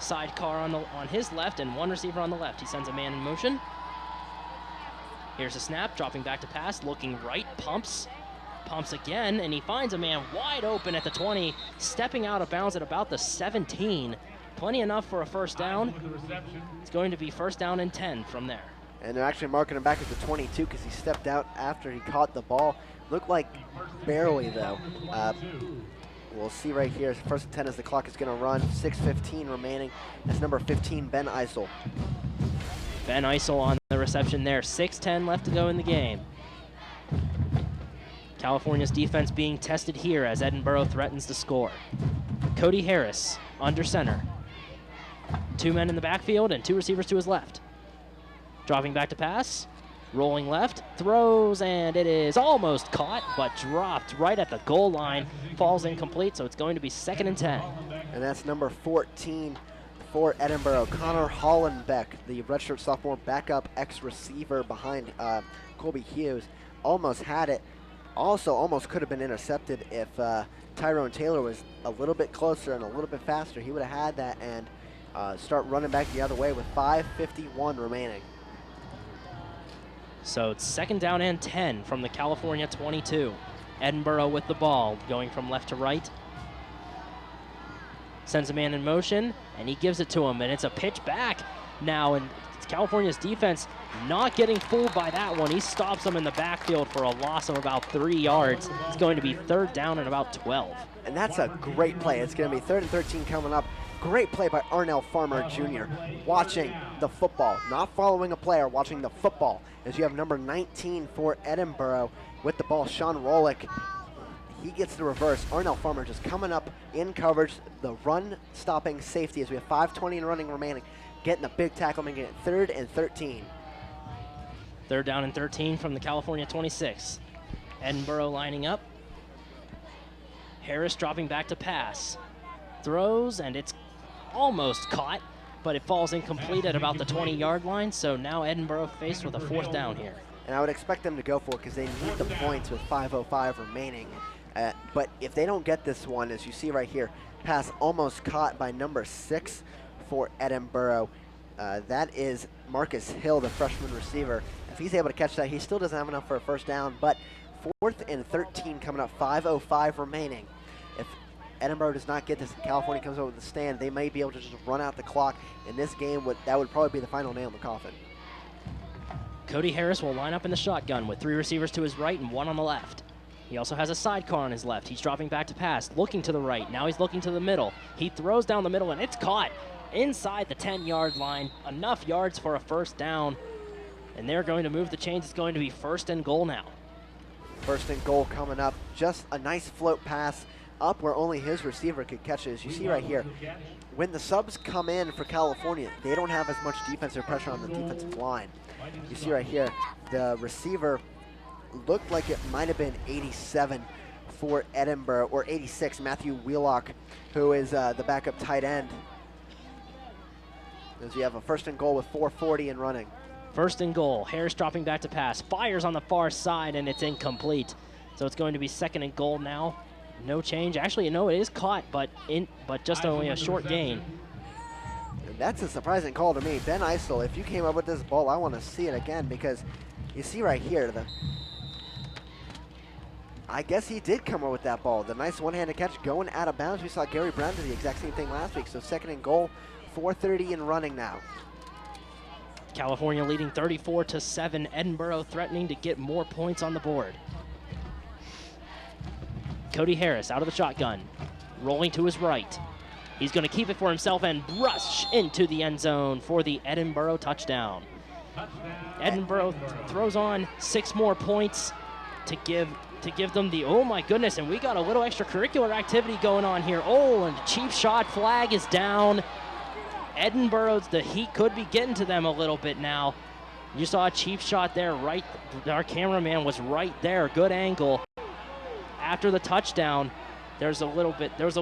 sidecar on his left, and 1 receiver on the left. He sends a man in motion. Here's a snap, dropping back to pass, looking right, pumps again, and he finds a man wide open at the 20, stepping out of bounds at about the 17. Plenty enough for a 1st down. It's going to be 1st down and 10 from there. And they're actually marking him back at the 22 because he stepped out after he caught the ball. Looked like barely, though. We'll see right here. 1st and 10 as the clock is going to run. 6:15 remaining. That's number 15, Ben Eisel. Ben Eisel on the reception there. 6:10 left to go in the game. California's defense being tested here as Edinboro threatens to score. Cody Harris under center. 2 men in the backfield and 2 receivers to his left. Dropping back to pass, rolling left, throws, and it is almost caught, but dropped right at the goal line. Falls incomplete, so it's going to be 2nd and 10. And that's number 14 for Edinboro, Connor Hollenbeck, the redshirt sophomore backup ex-receiver behind Colby Hughes. Almost had it. Also almost could have been intercepted if Tyrone Taylor was a little bit closer and a little bit faster. He would have had that and start running back the other way with 5:51 remaining. So it's 2nd down and 10 from the California 22. Edinboro with the ball, going from left to right. Sends a man in motion, and he gives it to him, and it's a pitch back now, and California's defense not getting fooled by that one. He stops them in the backfield for a loss of about 3 yards. It's going to be 3rd down and about 12. And that's a great play. It's going to be 3rd and 13 coming up. Great play by Arnell Farmer Jr. Watching the football, not following a player, watching the football. As you have number 19 for Edinboro with the ball, Sean Rolick. He gets the reverse. Arnell Farmer just coming up in coverage, the run-stopping safety as we have 5:20 in running remaining. Getting the big tackle, making it 3rd and 13. 3rd down and 13 from the California 26. Edinboro lining up. Harris dropping back to pass. Throws, and it's almost caught, but it falls incomplete at about the 20-yard line, so now Edinboro faced with a 4th down here. And I would expect them to go for it because they need the points with 5:05 remaining. But if they don't get this one, as you see right here, pass almost caught by number 6 for Edinboro. That is Marcus Hill, the freshman receiver. If he's able to catch that, he still doesn't have enough for a 1st down, but 4th and 13 coming up, 5:05 remaining. If Edinboro does not get this and California comes over the stand, they may be able to just run out the clock. In this game, that would probably be the final nail in the coffin. Cody Harris will line up in the shotgun with 3 receivers to his right and 1 on the left. He also has a sidecar on his left. He's dropping back to pass, looking to the right. Now he's looking to the middle. He throws down the middle, and it's caught inside the 10-yard line. Enough yards for a first down. And they're going to move the chains. It's going to be 1st and goal now. 1st and goal coming up. Just a nice float pass up where only his receiver could catch it. As you see right here, when the subs come in for California, they don't have as much defensive pressure on the defensive line. You see right here, the receiver looked like it might have been 87 for Edinboro, or 86, Matthew Wheelock, who is the backup tight end. As you have a 1st and goal with 4:40 and running. 1st and goal. Harris dropping back to pass. Fires on the far side, and it's incomplete. So it's going to be 2nd and goal now. No change. Actually, no, it is caught, but just only a short gain. And that's a surprising call to me. Ben Eisel, if you came up with this ball, I want to see it again, because you see right here, I guess he did come up with that ball. The nice one-handed catch going out of bounds. We saw Gary Brown do the exact same thing last week. So 2nd and goal, 4:30 and running now. California leading 34-7. Edinboro threatening to get more points on the board. Cody Harris out of the shotgun, rolling to his right. He's going to keep it for himself and rush into the end zone for the Edinboro touchdown. Edinboro throws on 6 more points to give them the, oh my goodness, and we got a little extracurricular activity going on here. Oh, and the cheap shot flag is down. Edinboro's, the heat could be getting to them a little bit now. You saw a cheap shot there, right? Our cameraman was right there, good angle. After the touchdown, there's a little bit of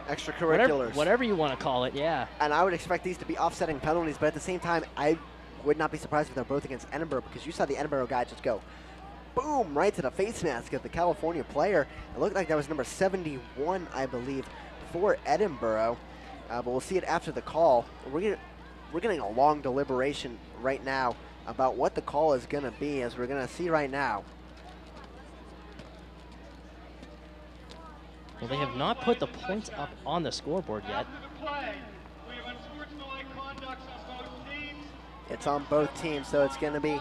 extracurriculars, whatever you want to call it, yeah. And I would expect these to be offsetting penalties, but at the same time, I would not be surprised if they're both against Edinboro, because you saw the Edinboro guy just go boom right to the face mask of the California player. It looked like that was number 71, I believe, for Edinboro. But we'll see it after the call. We're getting a long deliberation right now about what the call is going to be, as we're going to see right now. Well, they have not put the points up on the scoreboard yet. It's on both teams, so it's going to be...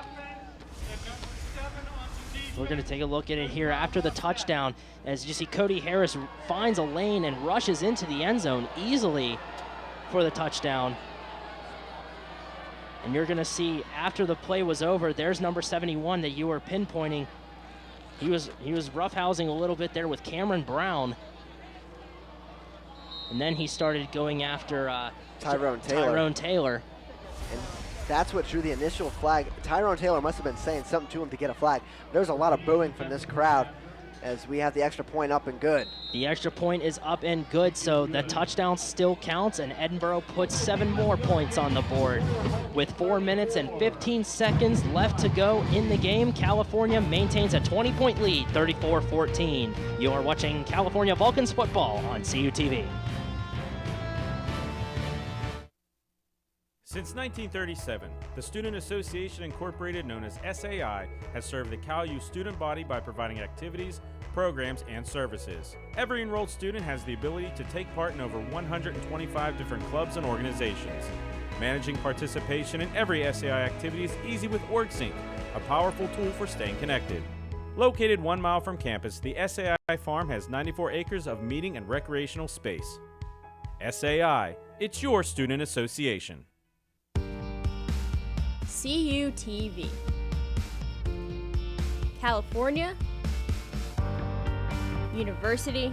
We're going to take a look at it here after the touchdown, as you see Cody Harris finds a lane and rushes into the end zone easily for the touchdown. And you're going to see after the play was over, there's number 71 that you were pinpointing. He was roughhousing a little bit there with Cameron Brown. And then he started going after Tyrone Taylor. And that's what drew the initial flag. Tyrone Taylor must have been saying something to him to get a flag. There's a lot of booing from this crowd, as we have the extra point up and good. The extra point is up and good, so the touchdown still counts, and Edinboro puts 7 more points on the board. With 4 minutes and 15 seconds left to go in the game, California maintains a 20-point lead, 34-14. You are watching California Vulcans football on CUTV. Since 1937, the Student Association Incorporated, known as SAI, has served the CalU student body by providing activities, programs, and services. Every enrolled student has the ability to take part in over 125 different clubs and organizations. Managing participation in every SAI activity is easy with OrgSync, a powerful tool for staying connected. Located 1 mile from campus, the SAI farm has 94 acres of meeting and recreational space. SAI, it's your student association. CUTV. California University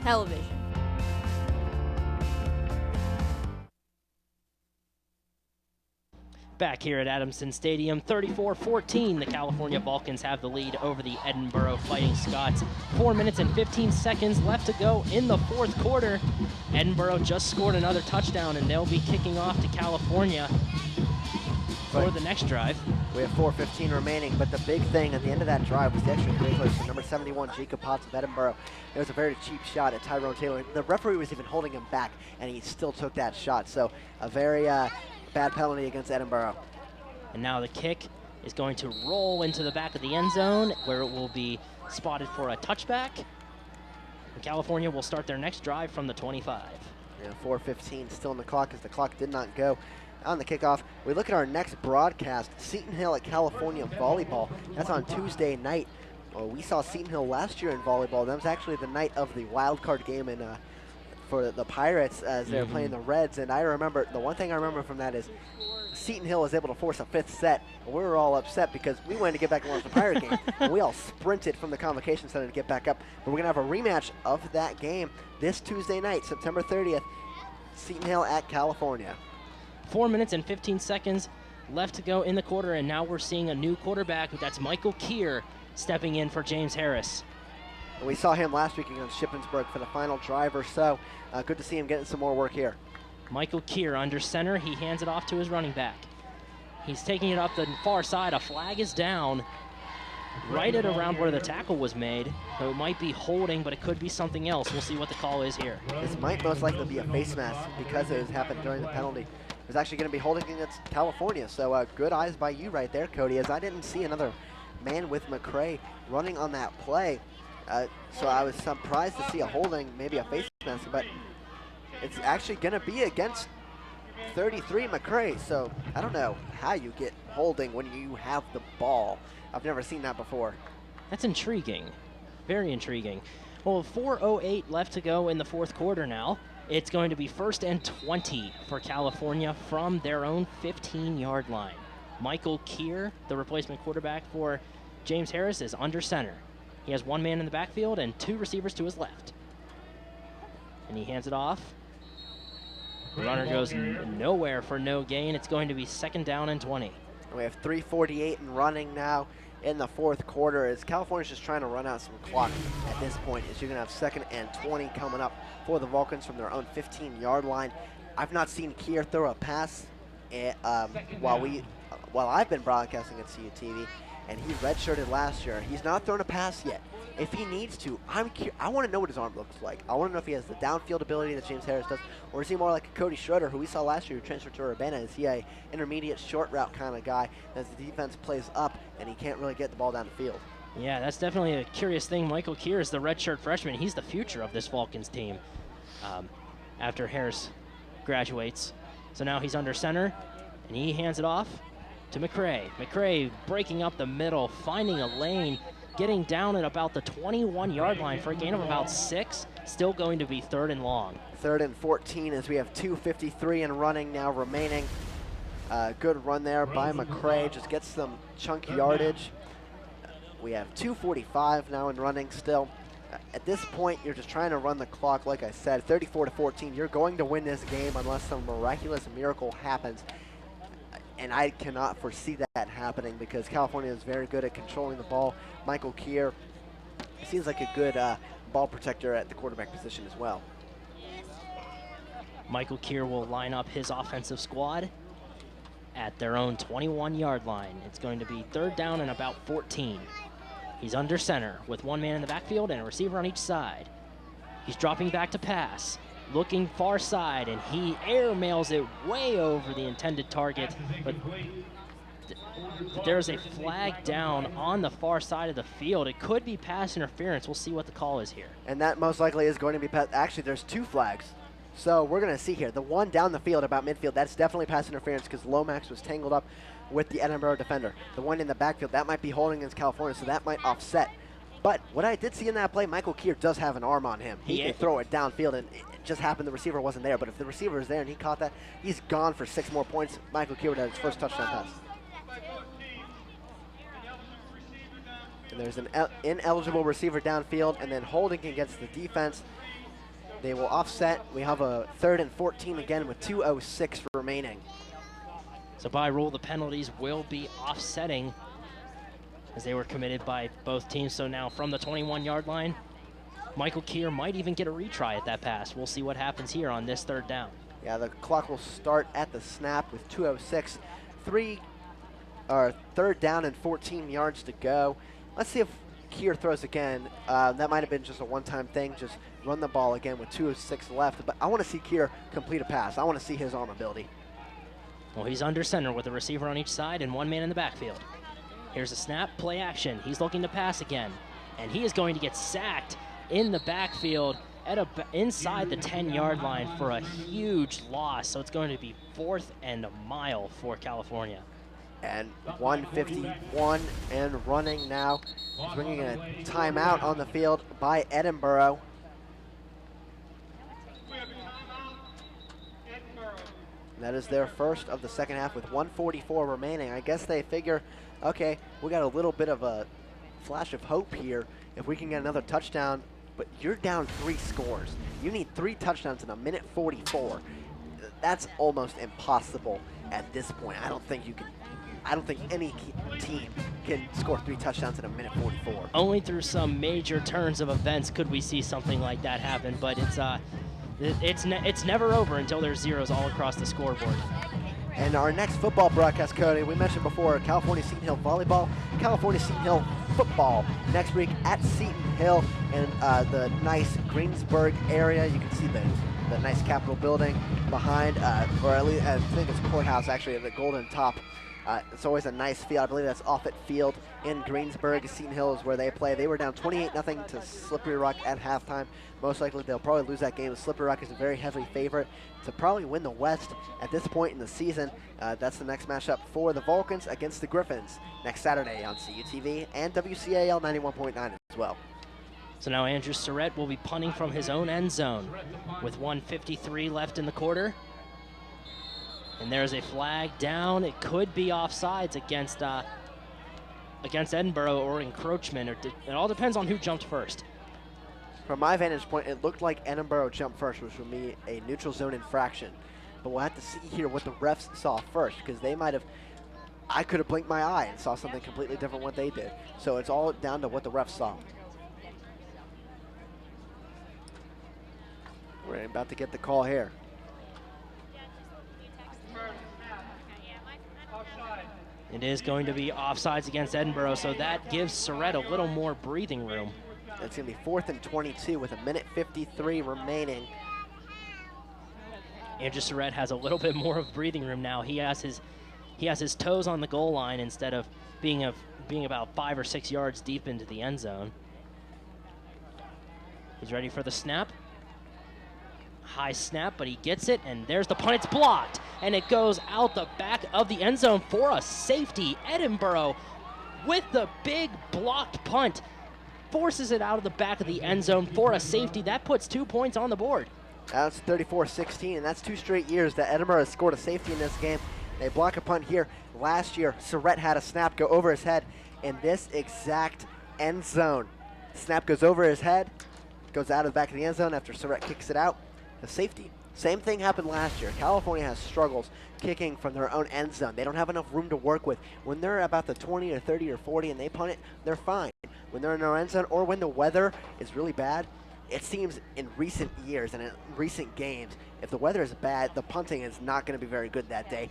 Television. Back here at Adamson Stadium, 34-14, the California Vulcans have the lead over the Edinboro Fighting Scots. 4 minutes and 15 seconds left to go in the 4th quarter. Edinboro just scored another touchdown, and they'll be kicking off to California for the next drive. We have 4:15 remaining, but the big thing at the end of that drive was the extracurriculars for number 71, Jacob Potts of Edinboro. It was a very cheap shot at Tyrone Taylor. The referee was even holding him back, and he still took that shot. So a very bad penalty against Edinboro. And now the kick is going to roll into the back of the end zone, where it will be spotted for a touchback. And California will start their next drive from the 25. Yeah, 4:15 still in the clock, as the clock did not go on the kickoff. We look at our next broadcast, Seton Hill at California volleyball. That's on Tuesday night Well, we saw Seton Hill last year in volleyball. That was actually the night of the wild card game for the Pirates as they were playing the Reds. And I remember, the one thing I remember from that is Seton Hill was able to force a 5th set. And we were all upset because we wanted to get back and watch the Pirate game. And we all sprinted from the Convocation Center to get back up. But we're going to have a rematch of that game this Tuesday night, September 30th, Seton Hill at California. 4 minutes and 15 seconds left to go in the quarter, and now we're seeing a new quarterback. That's Michael Keir stepping in for James Harris. We saw him last week against Shippensburg for the final drive or so. Good to see him getting some more work here. Michael Keir under center. He hands it off to his running back. He's taking it up the far side. A flag is down right at around where the tackle was made. So it might be holding, but it could be something else. We'll see what the call is here. This might most likely be a face mask because it has happened during the penalty. It was actually going to be holding against California. So good eyes by you right there, Cody, as I didn't see another man with McCray running on that play. So I was surprised to see a holding, maybe a face mask, but it's actually going to be against 33 McCray. So I don't know how you get holding when you have the ball. I've never seen that before. That's intriguing. Very intriguing. Well, 4:08 left to go in the fourth quarter now. It's going to be 1st and 20 for California from their own 15-yard line. Michael Keir, the replacement quarterback for James Harris, is under center. He has one man in the backfield and 2 receivers to his left. And he hands it off. The runner goes nowhere for no gain. It's going to be 2nd down and 20. We have 3:48 and running now in the fourth quarter as California's just trying to run out some clock at this point. As you're going to have 2nd and 20 coming up for the Vulcans from their own 15-yard line. I've not seen Keir throw a pass while I've been broadcasting at CUTV, and he redshirted last year. He's not thrown a pass yet. If he needs to, I want to know what his arm looks like. I want to know if he has the downfield ability that James Harris does, or is he more like a Cody Schroeder, who we saw last year who transferred to Urbana? Is he a intermediate short route kind of guy as the defense plays up and he can't really get the ball down the field? Yeah, that's definitely a curious thing. Michael Keir is the redshirt freshman. He's the future of this Vulcans team after Harris graduates. So now he's under center, and he hands it off to McCray. McCray breaking up the middle, finding a lane, getting down at about the 21-yard line for a gain of about 6. Still going to be 3rd and long. 3rd and 14 as we have 2:53 and running now remaining. Good run there by McCray. Just gets some chunk yardage. We have 2:45 now in running still. At this point, you're just trying to run the clock. Like I said, 34-14. You're going to win this game unless some miraculous miracle happens. And I cannot foresee that happening because California is very good at controlling the ball. Michael Keir seems like a good ball protector at the quarterback position as well. Michael Keir will line up his offensive squad at their own 21-yard line. It's going to be 3rd down and about 14. He's under center with one man in the backfield and a receiver on each side. He's dropping back to pass, looking far side, and he airmails it way over the intended target. But there's a flag down on the far side of the field. It could be pass interference. We'll see what the call is here. And that most likely is going to be pass. Actually, there's 2 flags. So we're going to see here. The one down the field about midfield, that's definitely pass interference because Lomax was tangled up with the Edinboro defender. The one in the backfield, that might be holding against California, so that might offset. But what I did see in that play, Michael Keir does have an arm on him. He can throw it downfield, and it just happened the receiver wasn't there. But if the receiver is there and he caught that, he's gone for 6 more points. Michael Keir would have his first touchdown pass. And there's an ineligible receiver downfield, and then holding against the defense. They will offset. We have a 3rd and 14 again with 2:06 remaining. So by rule, the penalties will be offsetting as they were committed by both teams. So now from the 21-yard line, Michael Keir might even get a retry at that pass. We'll see what happens here on this 3rd down. Yeah, the clock will start at the snap with 2:06. 3rd down and 14 yards to go. Let's see if Keir throws again. That might have been just a one-time thing. Just run the ball again with 2:06 left. But I want to see Keir complete a pass. I want to see his arm ability. Well, he's under center with a receiver on each side and one man in the backfield. Here's a snap, play action. He's looking to pass again. And he is going to get sacked in the backfield at inside the 10-yard line for a huge loss. So it's going to be 4th and a mile for California. And 1:51 and running now. Bringing a timeout on the field by Edinboro. That is their first of the second half with 1:44 remaining. I guess they figure, okay, we got a little bit of a flash of hope here if we can get another touchdown, but you're down 3 scores. You need 3 touchdowns in a minute 44. That's almost impossible at this point. I don't think any team can score 3 touchdowns in a minute 44. Only through some major turns of events could we see something like that happen, but it's never over until there's zeros all across the scoreboard. And our next football broadcast, Cody, we mentioned before California Seton Hill volleyball, California Seton Hill football next week at Seton Hill in the nice Greensburg area. You can see the nice Capitol building behind, or at least I think it's courthouse actually, at the Golden Top. It's always a nice field. I believe that's Offutt Field in Greensburg. Seton Hill is where they play. They were down 28-0 to Slippery Rock at halftime. Most likely they'll probably lose that game. Slippery Rock is a very heavy favorite to probably win the West at this point in the season. That's the next matchup for the Vulcans against the Griffins next Saturday on CUTV and WCAL 91.9 as well. So now Andrew Surrett will be punting from his own end zone with 1:53 left in the quarter. And there's a flag down. It could be offsides against Edinboro or encroachment. It all depends on who jumped first. From my vantage point, it looked like Edinboro jumped first, which would be a neutral zone infraction. But we'll have to see here what the refs saw first, because they might have, I could have blinked my eye and saw something completely different what they did. So it's all down to what the refs saw. We're about to get the call here. It is going to be offsides against Edinboro, so that gives Surrett a little more breathing room. It's going to be 4th and 22 with a minute 53 remaining. Andrew Surrett has a little bit more of breathing room now. He has his toes on the goal line instead of being about 5 or 6 yards deep into the end zone. He's ready for the snap. High snap, but he gets it, and there's the punt. It's blocked, and it goes out the back of the end zone for a safety. Edinboro with the big blocked punt forces it out of the back of the end zone for a safety. That puts 2 points on the board. That's 34-16, and that's 2 straight years that Edinboro has scored a safety in this game. They block a punt here. Last year, Surrett had a snap go over his head in this exact end zone. Snap goes over his head, goes out of the back of the end zone after Surrett kicks it out. The safety. Same thing happened last year. California has struggles kicking from their own end zone. They don't have enough room to work with. When they're about the 20 or 30 or 40 and they punt it, they're fine. When they're in their end zone or when the weather is really bad, it seems in recent years and in recent games, if the weather is bad, the punting is not going to be very good that day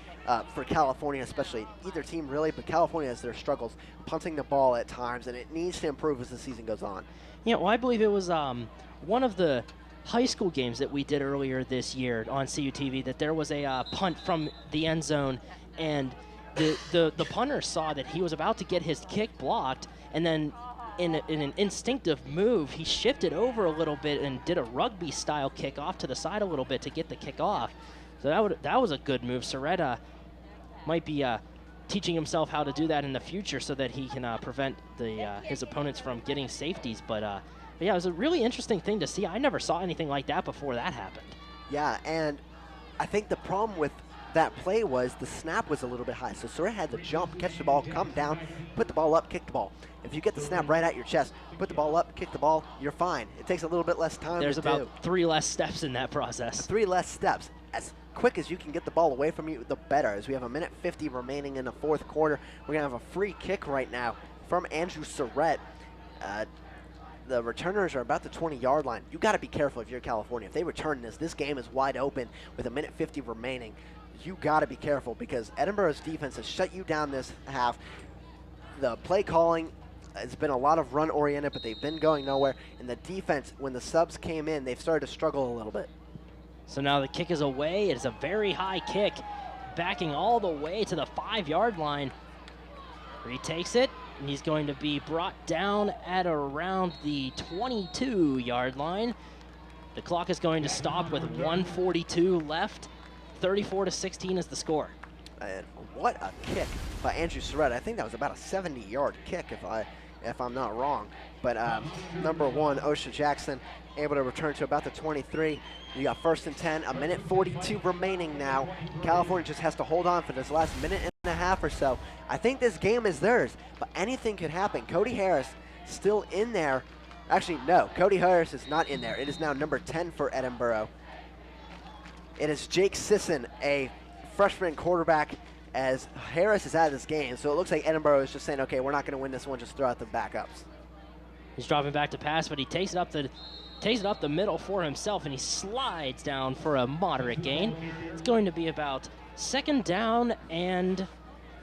for California, especially either team really, but California has their struggles punting the ball at times, and it needs to improve as the season goes on. Yeah, well, I believe it was one of the high school games that we did earlier this year on CUTV that there was a punt from the end zone, and the punter saw that he was about to get his kick blocked, and then in an instinctive move, he shifted over a little bit and did a rugby-style kick off to the side a little bit to get the kick off. So that was a good move. Surrett might be teaching himself how to do that in the future so that he can prevent his opponents from getting safeties, but yeah, it was a really interesting thing to see. I never saw anything like that before that happened. Yeah, and I think the problem with that play was the snap was a little bit high. So Surrett had to jump, catch the ball, come down, put the ball up, kick the ball. If you get the snap right at your chest, put the ball up, kick the ball, you're fine. It takes a little bit less time. There's about 3 less steps in that process. 3 less steps. As quick as you can get the ball away from you, the better. As we have a minute 50 remaining in the 4th quarter, we're going to have a free kick right now from Andrew Surrett. The returners are about the 20-yard line. You got to be careful if you're California. If they return this game is wide open with a minute 50 remaining. You got to be careful because Edinboro's defense has shut you down this half. The play calling has been a lot of run-oriented, but they've been going nowhere. And the defense, when the subs came in, they've started to struggle a little bit. So now the kick is away. It is a very high kick, backing all the way to the 5-yard line. Retakes it. And he's going to be brought down at around the 22-yard line. The clock is going to stop with 1:42 left. 34-16 is the score. And what a kick by Andrew Surratt. I think that was about a 70-yard kick if I'm not wrong. But number 1, Osha Jackson, able to return to about the 23. You got 1st and 10, a minute 42 remaining now. California just has to hold on for this last minute and a half or so. I think this game is theirs, but anything could happen. Cody Harris still in there. Actually, no, Cody Harris is not in there. It is now number 10 for Edinboro. It is Jake Sisson, a freshman quarterback, as Harris is out of this game. So it looks like Edinboro is just saying, okay, we're not going to win this one, just throw out the backups. He's dropping back to pass, but he takes it up the middle for himself, and he slides down for a moderate gain. It's going to be about 2nd down and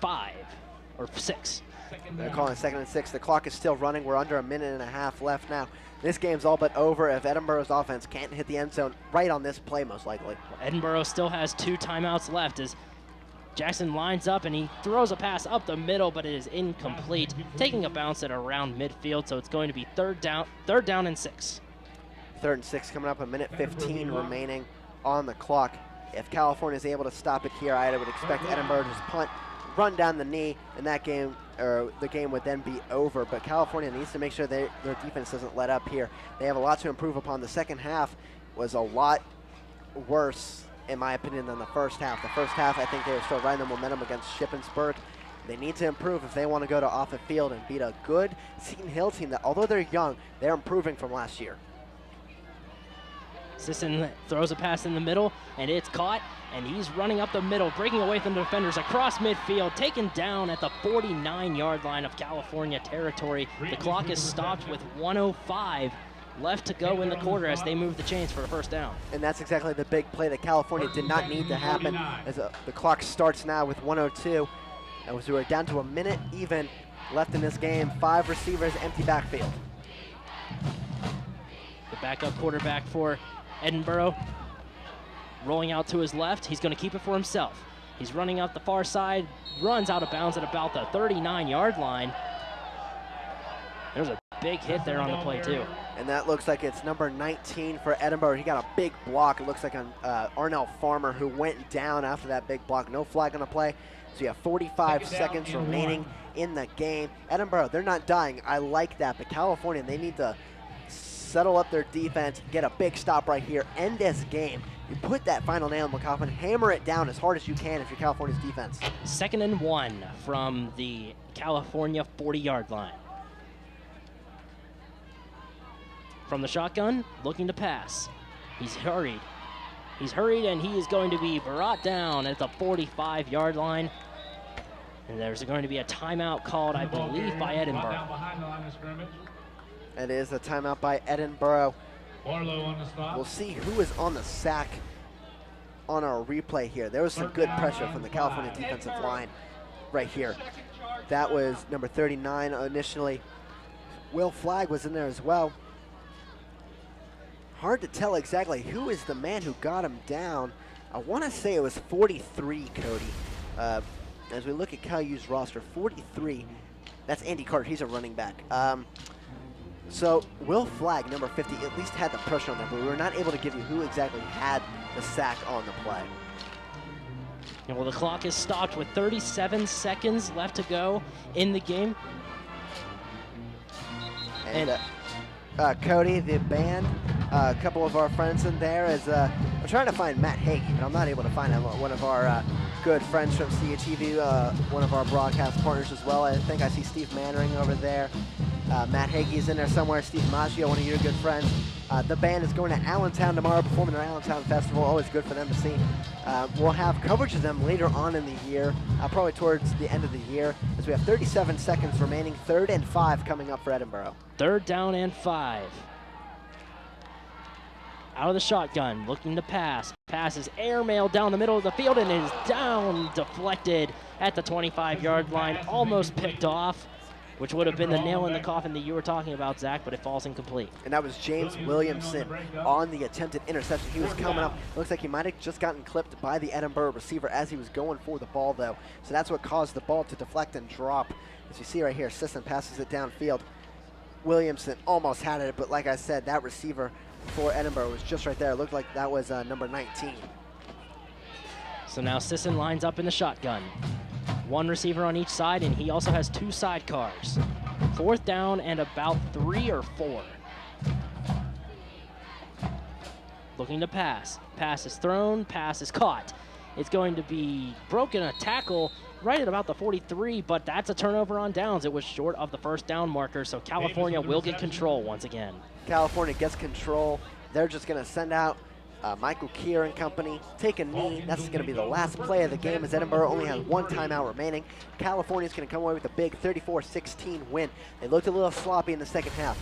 5, or 6. They're calling 2nd and 6. The clock is still running. We're under a minute and a half left now. This game's all but over if Edinboro's offense can't hit the end zone right on this play, most likely. Edinboro still has 2 timeouts left as Jackson lines up and he throws a pass up the middle, but it is incomplete, taking a bounce at around midfield, so it's going to be 3rd down and 6. 3rd and 6 coming up, a minute 15 remaining on the clock. If California is able to stop it here, I would expect Edinboro to just punt, run down the knee, and that game, or the game would then be over. But California needs to make sure their defense doesn't let up here. They have a lot to improve upon. The second half was a lot worse, in my opinion, than the first half. The first half, I think they were still riding the momentum against Shippensburg. They need to improve if they want to go to off the field and beat a good Seton Hill team that, although they're young, they're improving from last year. Sisson throws a pass in the middle, and it's caught, and he's running up the middle, breaking away from the defenders across midfield, taken down at the 49-yard line of California territory. The clock is stopped with 1:05 left to go in the quarter as they move the chains for a 1st down. And that's exactly the big play that California did not need to happen, as the clock starts now with 1:02. As we're down to a minute even left in this game. 5 receivers, empty backfield. The backup quarterback for Edinboro rolling out to his left. He's going to keep it for himself. He's running out the far side, runs out of bounds at about the 39-yard line. There's a big hit there on the play, too. And that looks like it's number 19 for Edinboro. He got a big block. It looks like an Arnell Farmer who went down after that big block. No flag on the play. So you have 45 seconds remaining in the game. Edinboro, they're not dying. I like that. But California, they need to settle up their defense, get a big stop right here, end this game. You put that final nail in the coffin, hammer it down as hard as you can if you're California's defense. 2nd and 1 from the California 40-yard line. From the shotgun, looking to pass. He's hurried. He's hurried, and he is going to be brought down at the 45-yard line. And there's going to be a timeout called, I believe, by Edinboro. It is a timeout by Edinboro. We'll see who is on the sack on our replay here. There was some good pressure from the California defensive line right here. That was number 39 initially. Will Flagg was in there as well. Hard to tell exactly who is the man who got him down. I want to say it was 43, Cody. As we look at Cal U's roster, 43, that's Andy Carter. He's a running back. So Will Flagg, number 50, at least had the pressure on there, but we were not able to give you who exactly had the sack on the play. And well, the clock is stopped with 37 seconds left to go in the game. And Cody, the band, a couple of our friends in there is, I'm trying to find Matt Hagee, but I'm not able to find him. One of our good friends from CUTV, one of our broadcast partners as well. I think I see Steve Mannering over there. Matt Hagee is in there somewhere. Steve Maggio, one of your good friends. The band is going to Allentown tomorrow, performing at Allentown Festival. Always good for them to see. We'll have coverage of them later on in the year, probably towards the end of the year, as we have 37 seconds remaining. 3rd and 5 coming up for Edinboro. 3rd down and 5. Out of the shotgun, looking to pass. Pass is airmailed down the middle of the field and is down, deflected at the 25-yard line, almost picked off, which would have been the nail in the coffin that you were talking about, Zach, but it falls incomplete. And that was James Williamson on the attempted interception. He was coming up. Looks like he might have just gotten clipped by the Edinboro receiver as he was going for the ball, though. So that's what caused the ball to deflect and drop. As you see right here, Sisson passes it downfield. Williamson almost had it, but like I said, that receiver for Edinboro was just right there. It looked like that was number 19. So now Sisson lines up in the shotgun. One receiver on each side, and he also has 2 sidecars. 4th down and about 3 or 4. Looking to pass. Pass is thrown, pass is caught. It's going to be broken, a tackle right at about the 43, but that's a turnover on downs. It was short of the 1st down marker, so California will get control once again. California gets control. They're just going to send out Michael Keir and company, take a knee. That's going to be the last play of the game as Edinboro only has 1 timeout remaining. California's going to come away with a big 34-16 win. They looked a little sloppy in the second half,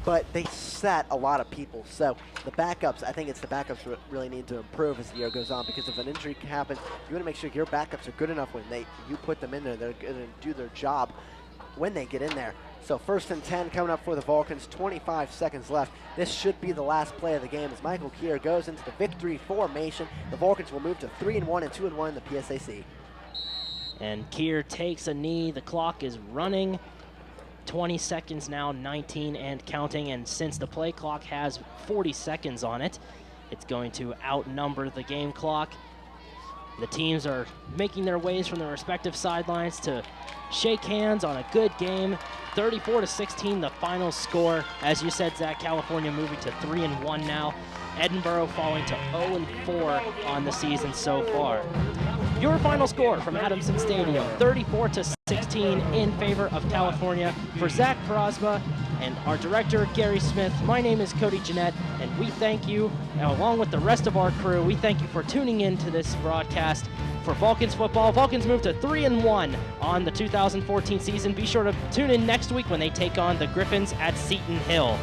but they sat a lot of people. So the backups, I think it's the backups that really need to improve as the year goes on, because if an injury happens, you want to make sure your backups are good enough when you put them in there. They're going to do their job when they get in there. So 1st and 10 coming up for the Vulcans, 25 seconds left. This should be the last play of the game as Michael Keir goes into the victory formation. The Vulcans will move to 3-1 and 2-1 in the PSAC. And Keir takes a knee. The clock is running. 20 seconds now, 19 and counting. And since the play clock has 40 seconds on it, it's going to outnumber the game clock. The teams are making their ways from their respective sidelines to shake hands on a good game. 34-16, the final score. As you said, Zach, California moving to 3-1 now. Edinboro falling to 0-4 on the season so far. Your final score from Adamson Stadium, 34-16 in favor of California. For Zach Prosma and our director, Gary Smith, my name is Cody Jeanette, and we thank you, and along with the rest of our crew, we thank you for tuning in to this broadcast for Vulcans football. Vulcans move to 3-1 on the 2014 season. Be sure to tune in next week when they take on the Griffins at Seton Hill.